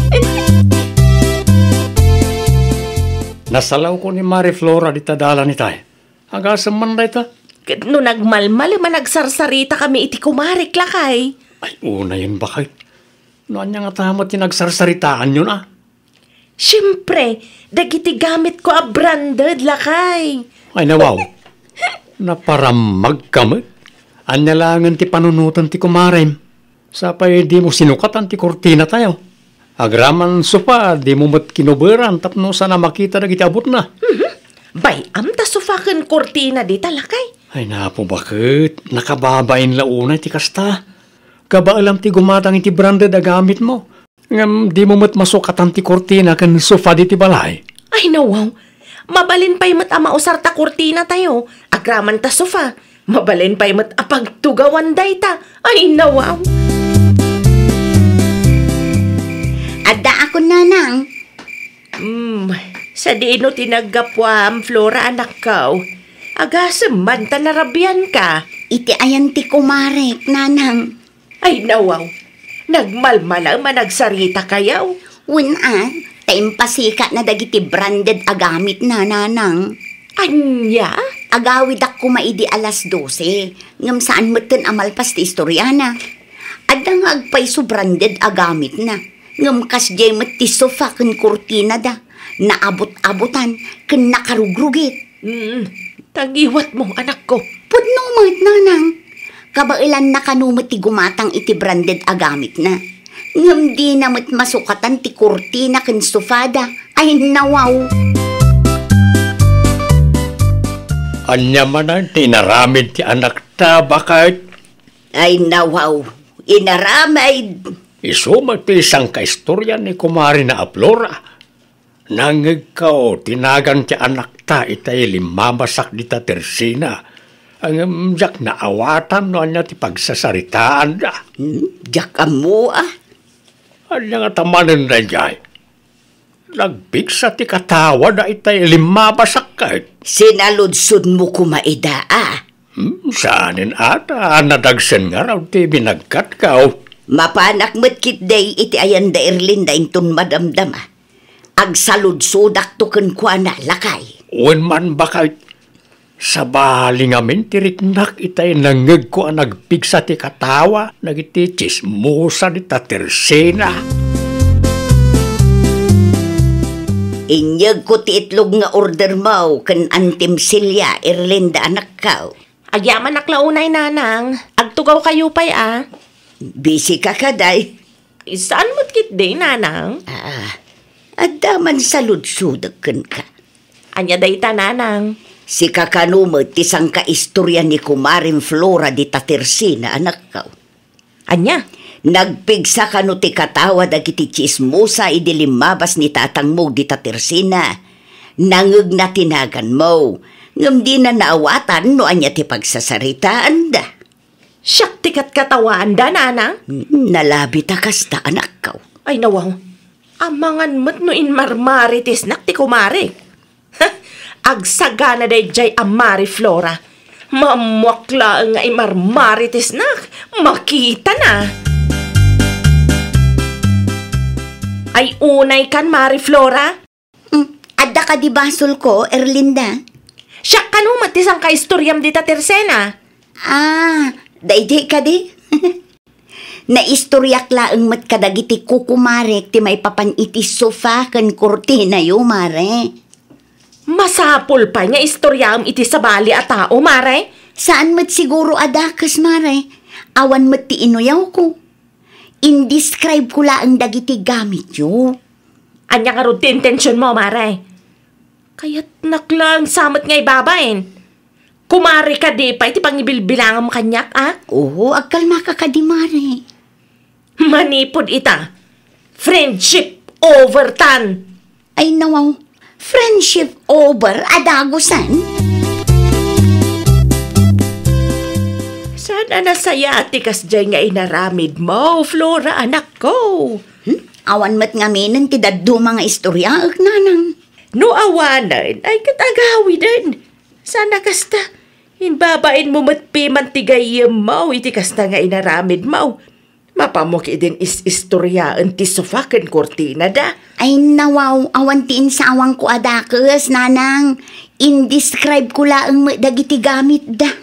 Nasalaw ko ni Mari Flora di tadala ni tay. Agasam man na ito. No nagmalmal, managsarsarita kami iti kumarik lakay. Ay, una yun bakit? Noon niya nga tamot yung nagsarsaritaan yun Siyempre, dagiti gamit ko a branded lakay. Ay nawaw, naparamag kamit. Anyalangan ti panunutan ti kumarem. Sapay di mo sinukatan ti kurtina tayo. Agraman sopa, di mo mat kinuberan tapno sana makita dagiti abot na. Bay, amta sufakan kurtina di talakay. Ay napo bakit? Nakababain launay ti kasta. Kabaalam ti gumatang iti branded a gamit mo. Ngam di mo mat masukatan ti kurtina kan sofa di ti balay. Ay nawaw, mabalin pa'y mat amausar ta kurtina tayo. Agraman ta sofa. Mabalin pa'y mat apagtugawan day ta. Ay nawaw. Adda ako nanang. Sa diino tinagapwam, Flora anak kao. Agasem man ta narabyan ka. Iti ayan ti kumarek, nanang. Ay nawaw, nagmalmala managsarita kayaw. Taimpasika na dagiti branded agamit na, nanang. Anya? Agawid ako maidi alas 12. Ngam saan matan amalpas ti istoryana. Adda nga agpayso branded agamit na. Ngam kas jemet ti sofa ken kurtina da. Naabot-abutan ken nakarugrugit. Tagiwat mo, anak ko. Pudno mat, nanang. Kabailan na kanumot ti gumatang iti branded agamit na. Ngam di namat masukatan ti kurtina ken sofada. Ay nawaw. Anya manan tinaramid ti anak ta bakit? Ay nawaw. Inaramid. Isumat ti isang kaistorya ni kumari na Flora. Nangig kao, tinagan ti anak ta itay limamasak di ta tersina. Ang jak na awatan no anya ti pagsasaritaan da. Jak amo Anya nga tamanin na jay. Nagbigsa ti katawa da itay limamasak kahit. Sinaludsod mo kumaida Saanin ata, nadagsen nga raw ti binagkat kao. Mapanak mo't kit day iti ayan da Erlinda intun madamdama. agsalud-sudak to ken kuana lakay. Uwan man bakit sa bali ngamin tiriknak itay nangeg ko ang nagpigsa ti katawa nagiti chismosa ni Tatersena. Inyag ko ti itlog nga order mo ken Antim Silya Erlinda anak ka. Agyaman naklaunay nanang, agtugaw kayo pa'y Busy ka kaday. Saan mo't kit day nanang? Adaman salud-sudak ken ka. Anya day ta nanang. Si kakanumot tisang kaistorya ni Kumaring Flora di Tatersena anak ka. Anya? Nagpigsa ka no ti katawa dagiti chismosa idilimabas ni tatang mo di Tatersena. Nangeg na tinagan mo. Ngam di na naawatan no anya ti pagsasaritaan da. Siyak tikat katawan da nanang? Nalabi ta kasta anak ka. Ay nawaw, amangan mo't no in marmaritis nak ti kumari. Agsaga na day jay amari Flora. Mamwakla nga imarmaritis nak. Makita na. Ay unay kan Mari Flora. Adda ka di basol ko, Erlinda? Siya kanumat isang kaistoryam di Tatersena. Dayday ka di? Naistoryak laeng mat kadagiti kukumarek ti may papan iti sofa ken kurtina yo, Mare. Masapol pa nga istoryam iti sabali a tao, Mare. Saan mat siguro adakas, Mare? Awan mat ti inuyaw ko. Indescribe ko laeng dagiti gamit yo. Anya nga ron ti intensyon mo, Mare. Kaya't naklang samot nga ibabain. Kumari ka di pa iti pangibilbilangan mo kanyak, Oo, agkalma ka di, Mare. Manipod ita. Friendship over tan. Ay nawaw, friendship over adagusan? Sana nasaya tikas dyan nga inaramid mo, Flora, anak ko. Awan mat nga menen ti daddo mga istorya, nanang. No awanan, ay katagawi din. Sana kasta, hinbabain mo matpi mantigayam mo, iti kasta nga inaramid mo. Mapamuki din is-istoryaan ti sofaken kortina da. Ay nawaw, awan ti insawang ko adakas, nanang. Indescribe ko laeng dagiti gamit da.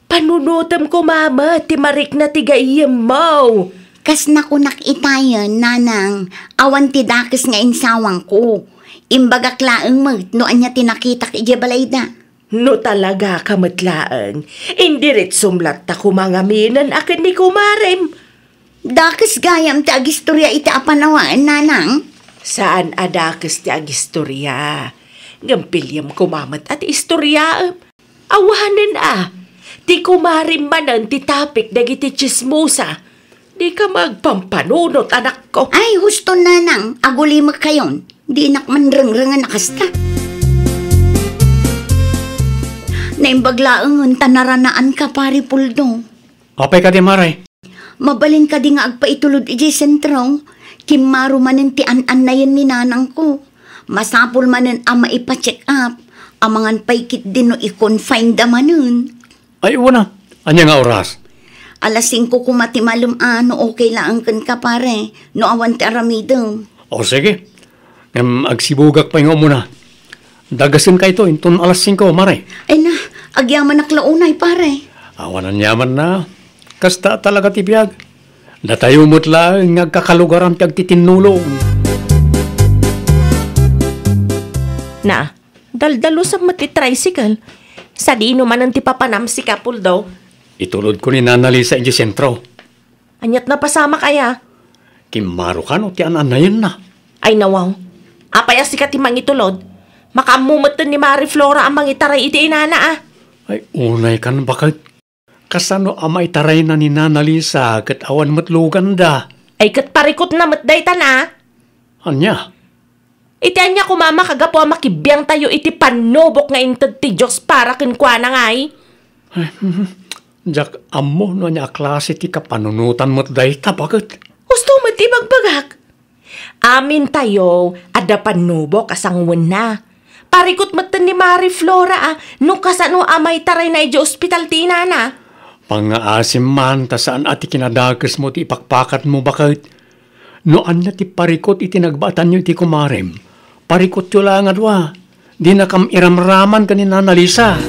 Panunutam ko, mama, ti marik na tigayam mo. Kas nakunak itayan, nanang. Awan ti dakas nga insawang ko. Imbagak laeng no anya tinakita ki balay da. No talaga kamatlaang. Indirit sumlat ta kumangaminan akin ni kumarem. Dakas gayam ti agistorya iti apanawaan, nanang. Saan adakas ti agistorya? Ngampilyam kumamat at istorya. Awanan Ti kumarim manan ti tapik dagiti chismosa. Di ka magpampanunot, anak ko. Ay, husto, nanang. Agulimag kayon. Di nakmanrang-rangan nakasta. Naimbaglaangan tanaranaan ka, pari Puldo. Apay ka di, Maray? Mabalin ka di nga agpaitulod iji sentro. Kimaro manin ti an-an na yan ni nanang ko. Masapol manin ama ipa-check up. Amangan paikit din no i-confine da manin. Ay, una. Anya nga oras? Alas 5 kumatimalum okay lang kan ka, pare. No awan ti aramidong. O sige. Agsibugak pa nga muna. Dagasin ka ito, intun alas 5, Maray. Ay na, agyaman naklaunay, pare. Awanan yaman na. Kasta talaga ti biyag. Natayumot lang ngagkakalugaran ti agtitinulong. Na, daldalo sa mati-tricycle. Sa di naman ang tipapanam si Kapul daw. Itulod ko ni Nana Lisa iji sentro. Anyat na pasama kaya? Kimaro ka no, ti ananayan na. Ay nawaw. Apaya si katimang itulod. Makamumatan ni Mari Flora ang mangitaray iti inana Ay, unay kan bakit? Kasano amay taray na ni Nana Lisa kat awan matlugan da. Ay kat parikot na matdayta na. Anya? Iti anya kumama kagapo ang makibiyang tayo iti panubok nga intad ti Diyos para kinkwa na nga Jak, amo no niya klase ti kapanunutan mo't dayta, bakit? Gusto mo ti magbagak? Amin tayo, ada panubok asangwan na. Parikot matan ni Mari Flora no kasano amay taray na iti ospital ti inana. Pangaasim man, ta saan ati kinadagas mo ti ipakpakat mo, bakit? No anya ti parikot iti nagbatan nyo iti kumarem. parikot yung lang adwa. Di na kam iramraman ka ni Nana Lisa.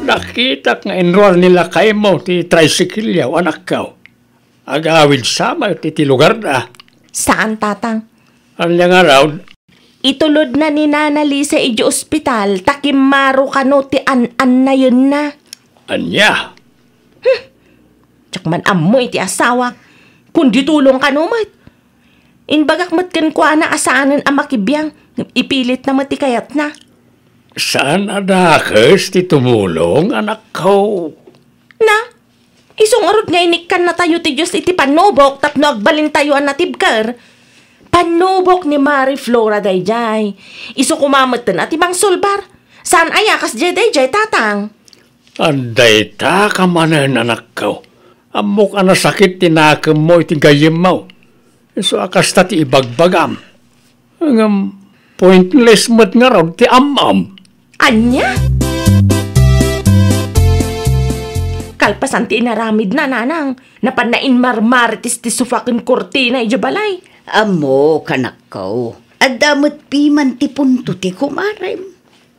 Nakita nga enroll nila kay mo ti tricycle yaw, anak ka. Agawid sama ti lugar na. Saan, tatang? Ano nga raw? Itulod na ni Nana Lisa iji ospital, takimaro ka no ti an na yun na. Anya? Tsak man amoy ti asawa. Kundi tulong ka no, mat. Inbagak mat kan kwa na asaanan ang makibiyang. Ipilit na mati kayat na. Saan adakas ti tumulong, anak ko? Na? Isong arod nga inikan na tayo ti Diyos iti panubok tapno agbalin tayo ang natibkar. Panubok ni Mari Flora dayjay. Iso kumamatan at ibang sulbar. Saan ayakas dayjay, tatang? Anday ta ka manan, anak ko. Amok ana sakit tinakam mo iti gayem mo. So akas ta ti ibagbagam. Ang pointless mat nga raw ti amam. Anya? Kalpasan ti inaramid na, nanang. Napanain marmaritis ti sufakin kortina ijabalay. Amo, kanak ko. Adamot piman ti punto ti kumarem.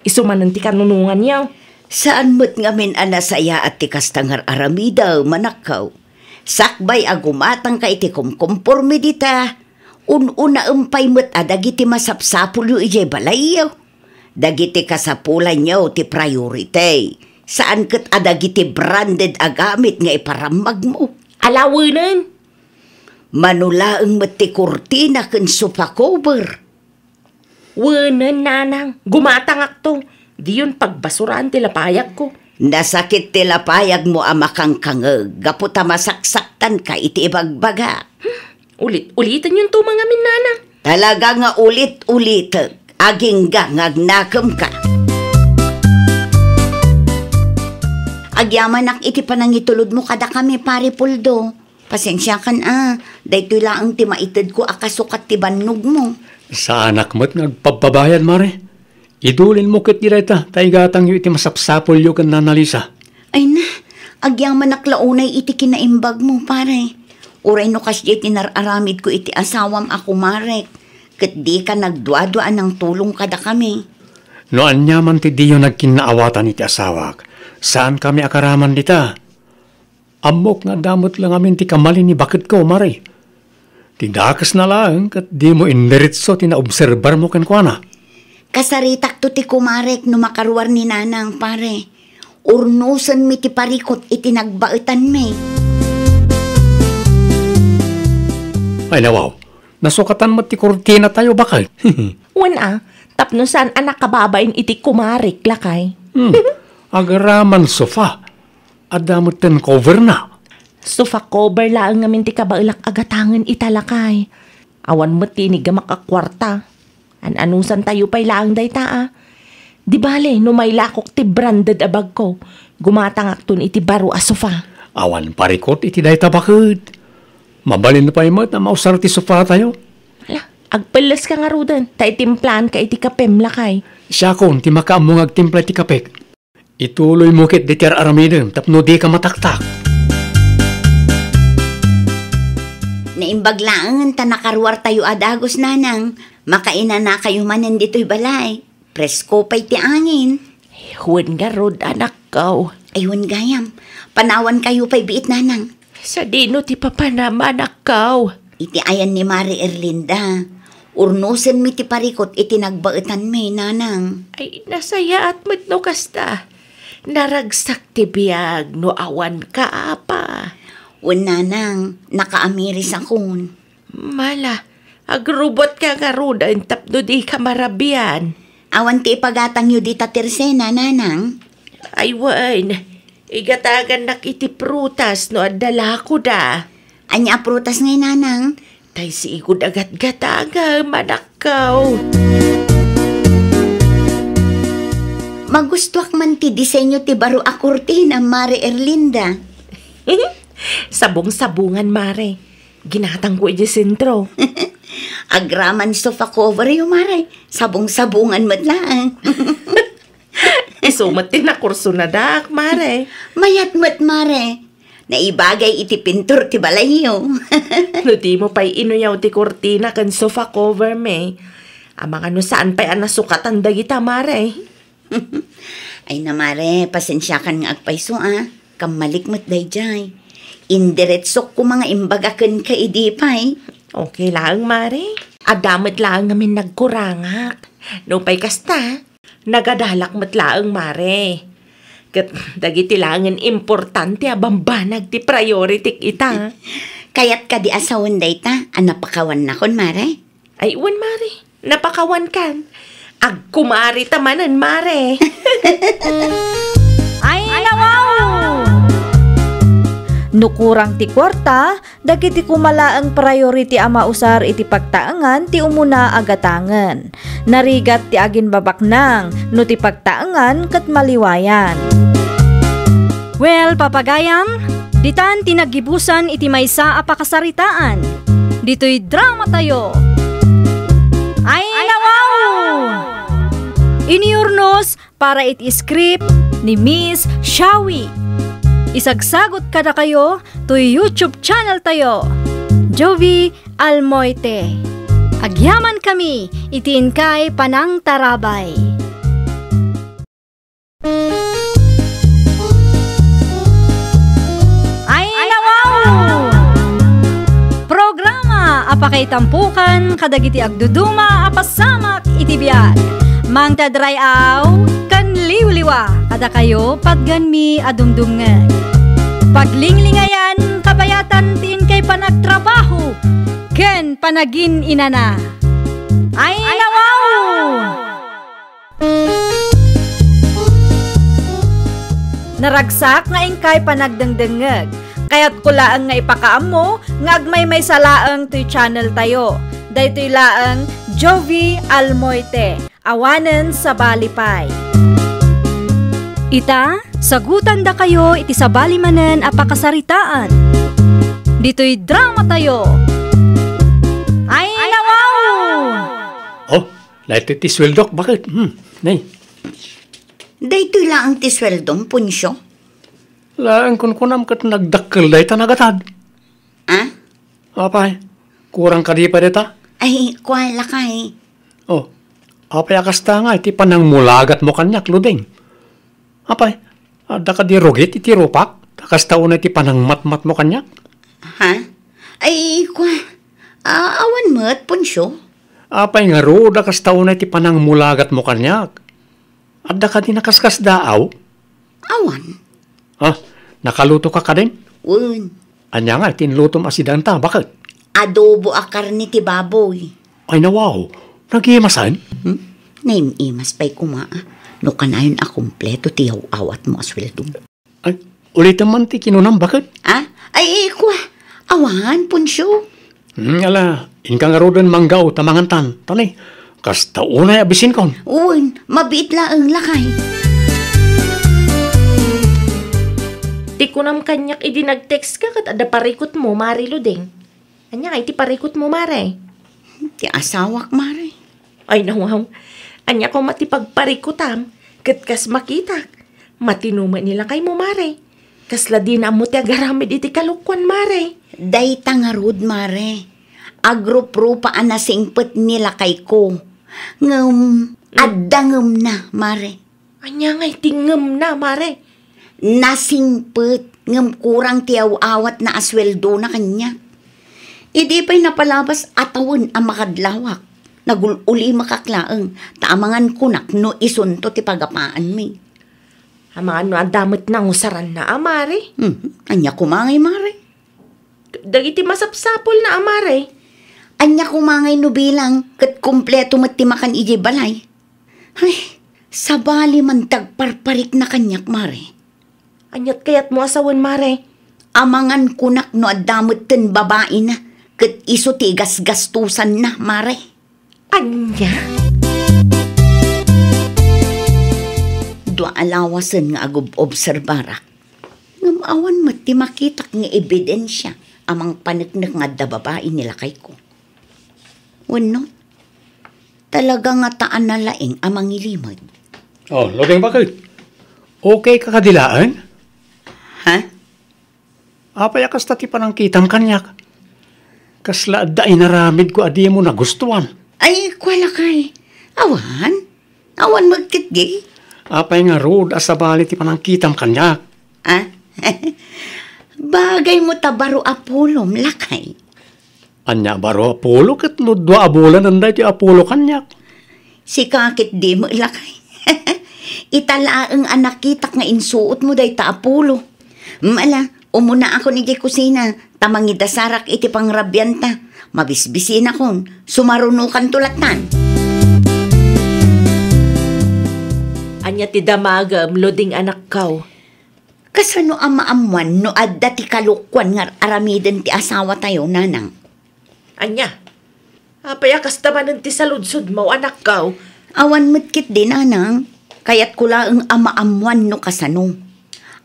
Isumanan ti kanunungan niya. Saan mo't ngamin anasaya at ti kastangar aramidaw, manakaw. Sakbay agumatang ka iti kumkumpormi dita. Una umpay mo't adagiti masapsapul yu ijay balayaw. Dagiti kasapulan niyo ti priority. Saan kat adagiti branded agamit nga iparamag mo? Alawinan. Manulaang mo't ti kurtina ken sofa cover. Wanan, nanang. Gumatangak to. Di yun pagbasuraan ti lapayag ko. Nasakit ti lapayag mo amakang kangeg. Gaputa masaksaktan ka iti ibagbaga. Ulitan yun to mga min, nanang. Talaga nga ulit-ulit. Aging ngagnakam ka. Agyaman ak iti panangitulod mo kada kami, pare Puldo. Pasensya kan dahito lang ti maitid ko akasukat ti bannog mo. Sa anak mo't nagpababayan, Mare. Idulin mo kit direta, taigatang yu iti masapsapol yu kan Nana Lisa. Ay na, agyaman naklaunay iti kinaimbag mo, pare. Uray no kasya tinararamid ko iti asawam ako, Marek. Kat di ka nagdwa-dwaan ng tulong kada kami. No anyaman ti diyo nagkinaawatan iti asawak. Saan kami akaraman dita? Amok nga damot lang amin ti kamali ni bakit ko, Mare. Tidakas na lang kat di mo indiritso tinaobserbar mo ken kuana. Kasaritak to ti kumarek no makaruar ni nanang, pare. Urnusan mi ti parikot iti nagbaetan mi. Ay nawaw, nasukatan mo ti kurtina tayo bakal. Wana, tapno saan anak kababain iti kumarik lakay. Agaraman sofa. Adamot ten cover na. Sofa cover lang ngamin ti kabailak agatangan italakay. Awan mo tinig makakwarta. Anusan tayo pa'y laang dayta. Di bale, no may lakok ti branded abag ko. Gumatangak tun iti baro a sofa. Awan parikot iti dayta bakit. Mabalin na pa imot na mausar ti sofa tayo. Ala, agpalas ka nga rudan. Ta itimplan ka iti kapem lakay. Siya kon, ti makaamong agtimpla ti kapek. Ituloy mo kit deter aramidem, tapno di ka mataktak. Naimbag lang ta nakaruar tayo adagos, nanang. Makainan na kayo manan dito'y balay. Presko pa'y ti angin. Huwag nga rod, anak ko. Ayun gayam, panawan kayo pa'y biit, nanang. Sa dino ti papanama, anak ko. Iti ayan ni Mari Erlinda. Urnusen mi ti parikot iti nagbaetan mi, nanang. Ay, nasaya at madno kasta. Naragsak ti biyag no awan ka apa. Un, nanang, nakaamiris akon. Mala, agrubot ka nga rudan tapno di ka marabian. Awan ti ipagatang yu di tatersena, nanang. Ay, wan. Igatagan nak iti prutas no adala ko da. Anya prutas ngay, nanang? Tay si igod agat-gataga, manakaw. Magustuak man ti disenyo ti baro a kurtina, Mari Erlinda. Sabong-sabungan, Mare. Ginatang ko iti sentro. Agraman sofa cover yung, Mare. Sabong-sabungan mo't lang. Isumat din na kurso na dak, Mare. Mayat mo't, Mare. naibagay iti pintur ti balayo. No di mo pa'y inuyaw ti kortina kan sofa cover me. Amang ano saan pa'y anasukatan dagita mare. Ay na mare, pasensya kan nga agpayso Kamalikmat dayjay. Indiretsok ko mga imbagakan ka idipay. Okay lang mare. Adamat lang namin nagkurangak. No pa'y kasta, nagadalak mat lang mare. Kat dagiti langan importante bambanag ti priority ita. Kayat ka di asawan dayta, napakawan na kon mare. Ay uwan mare, napakawan kan. Agkumari tamanan mare. Ay, nawaw! Nukurang ti kwarta, dagiti kumala ang priority ama usar iti pagtaangan ti umuna agatangan. Narigat ti agin babaknang, no ti pagtaangan kat maliwayan. Well, papagayam, ditan tinagibusan iti maysa a pakasaritaan. Dito'y drama tayo. Ay, nawaw! Iniurnos para iti script ni Miss Shawi. Isagsagot kada kayo to YouTube channel tayo, Jovi Almoite. Agyaman kami, itiin kay Panang Tarabay. Ay, nawaw! Programa apakay tampukan kadagiti agduduma apasamak itibiyag. Mang tadrayaw kan liwliwa kada kayo pagganmi adumdumngan. Paglinglingayan kabayatan tin kay panagtrabaho ken panagin inana. Ay, nawaw! Naragsak nga ingkay panagdengdengeg. Kaya't kulaang nga ipakaam mo nga agmay may salaang to'y channel tayo. Daytoy laang Jovi Almoite. Awanen sa balipay. Ita, sagutan da kayo iti sa balimanen apakasaritaan. Dito'y drama tayo. Ay, nawaw! Oh, lahat iti sweldok, bakit? Nay. Daytoy lang ang tisweldong punsyo. Laan kunam kat nagdakkel day ta nagatad. Apay, kurang ka di pa dita? Ay, kuwala kay. Oh, apay akasta nga, iti panangmulagat mo kanyak, ludeng. Apay, ada ka di rugit, iti rupak, takasta una iti panangmatmat mo kanyak. Ha? Ay, awan mo't punsyo. Apay nga ro, dakasta una iti panangmulagat mo kanyak. Ada ka di nakaskas daaw? Awan. Nakaluto ka ka din? Un. Anya nga, tinlutom asidanta, bakit? Adobo a karni ti baboy. Ay nawaw, nag-iimasan? Naim-imas pa'y kumaa. No kanayon a kumpleto ti awat mo asweldong. Ay, ulitin man ti kinunam, bakit? Ay, awan, punsyo. Ala, inka nga ro din manggaw, tamangantan. Tanay, kasta unay abisin kon. Un, mabiit laang lakay. Ti kunam kanyak idi nag-text ka kat ada parikot mo, Mari Ludeng. Anya nga iti parikot mo, Mare. Ti asawak, Mare. Ay nawaw, anya ko matipagparikutam, kat kas makitak. Matinuma nila kay mo, Mare. Kasla di na mo ti agaramid iti kalukwan, Mare. Day tangarud, Mare. Agrup-rupaan na singpet nila kay ko. Adangem na, Mare. Anya nga iti ngem na, Mare. Nasingpet, kurang tiyaw-awat na asweldo na kanya. Idi pa'y napalabas atawon ang makadlawak. Nagululi makaklaang, taamangan kunak no isunto ti pagapaan mi. Mga ano adamot na ngusaran na, Mare. Anya kumangay, Mare. Dagiti masapsapol na, Mare. Anya kumangay no bilang, kat kumpleto matimakan iji balay. Ay, sabali man tagparparik na kanyak, Mare. Anyat kayat mo asawan, Mare. Amangan kunak no adamot ten babae na, kat iso ti gasgastusan na, Mare. Anya? Dua alawasan nga agub-obserbarak. Ngamawan mo ti makitak nga ebidensya amang panagnak nga da babae nila kay ko. Wano, talaga nga taan na laing amang ilimod. Oh, Lodeng, bakit? Okay ka kadilaan? Ha? Apay akas tati panang kitam kanyak. Kasla da inaramid ko adi mo nagustuhan. Ay, kwala kay. Awan? Awan magkit di? Apay nga road asabali ti panang kitam kanyak. Ah? Bagay mo tabaro apolom, lakay. Anya baro Apollo ket no dua abulan anday ti Apollo kanyak. Si kakit di mo, lakay. Italaang anak kitak nga insuot mo day ta Apollo. Mala, umuna ako ni kusina, tamangida sarak iti pangrabyanta. Mabisbisin akong, sumarunukan tulatan. Anya ti damagam, loding anak kaw. Kasano amaamuan no adda ti kalukwan nga aramiden ti asawa tayo, nanang? Anya, apay akas tamanan ti saludsod mo, anak kaw. Awan metkit din, nanang. Kaya't kulaang amaamuan no kasano.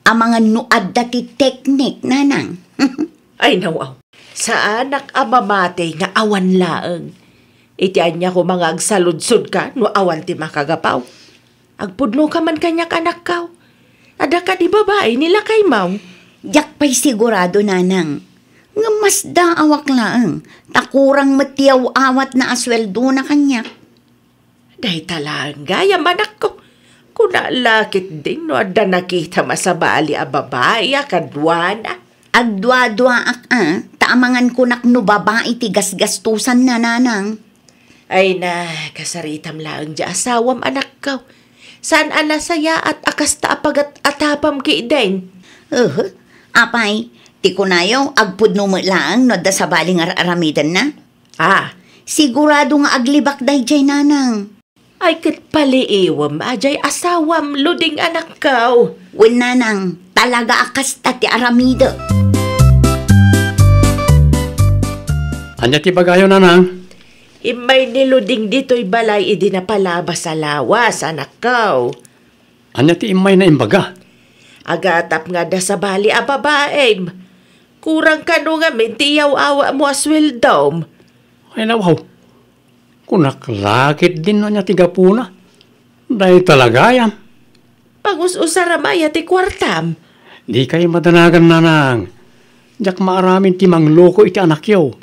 Amangan no adda ti teknik, nanang. Ay nawaw, sa anak amamate nga awan laeng. Iti anya ko mga agsaludsod ka, no awan ti makagapaw. Agpudno ka man kanyak anak kaw. Ada ka di babae nila kay maw. Yak pa'y sigurado, nanang. Nga mas daawak laeng. Takurang matiyaw awat na asweldo na kanya. Day talang gaya manak ko. Kuna lakit din no ada nakita masabali a babae kadwana. Agdwa-dwa taamangan kunak no babae ti gasgastusan na, nanang. Ay na, kasaritam lang di asawam anak kaw. Saan anasaya at akas taapagat atapam ki din? Apay, ti kunayo agpudno mo lang no da sabaling aramidan na? Ah, Sigurado nga aglibak day jay, nanang. ay kat paliiwam ajay asawam luding anak kaw. Wen, nanang, talaga akas ti aramida. Anya ti bagayo nanang? Imay niluding dito'y balay idi na palabas sa lawas, anak kaw. Anya ti imay na imbaga? Agatap nga da sa bali a babae. Kurang ka no nga mintiyaw awa mo aswildom. Ay nawaw. Kunak lakit din anya ti gapuna. Dahil talaga yan. Pangus-usaramaya ti kwartam. Di kayo madanagan nanang. Diyak maaramin ti mangloko iti anak yo.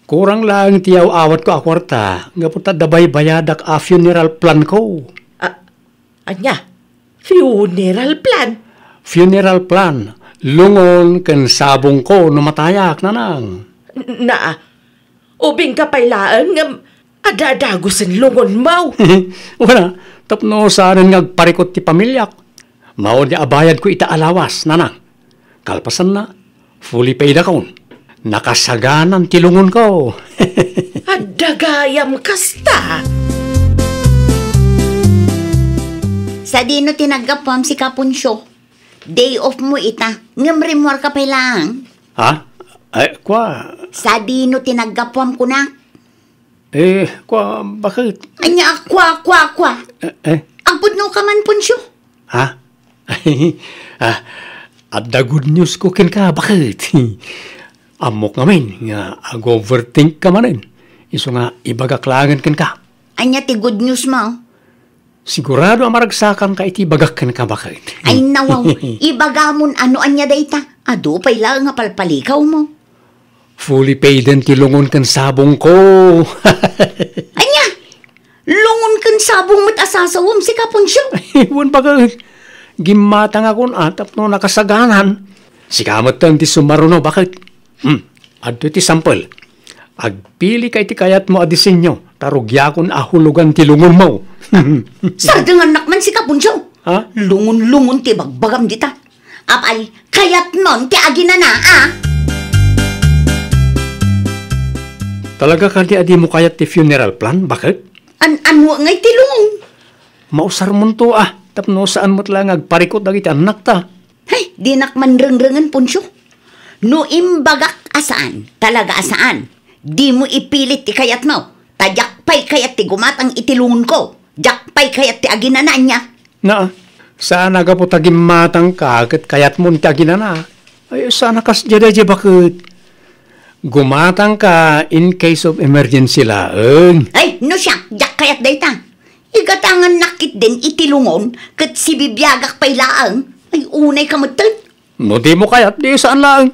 Kurang lang tiyaw awat ko akwarta. Nga puta dabay bayadak a funeral plan ko. Anya? Funeral plan? Funeral plan. Lungon ken sabong ko no matayak nanang. Na, ubing ka pailaan nga adadagusan lungon mau. Wala. Tapno saan nga parikot ti pamilyak. Mao di abayad ko ita alawas nanang. Kalpasan na. Fully paid account. Nakasaganan tilungon ko. Adagayam kasta. Sa dino tinagapam si Kapunsyo. Day off mo ita. Ngamrimwar ka pa lang. Ha? Ay, kwa? Sa dino tinagapam ko na. Kwa, bakit? Anya, kwa. Agpudno ka man, Punsyo. Ha? At the good news ko ken ka, bakit? Amok namin, nga ag-overthink ka manin. Iso nga, ibagaklangan ken ka. Anya ti good news mo. Sigurado ang maragsakan ka iti bagak ken ka, bakit? Ay nawaw, ibagamon ano anya dayta. Ado pay lang nga palpalikaw mo. Fully paid din tilungon ken sabong ko. Anya, lungon kan sabong mo't asasawom si Kapunsyo. Iwan bakit? Gimatang akong atap no nakasaganan. Sikamot tan ti sumaruno, bakit? Adto ti sample. Agpili kay ti kayat mo a disenyo. Tarugyakon ahulugan ti lungon mo. Sardang anak man si Kapunsyo. Ha? Lungon-lungon ti bagbagam dita. Apay, kayat mon ti aginana, Talaga ka di adi mo kayat ti funeral plan? Bakit? Ano ngay ti lungon? Mausar mo to Tapno saan mo't lang agparikot dagiti anak ta. Hey, di nakman reng-rengen, Punsyo. No imbagak asaan, talaga asaan. Di mo ipilit ti kayat mo. Tajakpay kayat ti gumatang itilungon ko. Jakpay kayat ti aginana niya. Na, saan aga po tagimatang ka ket kayat mo ti aginana? Ay, sana kas jadaje bakit? Gumatang ka in case of emergency laeng. Ay, no siya, jak kayat dayta. Igatangan nakit din itilungon ket si bibiyagak pay laang. Ay, unay kamutan. No di mo kayat, di saan laeng.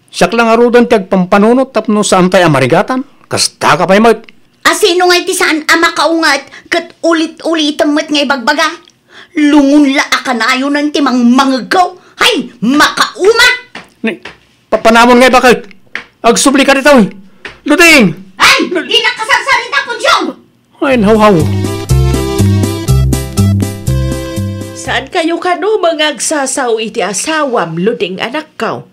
Siyak lang arudan tiyag pampanunot tapno saan tayo amarigatan. Kasta ka pa'y mat. Asino nga iti saan ama kaungat kat ulit-ulitan mo't nga ibagbaga. Lungun la akanayo ng timang mangagaw. Hay, makauma! Papanamon nga bakit? Agsubli ka rito eh. Luding! Ay, di nakasasarita ko dyan! Ay, haw-haw. Saan kayo kano mga agsasaw iti asawam, Luding anak ko?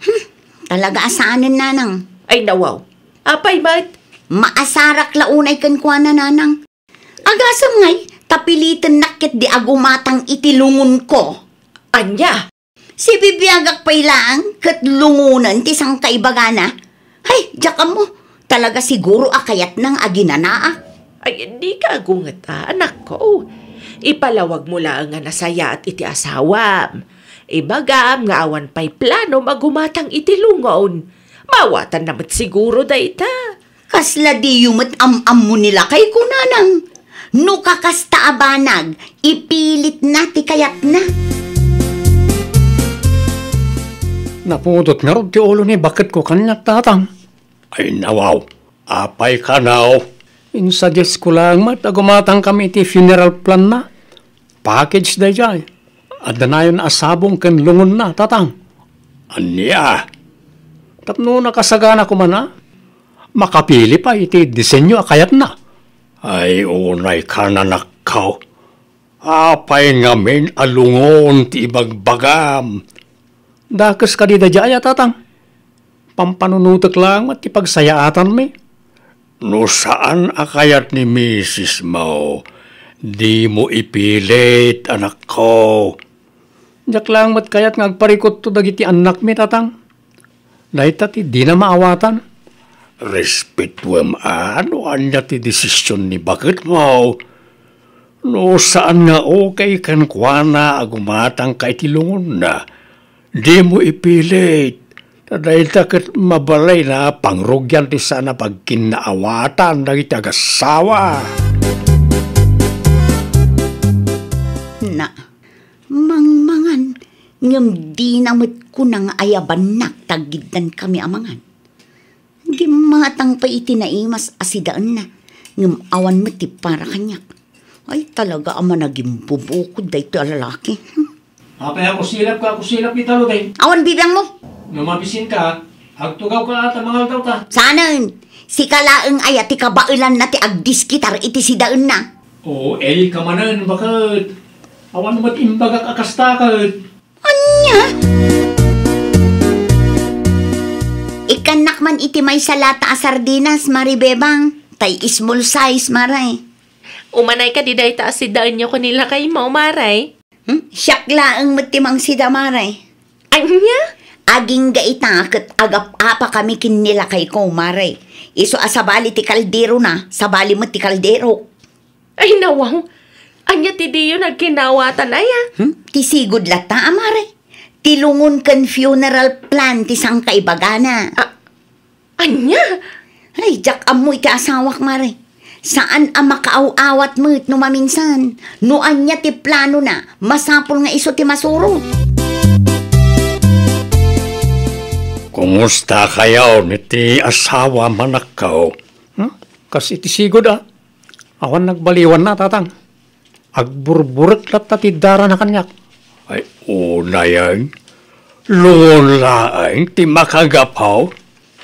Talaga asaanan, nanang. Ay nawaw. Apay mat? Maasarak launay kan kwa na, nanang. Agasam ngay, tapilitan nakit di agumatang itilungon ko. Anya? Si bibiyagak pailang kat lungunan ti sang kaibagana. Hay, diyak mo. Talaga siguro akayat ng aginanaa. Ay, hindi ka agungat anak ko. Ipalawag mo lang nga nasaya at iti asawam. Ibagam nga awan pa'y plano magumatang itilungon. Mawatan namat siguro dayta. Kasla di yumat am-am mo nila kay kunanang. No kakasta abanag, ipilit na ti kayat na. Napudot nga rin ti ulo ni bakit ko kanya tatang. Ay nawaw, apay ka naw. Insuggest ko lang mat agumatang kami ti funeral plan na. Package da dyan. At danayon asabong ken lungon na tatang. Anya? Tapno nakasagana ko man na. Makapili pa iti disenyo akayat na. Ay unay ka na nakaw. Apay ngamin alungon ti ibagbagam. Dakas ka di da dyan tatang. Pampanunutak lang at ipagsayaatan mi. No saan akayat ni Mrs. Mo? Di mo ipilit, anak ko. Diyak lang mat kayat ngagparikot to dagiti anak mi, tatang. Dahit ti di na maawatan. Respetuam ano anya ti desisyon ni bakit mo? No saan nga okay kan kuana agumatang kay tilungon na. Di mo ipilit. Dahil takit mabalay na pangrugyan ti sana pagkinaawatan dagiti agasawa. Na, mangmangan, ngam di namit ko nang ayabanak tagidan kami amangan. Gimatang pa itinaimas asidaan na, ngam awan mati para kanyak. Ay talaga ama naging bubukod dahito alalaki. Apay ako silap italo day. Awan bibang mo? Numabisin ka, agtugaw ka ata mga altaw ta. Saan? Si kalaeng ayat ti kabailan na ti agdiskitar iti sidaan na. Oo, ka manan, bakit? Awan mo't imbagak akastakad. Anya? Ikanak man iti may salata a sardinas, maribebang. Tay small size, maray. Umanay ka di dayta asidaan nyo kanila kay mo, maray. Siyak laeng matimang sida, maray. Anya? Aging gaitakot agap-apa kami kinila kay ko, maray. Iso asabali ti kaldero na, sabali mo ti kaldero. Ay nawaw. Anya ti diyo nagkinawatan aya. Ti sigod lata, maray. Tilungon kan funeral plan ti sang kaibagana. Anya? Ay, jak amoy ti asawak, maray. Saan ang makaaw-awat mo no maminsan? No anya ti plano na, masapol nga iso ti masuro. Kumusta kayo niti asawa manakaw? Kasi iti sigod awan nagbaliwan na tatang. Agburburek lat tatidara na kanyak. Ay una yan. Lungon laang ti makagapaw.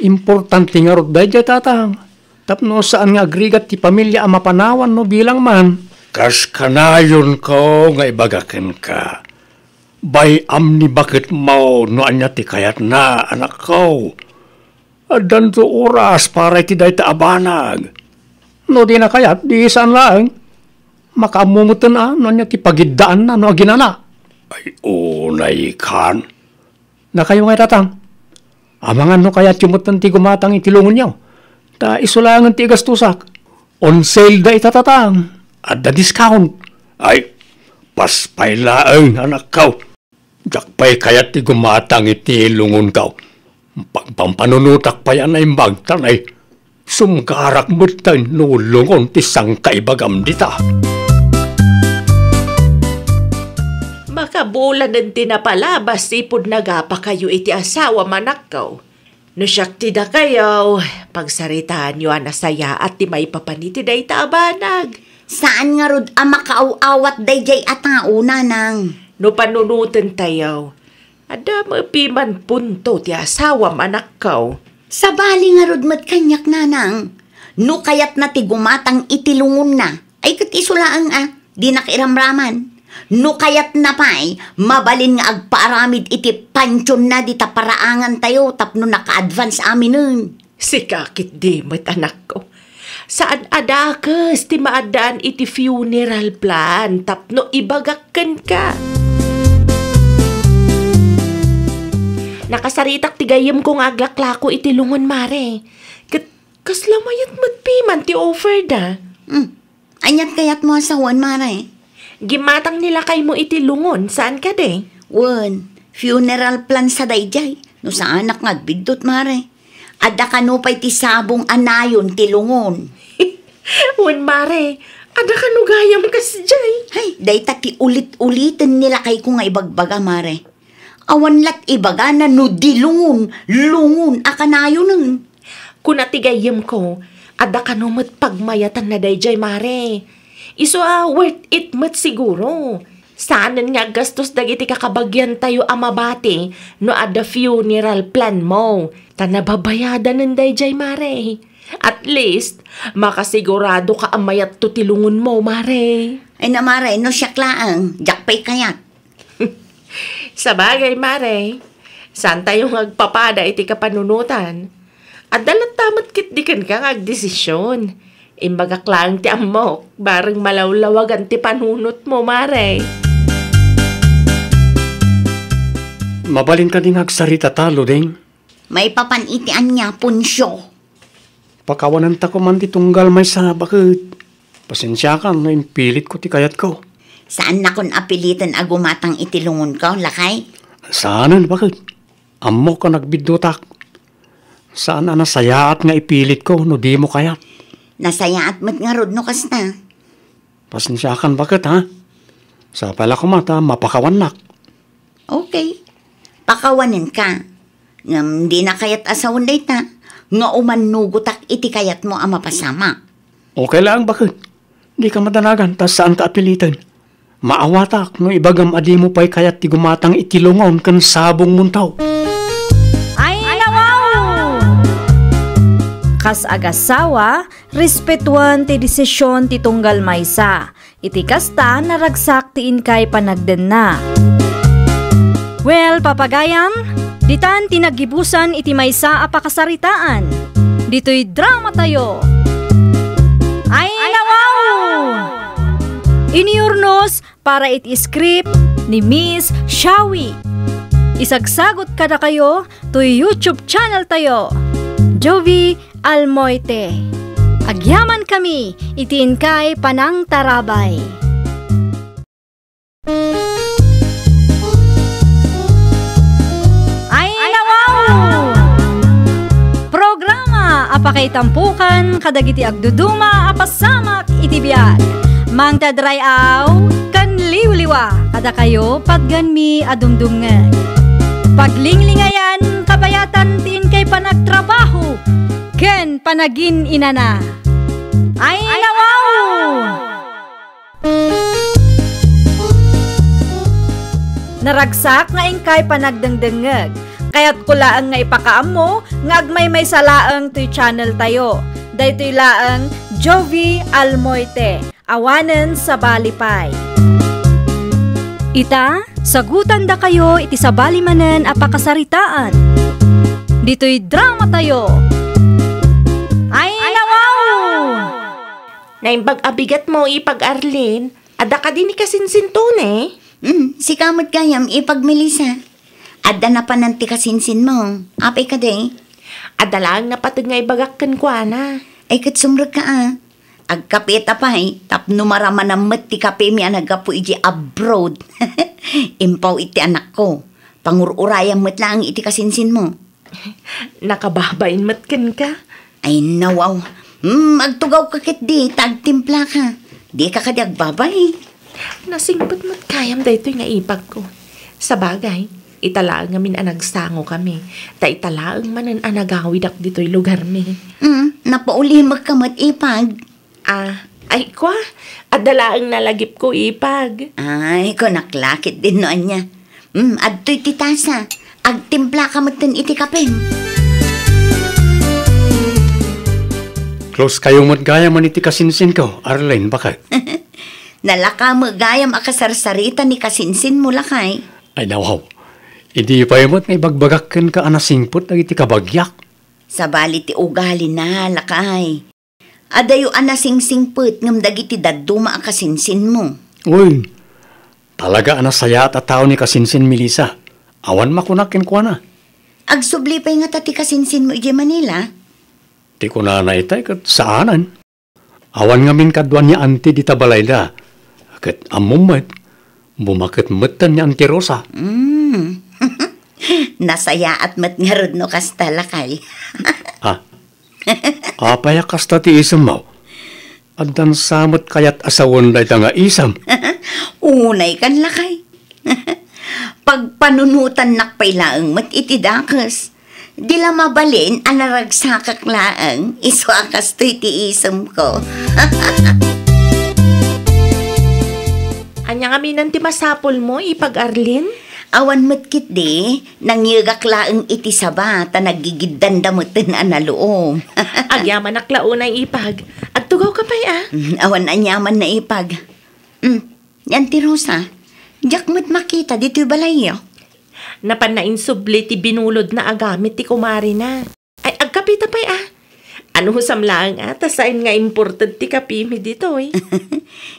Importante nga rod dahi tatang. Tapno saan nga agrigat ti pamilya ang mapanawan no bilang man. Kas kanayon ko nga ibagakin ka. Bay amni bakit mo no anya ti kayat na anak ko. Adan to oras para iti day abanag. No di na kayat, di saan lang. Makamumutan no anya ti pagidaan na no aginana. Ay unay kan. Na kayo nga tatang. Amangan no kayat yumutan ti gumatang itilungon niyo. Ta isulangan ti gastusak. On sale da itatatang. At the discount. Ay, paspay laang anak ko. Jakpay kayat ti gumatang iti lungon ka. Pagpampanunutak pa yan ay magtanay. Sumgarak mo tayo nulungon ti sang kaibagam dita. Makabulan din tinapalabas ipod nagapa kayo iti asawa manakaw. Nasyakti da kayo. Pagsaritaan nyo saya at di may papaniti day taabanag. Saan nga rod makaaw-awat dayjay at una nang? No panunutan tayo. Ada mapiman punto ti asawam anak ko. Sa bali nga rod mat kanyak nanang. No kayat na ti gumatang itilungon na. Ay kat isulaang di nakiramraman. No kayat na pa'y, mabalin nga agpaaramid iti pansyon na di taparaangan tayo tapno naka-advance amin nun. Si kakit di mo't anak ko. Saan adakas ti maadaan iti funeral plan tapno ibagakan ka. Nakasaritak ti gayem kong aglaklako iti lungon mare. Kaslamayat matpiman ti offer da. Anyat kayat mo asawan mare. Gimatang nila kay mo iti lungon. Saan ka de? Funeral plan sa dayjay. No sa anak nga bidot mare. Ada kanupay ti sabong anayon ti lungon. Mare, ada kanugayam kas jay. Hay, dayta ti ulit-ulitin nila kay ko nga ibagbaga mare. Awan lat ibaga na no di lungon akanayo nun. Kung natigayam ko, ada kanumat pagmayatan na dayjay mare. Iso worth it mat siguro. Saanan nga gastos dagiti kakabagyan tayo amabati no ada funeral plan mo. Tanababayadan ng dayjay mare. At least, makasigurado ka amayat tutilungon mo mare. Ay na mare, no syaklaang, jakpay kayat. Sa bagay mare, saan tayo agpapada iti kapanunutan? At dalat tamat kitdikan ka agdesisyon. Imbagaklang ti amok, bareng malawlawagan ti panunot mo, mare. Mabalin ka ding agsarita talo, ding. May papanitian niya, punsyo. Pakawanan ta ko man di tunggal may sa bakit. Pasensya ka, ngayon pilit ko ti kayat ko. Saan na kun apilitan agumatang itilungon ko, lakay? Saanan, bakit? Amo ka nagbidutak. Saan nasayaat nga ipilit ko, no di mo kayat? Nasaya at mat nga rod no kasta. Pasensya kan bakit, ha? Sa pala ko mata, mapakawanak. Okay. Pakawanin ka. Ngam di na kayat asawan dayta. Nga umanugutak iti kayat mo ang mapasama. Okay lang, bakit? Di ka madanagan, tas saan ka apilitan? Maawatak, no ibagam adi mo pa'y kayat ti gumatang itilungon kan sabong muntaw. Kas agasawa, respetuan ti desisyon ti tunggal maysa. Iti kasta naragsak ti inkay panagden na. Well, papagayam, ditan tinagibusan iti maysa a pakasaritaan. Dito'y drama tayo. Ay nawaw! Iniurnos para iti script ni Miss Shawi. Isagsagot kada kayo to YouTube channel tayo. Jovi Almoite. Agyaman kami, itiin kay Panang Tarabay. Ay nawaw! Programa apakay tampukan kadagiti agduduma apasamak itibiyag. Mang tadrayaw kan liwliwa kada kayo pagganmi adumdumngeg. Paglinglingayan kabayatan tiin kay panagtrabaho. Ken panagin inana. Ay nawaw! Naragsak nga ingkay panagdengdengeg. Kaya't kulaang nga ipakaam mo, nga agmay may salaang to'y channel tayo. Daytoy laang Jovi Almoite. Awanen sa Balipay. Ita, sagutan da kayo iti sa balimanen a pakasaritaan. Dito'y drama tayo. Ay nawaw! Naimbag abigat mo ipag-Arlene, ada ka din ikasinsinton eh. Si kamot kayam ipagmilisa. Ada na pa nanti kasinsin mo. Apay ka day. Ada lang napatag nga ibagakan ko, ana. Ay kat sumrag ka Agkapita pa tapno maraman na ti kape mi anagapu iji abroad. Impaw iti anak ko. Pangururayan met lang iti kasinsin mo. Nakababain matkan ka. Ay nawaw. Agtugaw kakit di, tagtimpla ka. Di ka kadi agbabay. Nasingpat mat kayam dayto nga ipag ko. Sa bagay, Italaang ngamin anagsango kami. Ta italaang manan anagawid ak dito'y lugar mi. Napauli magkamat ipag. Ay kwa, adalaang nalagip ko ipag. Ay, ko naklakit din noon niya. Adto'y titasa. Agtimpla ka matan iti kapeng. Close kayo gayam man iti kasinsin ko, Arlene, bakit? Nalaka mo gayam akasarsarita ni kasinsin mo lakay. Ay nawaw, hindi pa yamot may bagbagakan ka anasingpot na iti kabagyak. Sa bali ti ugali na lakay. Adayo anasingsingpot ngam dagiti dadduma akasinsin mo. Uy, talaga anasaya at tao ni kasinsin Melissa. Awan makunakin ko na. Agsubli pa'y nga tati kasinsin mo iji Manila. Di ko na naitay kat saanan. Awan ngamin kadwan niya anti di tabalay na. Kat amumet, bumakit metan niya anti Rosa. Nasaya at mat nga rod no kasta lakay. Apaya kasta ti isam mo. Adan samot kayat asawon na ita nga isam. Unay kan lakay. Pagpanunutan nakpay laang mat itidakas. Di la mabalin anaragsakak laang iso akas to'y tiisam ko. Anya kami nanti masapol mo, ipag Arlene? Awan matkit di, nangyagak laang iti saba ta nagigiddan damutin analoom. Agyaman aklaunay ipag. Agtugaw ka pa'y Awan anyaman na ipag. Yan ti Rosa, diyak mo't makita dito'y balayo. Napanain subli ti binulod na agamit ti kumari na. Ay, agkapita pa'y Ano husamlaang tasain nga important ti kapimi dito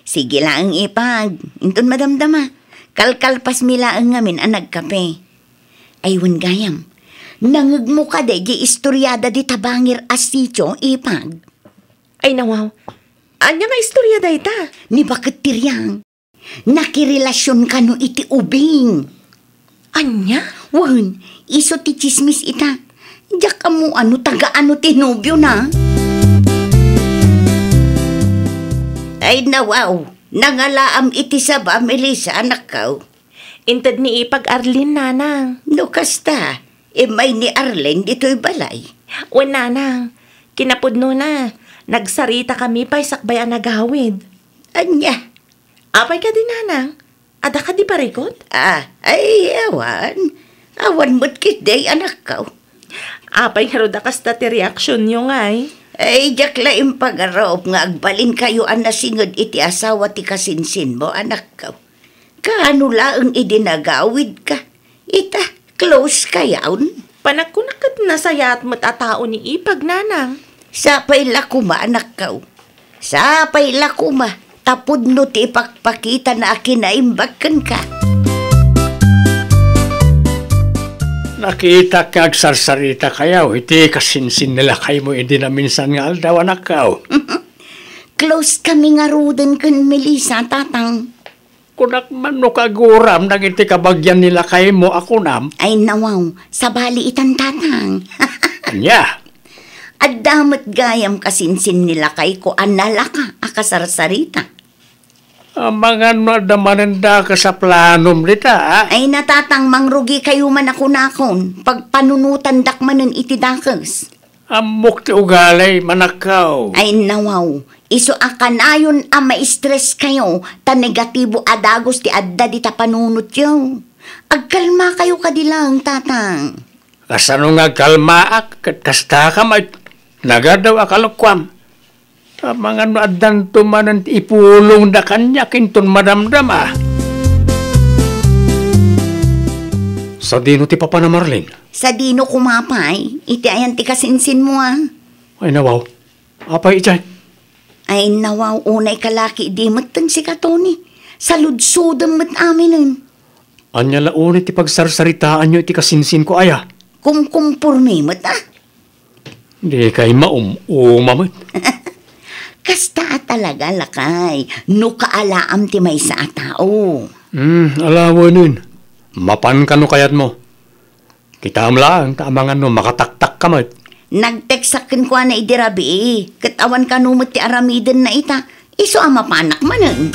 Sige lang ipag, inton madamdama. Kalkalpas milaang ngamin ang nagkape. Aywan gayam, nangag mo ka de di istoryada di tabangir asityo ipag. Ay nawaw, anya nga istorya da ita? Ni bakit tiryang, nakirelasyon ka no iti ubing. Anya? Wan, iso ti chismis ita. Diyak mo ano taga ano ti nobyo na. Ay nawaw, nangalaam iti saba Melissa anak kao. Inted ni ipag Arlene nanang. No kasta, may ni Arlene dito'y balay. O nanang, kinapudno na. Nagsarita kami pa'y sakbay ang nagawid. Anya? Apay ka din nanang. Ada ka di parikot? Ay awan. Awan mo't kitday anak kao. Apay nga roda kasta ti reaksyon nyo ngay. Ay, diyak laing pag-arop nga agbalin kayo ang nasingod iti asawa ti kasinsin mo, anak ka. Kaano laang idinagawid ka? Ita, close kayaon. Panagkunakat na sayat mo't atao ni ipag nanang. Sapay lakuma, anak ka. Sapay lakuma, tapod no ti ipakpakita na akinaimbagkan ka. Nakita kag sarsarita kayaw, iti kasinsin nila kayo mo, hindi na minsan nga aldaw anak kao. Close kami nga ruden kun Melissa, tatang. Kunak man no kaguram, nang iti kabagyan nila kayo mo ako nam. Ay nawaw, sabali itan tatang. Anya? At damat gayam kasinsin nila kay ko analaka akasarsarita. Mga nadamanan ka sa planom nita, Ay natatang mangrugi kayo man ako nakon, pagpanunutan dakmanan iti dakas. Amok ti ugalay manakaw. Ay nawaw, iso akanayon ma-stress kayo, ta negatibo adagos ti adda di ta panunot yo. Agkalma kayo kadilang, tatang. Kasano nga kalmaak, kat kasta ka nagadaw akalukwam. Mga adan tumanan ipulong da kanya kinton madamdama. Sa dino ti Papa na Marlene? Sa dino kumapay, iti ayan ti kasinsin mo Ay nawaw, apay ichay. Ay nawaw, unay kalaki di matan si Katoni. Saludsudang mat aminin. Anya launit ti pagsarsaritaan nyo iti kasinsin ko aya. Kumkumpurmi mat Di kay umamit. Kasta talaga lakay, no kaalaam ti may sa tao. Alawa nun. Mapan ka no kayat mo. Kita lang, tamangan no, makataktak ka mat. Nagteksakin ko na idirabi katawan ka numot ti aramiden na ita, iso ang mapanak manan.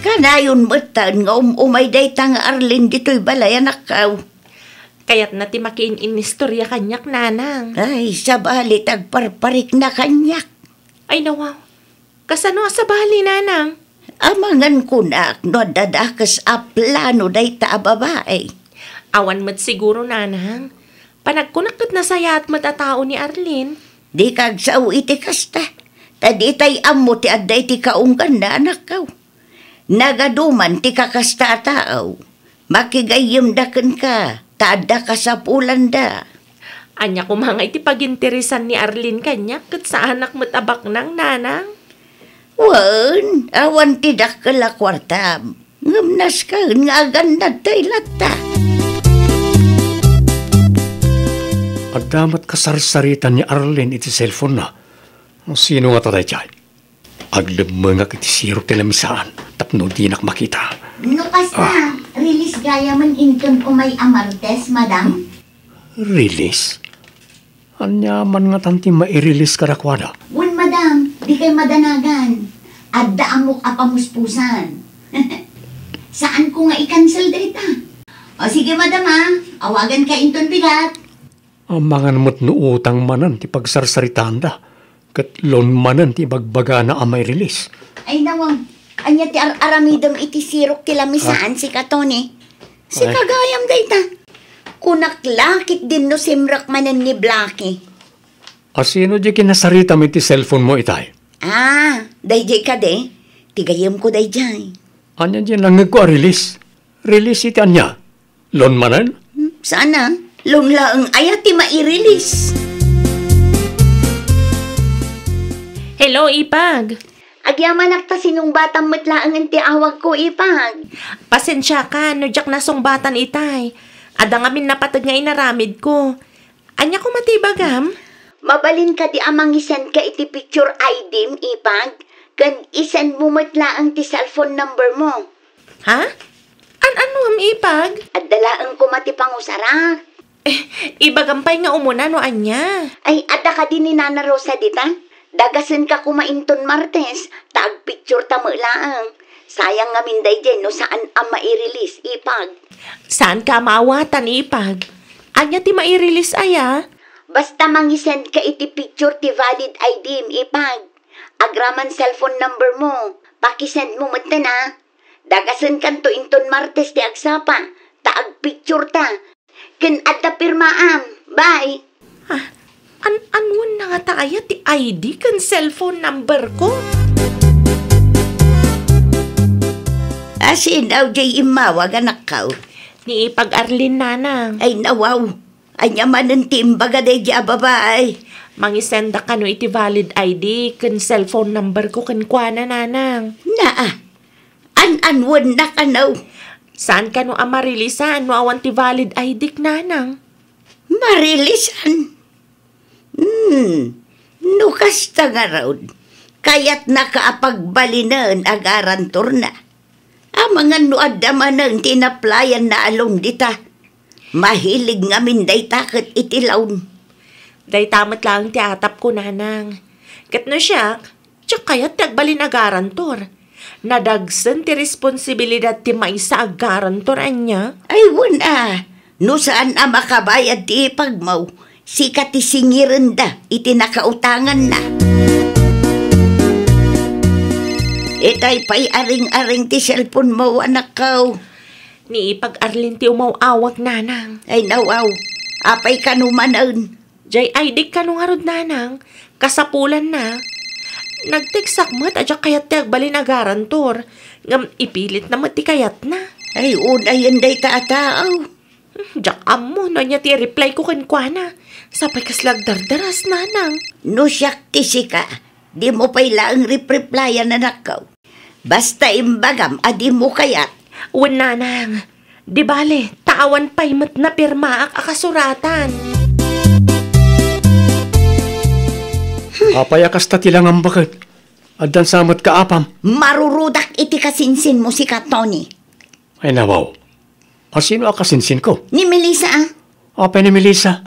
Kanayon matan nga umay day tang Arlene dito'y balay anak ka. Kaya't na ti makiin inistorya kanyak, nanang. Ay, sa bali tagparparik na kanyak. Ay nawaw, kasano sa bali, nanang? Amangan ko na no dadakas a plano day ta babae. Awan mat siguro, nanang. Panagkunakot na sayat matatao ni Arlene. Di kag sao iti kasta. Tadi tay amo ti aday ti kaunggan na anak ka. Nagaduman ti kakasta tao. Makigayim daken ka. Tada ka sa pulanda. Anya ko mga iti paginteresan ni Arlene kanya kat sa anak matabak ng nanang. Wan, awan tidak kala kwarta. Ngamnas ka nga ganda tay lata. At damat kasarsaritan ni Arlene iti cellphone na. Sino nga tatay chay? Aglamangak iti sirok tila misaan. Tapno di nak makita. Nukas na, release gaya man inton umay amartes, madam. Release? Anyaman nga tanti ma-release karakwada. Wan, madam, di kay madanagan. Adda amok apamuspusan. Saan ko nga i-cancel dita? O sige, madam ha, awagan ka inton bigat. Amangan mo't no utang manan ti pagsarsaritaan da. Kat loan manan ti bagbaga na amay release. Ay nawang, anya ti aramidam iti sirok ti lamisaan si Katoni. Si Ay. kagayam dayta. Kunaklakit din no simrak manan ni Blackie. Asino di kinasarita mo iti cellphone mo itay? Ah, dayjay ka de. Tigayam ko dayjay. Anya di langag ko a release. Release iti anya. Loan manan? Sana, lungla ang ayati mai-release. Hello, Ipag. Agyaman akta sinong batang matlaang ang tiawag ko, Ipag. Pasensya ka, no jak nasong batan itay. Ada ngamin napatag nga inaramid ko. Anya ko matibagam? Mabalin ka di amang isend ka iti picture ID, Ipag. Kan isend mo matlaang ti cellphone number mo. Ha? Ano am Ipag? At dalaan ko matipang usara. Ibagampay nga umuna no anya. Ay, ada ka din ni Nana Rosa dita. Dagasan ka kumainton Martes. Tag picture tamo laang. Sayang nga minday dyan no saan ang mai-release, Ipag. Saan ka maawatan, Ipag? Anya ti mai-release aya? Basta mangisend ka iti picture ti valid ID, Ipag. Agraman cellphone number mo. Pakisend mo mata na. Dagasan kanto inton Martes ti agsapa. Taag picture ta. Ken adda pirmaam. Bye. Anwan na nga taaya ti ID kan cellphone number ko? Asin daw jay imawag anak ka. Ni Ipag Arlene, nanang. Ay nawaw. Anya manan ti imbaga day di babae. Mangisenda ka no iti valid ID kan cellphone number ko kan kuana, nanang. Naa. Anwan na ka naw. Saan ka no amarilisan no awan ti valid ID nanang? Marilisan. Nukas ta nga raw. Kaya't nakaapagbalinan agarantor na. Amangan no adamanan tinaplayan na along dita. Mahilig nga minday takot itilawn. Day tamat lang ti atap ko, nanang. Kat no siya, tsak kaya't tagbalin agarantor. Nadagsan ti responsibilidad ti maisa agarantor anya. Ay wala. No saan a makabayad ti ipagmaw. Sikat ti singiran da. Iti nakautangan na. Itay pa'y aring-aring ti cellphone mo anak ka. Ni Ipag Arlene ti umawawag, nanang. Ay nawaw. Apay ka numanan. Jay ID ka nung harod, nanang. Kasapulan na. Nagteksak mat adya kayat ti agbalin agarantor. Ngam ipilit na mat ti kayat na. Ay unay yanday taataaw. Diyak amo no niya ti reply ko kankwana. Sapay kaslag dardaras, nanang. No siyak ti sika. Di mo pa'y laang replyan anak ka. Basta imbagam adi mo kayat. Wan, nanang. Di bale, taawan pa'y mat na pirmaak akasuratan. Apayakas ta tilang ang bakit. Adan samot ka apam. Marurudak iti kasinsin mo si Katoni. Ay nawaw. Asino akasinsin ko? Ni Melissa ah. Apay ni Melissa.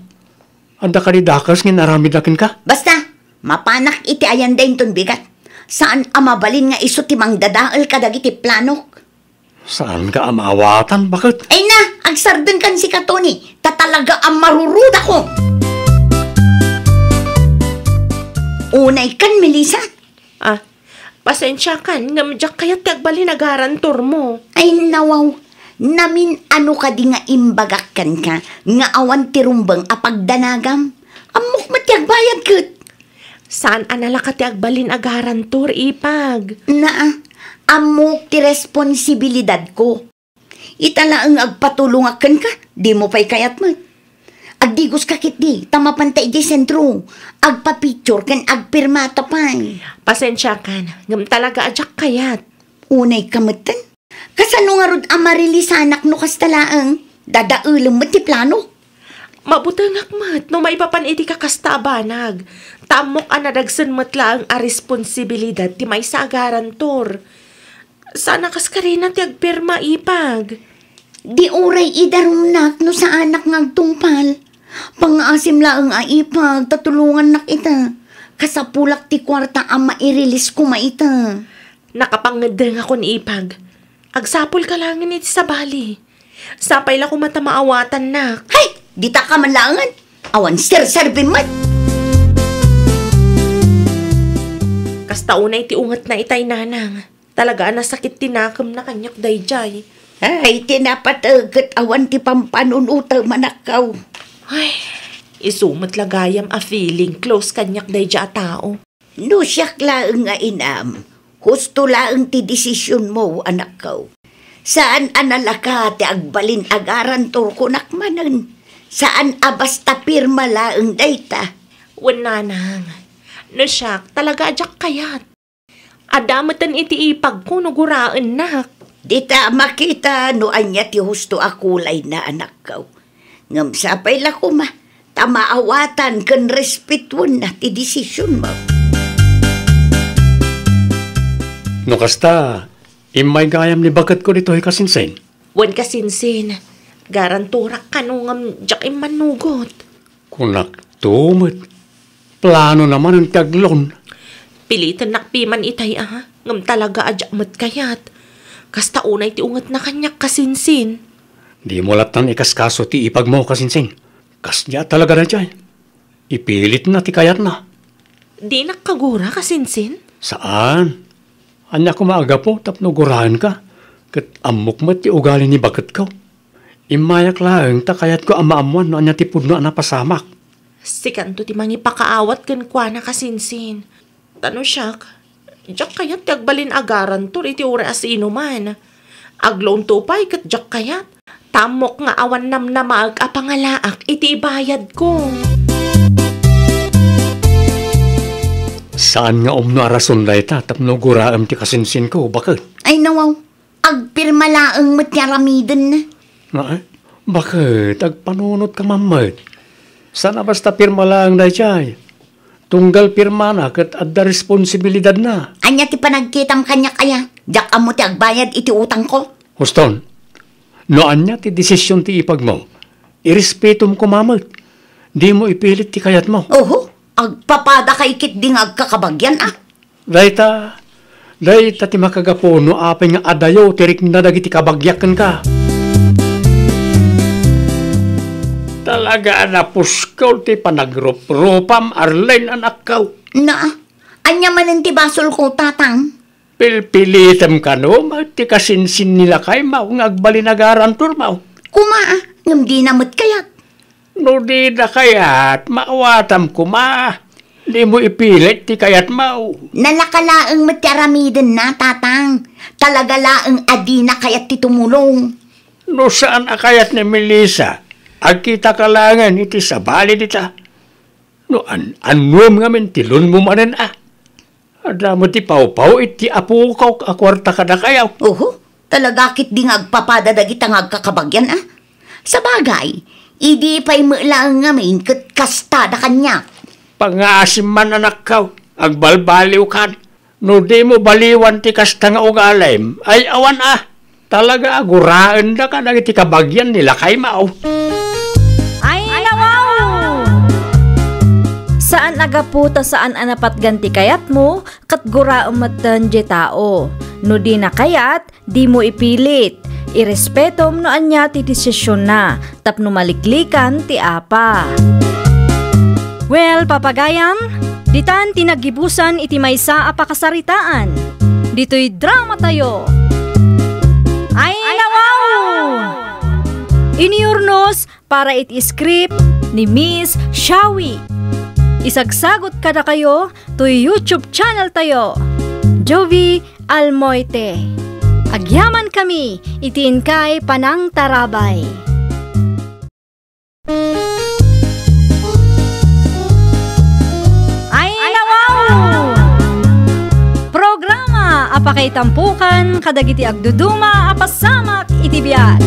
Anda ka ni dakas ngin aramid akin ka? Basta, mapanak iti ayan din ton bigat. Saan amabalin nga iso timang dadaal kadagiti planok? Saan ka amawatan? Bakit? Ay na, agsardan kan si Katoni. Tatalaga ang marurud ako. Unay kan, Melissa. Pasensya kan, ngamjak kaya tagbali nagarantor mo. Ay nawaw, namin ano ka di nga imbagakan ka, nga awan tirumbang apagdanagam. Amok matyag bayad kat. Saan anala ka tiagbalin agarantor, ipag? Amok ti responsibilidad ko. Itala ang agpatulungakan ka, di mo pa'y kayat mo. Agdigos kakit di, tamapantay di sentro. Agpapicture kan agpirmata pa'y. Pasensya kan, ngam talaga ajak kayat. Unay kamatan. Kasano nga rod amarili sa anak no kastalaang, dadaulang mo ti plano. Mabutang akmat, no maipapan iti kakasta abanag. Tamok anadagsan matlaang a responsibilidad ti may sa agarantor. Sana kas ka rin ti agpirma, ipag. Di oray idarumnak no sa anak ngagtungpal. Pang-asim laang aipag, tatulungan nak ita. Kasapulak ti kwarta ang mairilis ko maita. Nakapangedeng ako ni ipag. Agsapol ka langin iti sa bali. Sapay la ko matamaawatan nak. Hay! Dita ka manlangan. Awan sir-serbi mat. Kasta unay ti ungat na itay nanang. Talaga nasakit tinakam na kanyak dayjay. Ay, tinapatagat awan ti pampanunuta manakaw. Ay, isumat lagayam a feeling close kanyak dayja a tao. No siyak laang nga inam. Husto laang ti desisyon mo, anak ko. Saan analaka ti agbalin agarantor ko nakmanan? Saan abasta pirma laang dayta? Wananang, no siyak talaga ajak kayat. Adamatan iti ipag ko nuguraan nak. Dita makita no anya ti husto akulay na anak ko. Ngam sapay la ko ma, tamaawatan ken respetuan na ti desisyon mo. No kasta, imay gayam ni bagat ko dito ay kasinsen. Wan kasinsin, garanturak ka no ngam jak imanugot. Kunak tumot. Plano naman ang taglon. Pilitan nakpiman itay ngam talaga ajak mat kayat. Kasta unay ti ungat na kanyak kasinsin. Di mo latan ikaskaso ti ipag mo kasinsin. Kasya talaga na dyan. Ipilit na ti kayat na. Di nakagura kasinsin? Saan? Anya ko maaga po tapno gurahan ka. Kat amok mo ti ugali ni bagat ko. Imayak lang ta kayat ko amaamuan no anya ti pudno na pasamak. Sikanto ti mangi pakaawat kan kwa na kasinsin. Tano siyak, jak kayat tagbalin agaran to iti ura as inuman. Agloon to pa ikat jak kayat. Tamok nga awan nam na maag-apangalaak iti ibayad ko. Saan nga umno arason day ta tapno guraam ti kasinsin ko, bakit? Ay nawaw, agpirma laang matyaramiden na. Nga bakit? Agpanunot ka mamad. Sana basta pirma lang day chay. Tunggal pirma na kat adda responsibilidad na. Anya ti panagkitam kanya kaya, jak amo ti agbayad iti utang ko. Huston, no anya ti desisyon ti ipag mo. Irespeto mo kumamad. Di mo ipilit ti kayat mo. Oho, agpapada kay kit ding agkakabagyan Dayta ti makagapo no apay nga adayo tirik na dagiti kabagyakan ka. Talaga na puskaw ti panagrup-rupam Arlene anak kaw. Na, anya manan ti basol ko tatang. Pilpilitam ka no, ti kasinsin nila kay mau nga agbalinagaran turmaw. Kumaa, ngam di namot kayat. No di na kayat, maawatam kuma. Di mo ipilit ti kayat mau. Nalakalaang matyaramiden na tatang. Talaga laang adi na kayat ti tumulong. No saan akayat ni Melissa? Agkita ka langan iti sabali dita. No anuam nga men tilon mo manen Ada mo ti pau-pau iti apo kaw akwarta ka na kayaw. Oho, talaga kit di nga agpapada dagita nga agkakabagyan Sa bagay, idi pa'y lang nga main kat kastada kanya. Pangasim man anak kaw, agbalbaliw kan. No di mo baliwan ti kasta nga ugalim, ay awan Talaga aguraan na ka nang iti kabagyan nila kay mao. Ay, nawaw! Saan Saan agaputa saan anapat ganti kayat mo, kat gura umatan je tao. No di na kayat, di mo ipilit. Irespetom no anya ti desisyon na, tapno maliklikan ti apa. Well, papagayam, ditan tinagibusan iti maysa a pakasaritaan. Dito'y drama tayo. Ay nawaw! Iniurnos para iti script ni Miss Shawi. Isagsagot kada kayo to YouTube channel tayo, Jovi Almoite. Agyaman kami, itiin kay Panang Tarabay. Ay nawaw! Programa apakay tampukan kadagiti agduduma apasamak iti biag.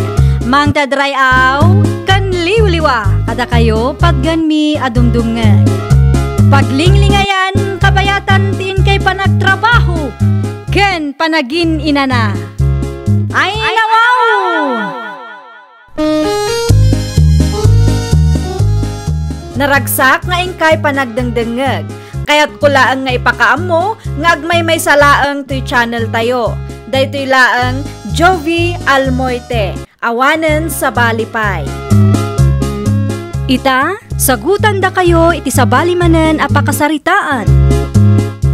Mang tadrayaw kan liwliwa kada kayo pagganmi adumdumngeg. Paglinglingayan kabayatan tiin kay panagtrabaho ken panagin inana. Ay nawaw! Naragsak nga ingkay panagdengdengeg. Kaya't kulaang nga ipakaam mo nga agmay may salaang to'y channel tayo. Daytoy laang Jovi Almoite. Awanen sa Balipay. Ita, sagutan da kayo iti sa balimanen apakasaritaan.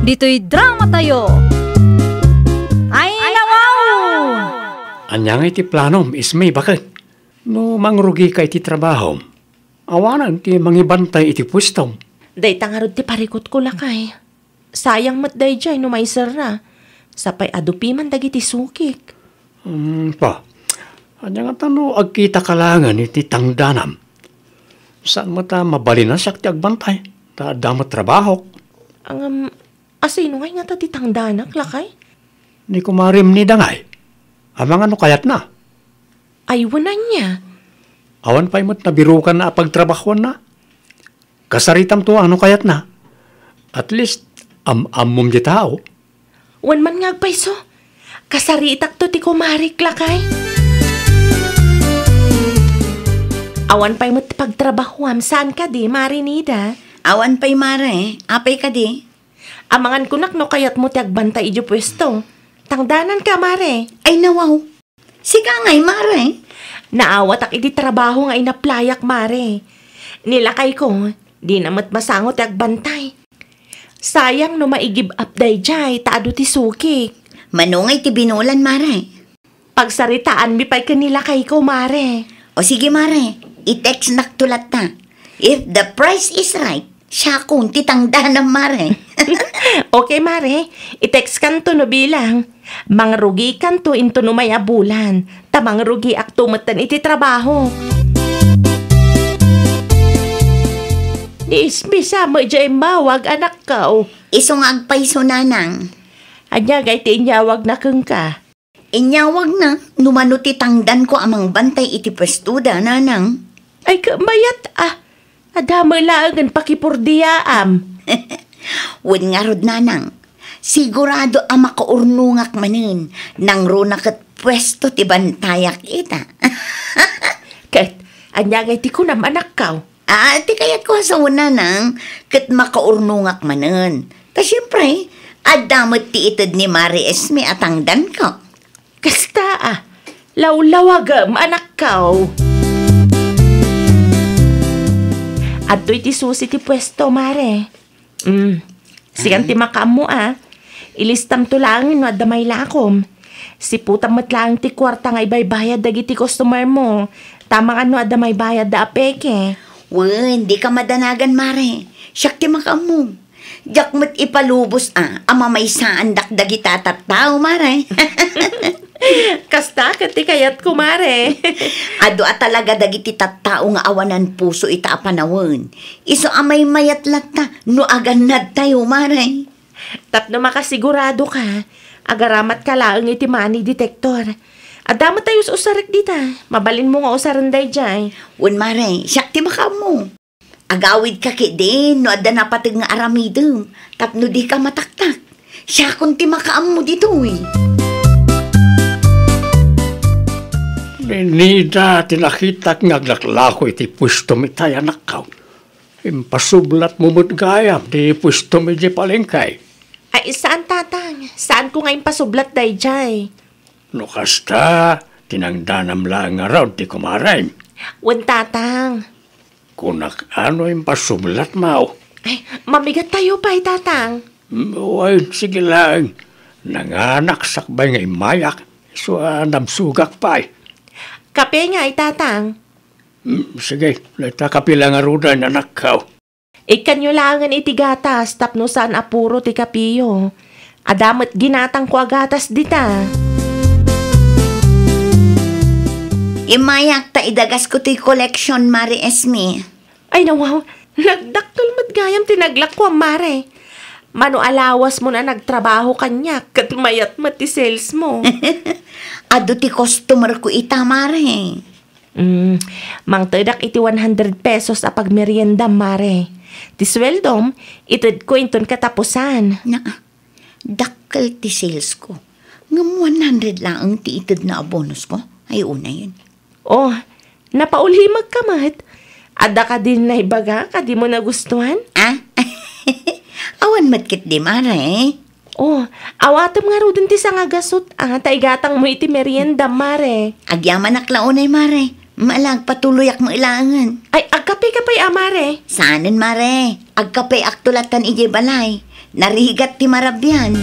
Dito'y drama tayo. Ay nawaw! Anyang iti planom ismay bakit? No mangrugi ka iti trabaho, awanan ti mangibantay iti pwestong. Day tangarod ti parikot ko lakay. Sayang mat day jay no may na. Sapay adupi man dagiti sukik. Pa, anyang atano agkita kalangan iti tangdanam. Saan mo ta mabalinas ti agbantay? Ta damat trabaho. Asino ngay nga ta ti tangdanak lakay? Ni kumarim ni dangay. Amang ano kayat na? Ay wanan niya. Awan pa'y mo't nabirukan na pagtrabahuan na. Kasaritam to ano kayat na. At least, amom di tao. Wan man nga agpayso. Kasaritak to ti kumarik lakay. Awan pa'y mo't pagtrabahuam. Saan ka di, Marinida? Awan pa'y mare, apay ka di. Amangan kunak no kayat mo ti agbantay idyo pwesto. Tangdanan ka, Mare. Ay nawaw. Sika nga'y mare. Naawat ak iti trabaho nga inaplayak, Mare. Nilakay ko, di namat masangot ti agbantay. Sayang no maigib up day jay, taado ti suki. Manungay ti binulan mare. Pagsaritaan mi pa'y kanilakay ko, Mare. O sige mare, i-text naktulat na. If the price is right, siya kung titangdanam mare. Okay, Mare. I-text kan to no bilang. Mangrugi kan to into no maya bulan. Tamang rugi ak tumatan iti trabaho. Isbisa mo dyan mawag anak ka o. Isong agpayso nanang. Anya gay ti inyawag na keng ka. Inyawag na, numano titangdan ko amang bantay iti pwestuda nanang. Ay kamayat adamay laangan pakipurdiyaam. Wen nga rod nanang, sigurado ang makaurnungak manin nang runakat pwesto ti bantayak ita. Ket, anyagay ti kunam anak ka. Ti kayat ko sa una nang kat makaurnungak manin. Ta siyempre, adamot ti itad ni Mari Esme atangdan ko. Kasta lawlawagam anak ka. At to'y ti susi ti pwesto, Mare. Sikan ti makam mo, Ilistam to lang no adamay lakom. Siputam mat lang ti kwarta nga ibaybayad dagiti customer mo. Tamang ano adamay bayad da apeke. Hindi ka madanagan, Mare. Siyak ti makam mo. Diyak mo't ipalubos, ama may saan dakdagita tattao, Mare. Kasta kati kayat ko, Mare. Ado talaga dagiti tattao nga awanan puso ita apanawon. Iso amay mayat lata, no aganad tayo, Mare. Tapno makasigurado ka, agaramat ka laang iti money detector. Adamo tayo sa usarik dita. Mabalin mo nga usaranday jay. Mare, siyak ti makam mo. Agawid ka din, no adda napatig nga aramidum. Tapno di ka mataktak. Siya kung ti makaam mo dito, Nida, tinakitak nga aglako iti pwesto mi tayo anak ka. Impasublat mo mo't gayam, di pwesto medyo palengkay. Ay, saan tatang? Saan ko ngayon pasublat day jay? No kasta, tinangdanam lang nga raw, di kumaray. Wan tatang. Kunak ano impasublat mo? Ay, mamigat tayo pa tatang. Uy, sige lang. Nanganak sakbay nga imayak, so namsugak pa. Kape nga tatang. Sige, leta kapila nga ruda na nakaw. Ikan nyo langan iti gatas, tapno saan apuro ti kapiyo. Adamat ginatang ko agatas dita. Imayak ta idagas ko ti collection, Mari Esme. Ay nawaw, nagdakkel mat gayam tinaglak ko ang mare. Mano alawas mo na nagtrabaho kanya, kat mayat mat ti sales mo. Ado ti customer ko ita, Mare. Mang tedak iti 100 pesos apag merienda, mare. Ti sweldom, itid ko inton katapusan. Na, dakkel ti sales ko. Ngam 100 lang ang ti itid na bonus ko. Ay, una yun. Oh, napaulhimag ka mat. Ada ka din na ibaga, kadi mo nagustuhan? Ah? Awan matkit di, Mare. Oh, awatam nga rudin ti sangagasot. Taigatang mo iti merienda, mare. Agyaman aklaunay, Mare. Malag patuloy ak mo ilangan. Ay, agkape ka pa'y amare. Saanin, Mare? Agkapay aktulatan ije balay. Narigat ti marabyan.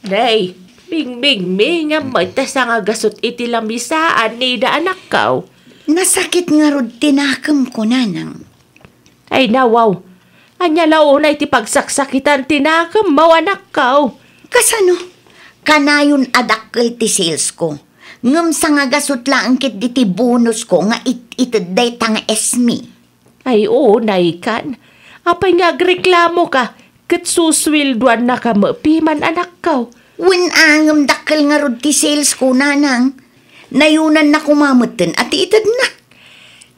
Day, bing, nga magtas nga gasot iti lamisaan ni da anak kaw. Nasakit nga rod tinakam ko, nanang. Ay nawaw, anya launay ti pagsaksakitan tinakam mo anak kaw. Kasano? Kanayon adakkel ti sales ko. Ngam sa nga gasot lang kit di ti bonus ko nga itid day tanga esmi. Ay oo, naikan. Apay nga agreklamo ka, kat suswilduan na ka mapiman anak kaw. Win angam dakkel nga rod ti sales ko, nanang. Nayunan na kumamutin at itid na.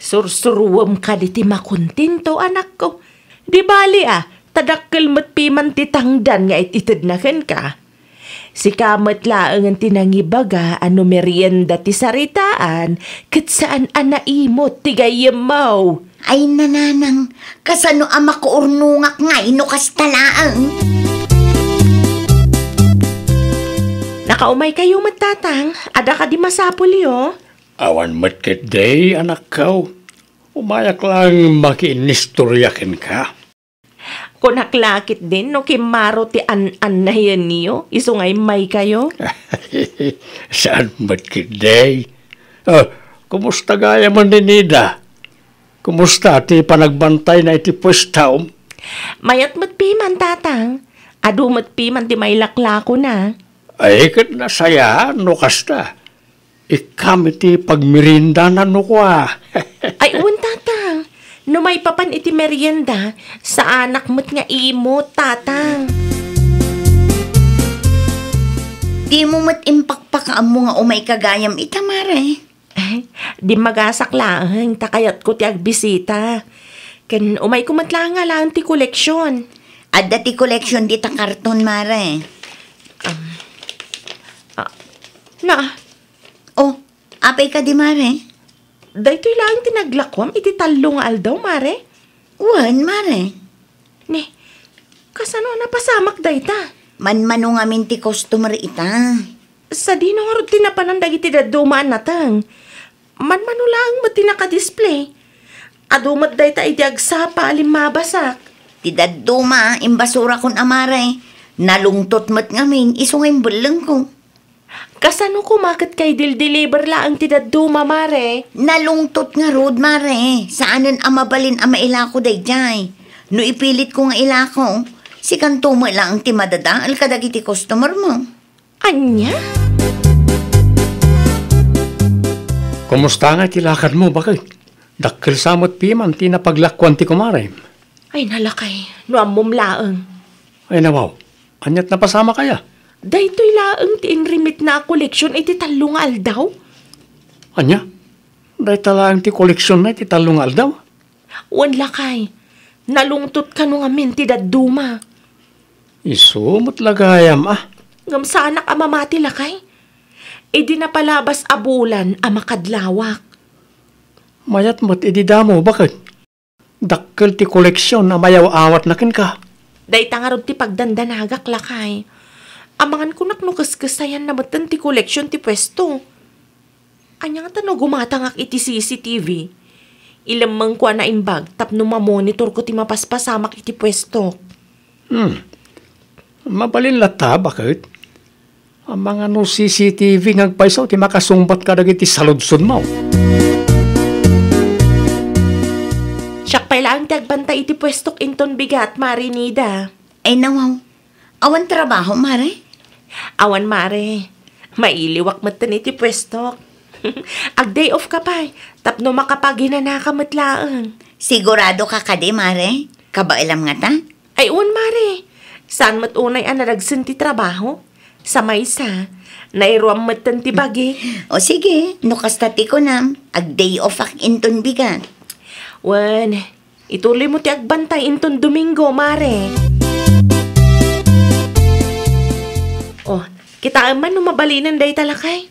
Sursuruwam ka di ti makuntinto anak ko. Di bali tadakkel matpiman ti tangdan nga itid na ken ka. Si kamat laang ang tinangibaga ano merienda ti saritaan kat saan anaimot ti gayemaw. Ay nananang, kasano ama ko urnungak nga ino kastalaang. Nakaumay kayo matatang, ada ka di masapuli oh. Awan matkit day, anak kaw. Umayak lang makinistoryakin ka. Kunaklakit din no kimaro ti an na yan niyo, isungay may kayo. Saan matkit day? Kumusta gaya man din Nida? Kumusta ti panagbantay na iti pwestaw? Mayat matpiman tatang, adu matpiman ti may laklako na. Ay, kat nasaya, no kasta. Ikam iti pagmirindanan no kwa. Ay, uwan tatang. No may papan iti merienda, sa anak mo't nga imo, tatang. Di mo mat impakpakaam mo nga umay kagayam itamare. Ay, di magasak lang, takayat ko ti agbisita. Ken umay kumatla nga lang ti koleksyon. Adda ti koleksyon di ta karton, Mare. Na, Oh, apay ka di, Mare? daytoy lang tinaglakwam iti talong aldaw, mare. Wan, Mare. Ni, kasano napasamak dayta? Manmano nga min ti customer ita. Sa dino nga rin tinapanandag iti dadumaan natang. Manmano lang mo tinaka-display. Adumat dayta iti agsapa alim mabasak. Ti dadduma, imbasura kon amare. Nalungtot mat ngamin, isungay belang ko. Kasano kumakit kay dil-deliver lang ti daduma, mare? Nalungtot nga rod, Mare. Saanan amabalin ama ilako dayjay. No ipilit ko nga ilako, si kantumo lang ang ti madadaal kadag iti customer mo. Anya? Kumusta nga tilakad mo, bakit? Dakkel samot piman, tinapaglakwan ti kumare. Ay nalakay, no amom laang. Ay nawaw, anyat na pasama kaya? Daytoy laang ti inrimit na koleksyon iti talong aldaw. Anya? Day talang ti koleksyon na ti talungal daw. Wan lakay, nalungtot ka nung amin ti daduma. Isumot lagayam Ngam sa anak amamati lakay. E di napalabas abulan amakadlawak. Mayat mo't ididamo, bakit? Dakkel ti koleksyon na mayaw awat na kin ka. Day tangarod ti pagdandanagak lakay. Amangan ko naknukaskasayan na matan ti koleksyon ti pwesto. Anya nga tanong gumatangak iti CCTV. Ilamang ko na imbag tapno mamonitor ko ti mapaspasamak iti pwesto. Mabalin lata, bakit? Ang mga no CCTV ngagpaisaw ti makasumbat ka dagiti saludsod mo. Siyak pailaan ti agbantay iti pwestok inton bigat, Marinida. Ay nawaw, awan trabaho, Mare? Awan, Mare. Mailiwak matan iti pwestok. Ag day off ka pa, tapno makapaginana ka matlaan. Sigurado ka kadi, Mare? Kabailam nga ta? Ay, Mare. Saan matunay ang naragsan ti trabaho? Sa maysa, nairuam matan ti bagi. O sige, nukastati ko nam, ag day off ak inton bigat. Wan, ituloy mo ti agbantay inton Domingo, Mare. Oh, kita man numabalinan day talakay.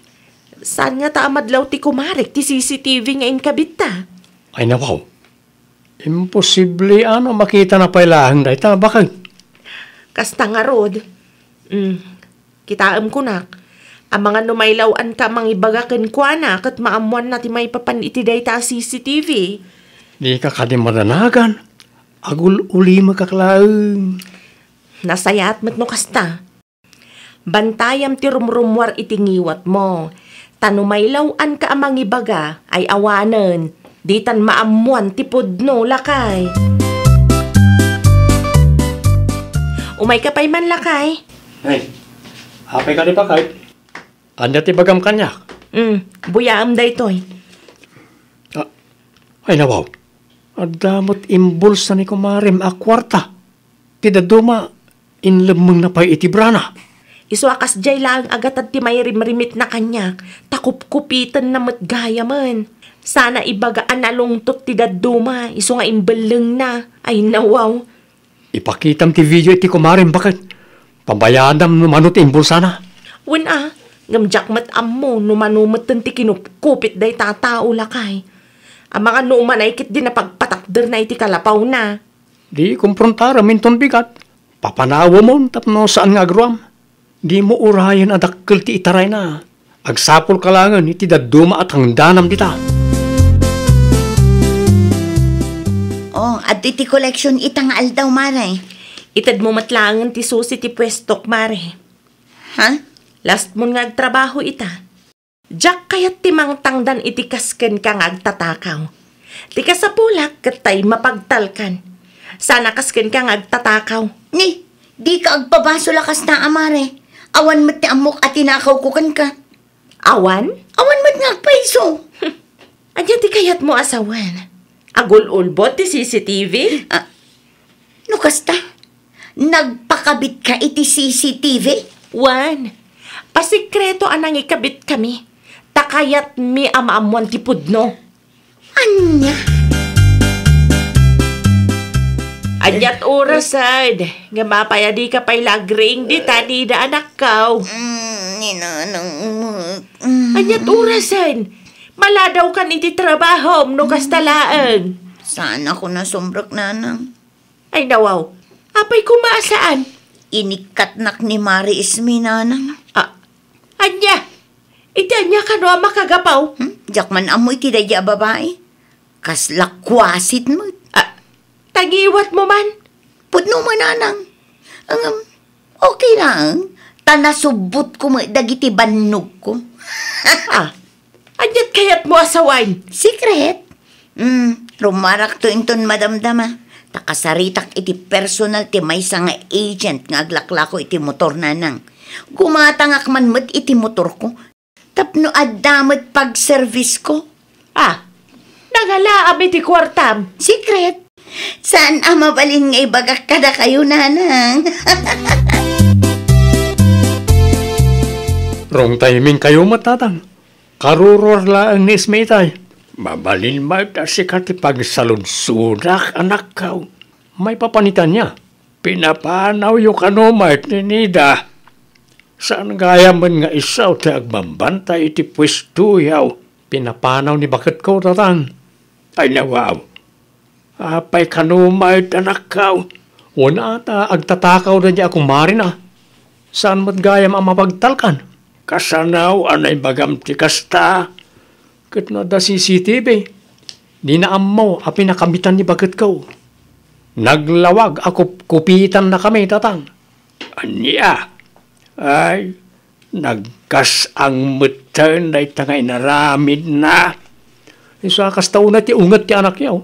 Saan nga ta amadlaw ti kumarek ti CCTV nga inkabit ta? Ay nawaw, imposible makita na pailahan day ta, bakit? Kasta nga rod. Kitaam ko na. Ang mga numaylawan ka mangibagakan kwa na kat maamuan na ti may papan iti day ta CCTV. Di ka kadimadanagan. Agul uli magkaklaang. Nasayat met no kasta. Bantayam ti rumrumwar itingiwat mo. Tanumaylawan ka amang ibaga ay awanan. Di tan maamuan ti pudno lakay. Umay ka pa'y man lakay. Hey, hapay ka di pa kahit. Anya ti bagam kanyak. Buyaam day toy. Ay nawaw. Adamot imbulsa ni kumarim akwarta. Tidaduma inlemeng na pa'y itibrana. Isuakas jay lang agatad ti may rimrimit na kanyak. Takup-kupitan na matgaya man. Sana ibagaan na lungtot ti daduma. Isu nga imbeleng na. Ay nawaw. Ipakitam ti video iti kumarim, bakit? Pambayadam numanot imbulsa na. Wen ngamjak mat ammo numanumot ti kinupkupit day tatao lakay. Ang mga numan ay kit din na pagpatakder na iti kalapaw na. Di kumprontar minton bigat. Papanawa mo tapno saan nga agruam. Di mo urayan adakkel ti itaray na. Agsapol kalangan iti daduma at hangdanam dita. Oh, at iti koleksyon itang aldaw, Mare. Itad mo matlangan ti susi ti pwestok, Mare. Ha? Last mo nga agtrabaho ita. Jack kayat ti mangtangdan iti kasken ka nga agtatakaw. Ti kasapulak katay mapagtalkan. Sana kasken ka nga agtatakaw. Ni, di ka agpabaso lakas na, Mare. Awan mat ti amok at tinakaw kukan ka. Awan? Awan mat nga agpaiso. Anya ti kayat mo asawan. Agul-ulbot ti CCTV? Nukasta, nagpakabit ka iti CCTV? Wan, pasikreto anang ikabit kami. Takayat mi amaamuan ti pudno. Anya? Anyat orasad. Nga mapayadi ka pa'y lagring di tani da anak kaw. Ninanang mo. Anyat orasad. Maladaw ka iti trabaho no kastalaan. Sana ko na sombrak nanang. Ay nawaw, apay kumaasaan? Inikatnak ni Mari Ismi nanang. Anya, iti anya ka no makagapaw? Jakman amoy ti dadya babae. Kaslakwasit mo. Tagiwat mo man. Pudno mo nanang. Okay lang. Tanasubot ko mo dagiti bannog ko. Anyat kayat mo asawain? Secret? Rumarak to inton madamdama. Takasaritak iti personal ti maysa nga agent nga aglaklako iti motor nanang. Gumatangak man met iti motor ko. Tapno addamet pag-service ko. Nagalaam iti kwartam. Secret? Saan mabalin nga ibagak kada kayo nanang? Wrong timing kayo matatang. Karuror lang ni Ismitay. Mabalin si kati pagsalunsudak anak kaw. May papanitan niya. Pinapanaw yung kanomart ni Nida. Saan gaya man nga isaw ti agbambantay iti pwesto yaw. Pinapanaw ni bakit ko tatang. Ay nawaw. Apay kanumay anak kaw. Una ata agtatakaw na niya akong marina. Saan mo't gayam ang mapagtalkan? Kasanaw anay bagam ti kasta. Kat na da CCTV. Di na amaw a pinakamitan ni bagat kaw. Naglawag ako kupitan na kami tatang. Anya. Ay, nagkas ang mutan na itangay naramid na. Isa kastaw na ti ungat ti anak yaw.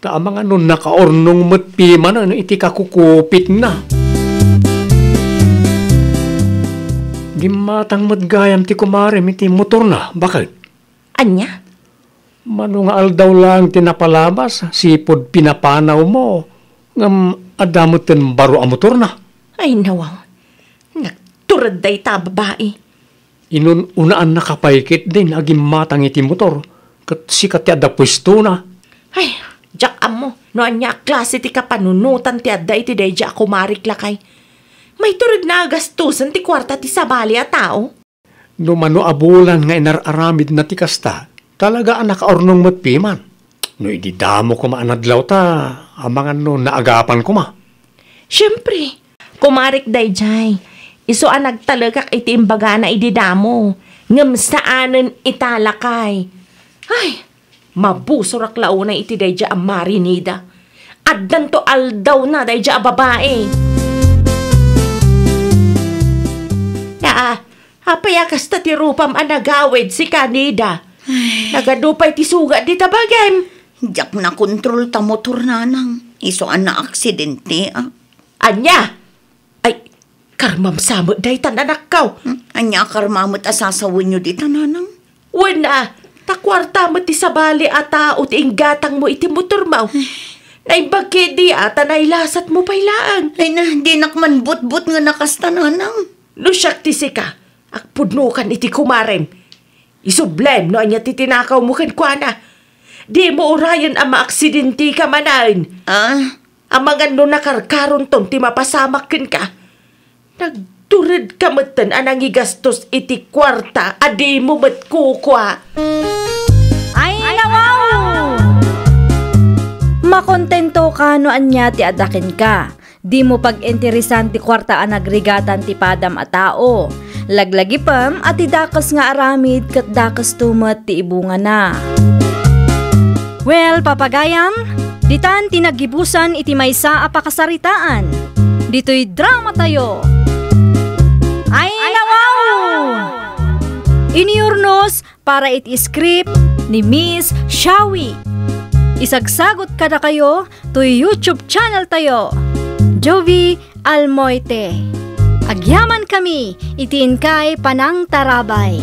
Taamang ano nakaornong matpiman ano iti kakukupit na. Gimatang matgayam ti kumarim iti motor na. Bakit? Anya? Mano nga aldaw lang tinapalabas, sipod pinapanaw mo. Ngam adamot ten baro ang motor na. Ay nawaw. Nagturad day ta babae. Inun unaan nakapaikit din aging matang iti motor. Kat sikat ti adda pwesto na. Ay, jak amo. No anya klase ti kapanunutan ti adda iti day jak kumarik lakay. May turad na gastusan ti kwarta ti sabali a tao. No mano abulan nga inararamid na ti kasta. Talaga ang nakaornong matpiman. No ididamo ko maanadlaw ta, amangan no naagapan ko ma. Siyempre, kumarik day jay. Iso ang nagtalagak iti imbaga na ididamo. Ngam saanan italakay. Ay, mabusurak launa iti day jay ang marinida. Addan to aldaw na day jay babae. Hapayakas ta ti rupam anagawid si kanida. Nagadupay ti suga di tabagem. Jak na kontrol ta motor nanang. Iso an na aksidente Anya? Ay, karmam samot day tan anak kaw. Anya karmamot asasawin nyo di tananang. Wala, takwarta mo ti sabali ata o ti inggatang mo iti motor mo. Naibagke di ata nailasat mo pailaan. Ay na, di nakman but-but nga nakasta nanang. No siyak ti sika, akpudnukan iti kumarem. Isublem no anya titinakaw mo kan kuana. Di mo urayan ang maaksidente ka manain. Ang mga no nakarkaron ton ti mapasamak ken ka. Nagturid ka matan anang igastos iti kwarta adi mo mat kukwa. Ay, nawaw! Makontento ka no anya ti adakin ka. Di mo pag-interesan ti kwarta ang nagrigatan ti padam a tao. Laglagi pam at idakas nga aramid kat dakas tumat ti ibunga na. Well, papagayam, ditan tinagibusan iti maysa a pakasaritaan. Dito'y drama tayo. Ay, nawaw! Iniurnos para iti script ni Miss Shawi. Isagsagot kada kayo to YouTube channel tayo. Jovi Almoite. Agyaman kami, itiin kay Panang Tarabay.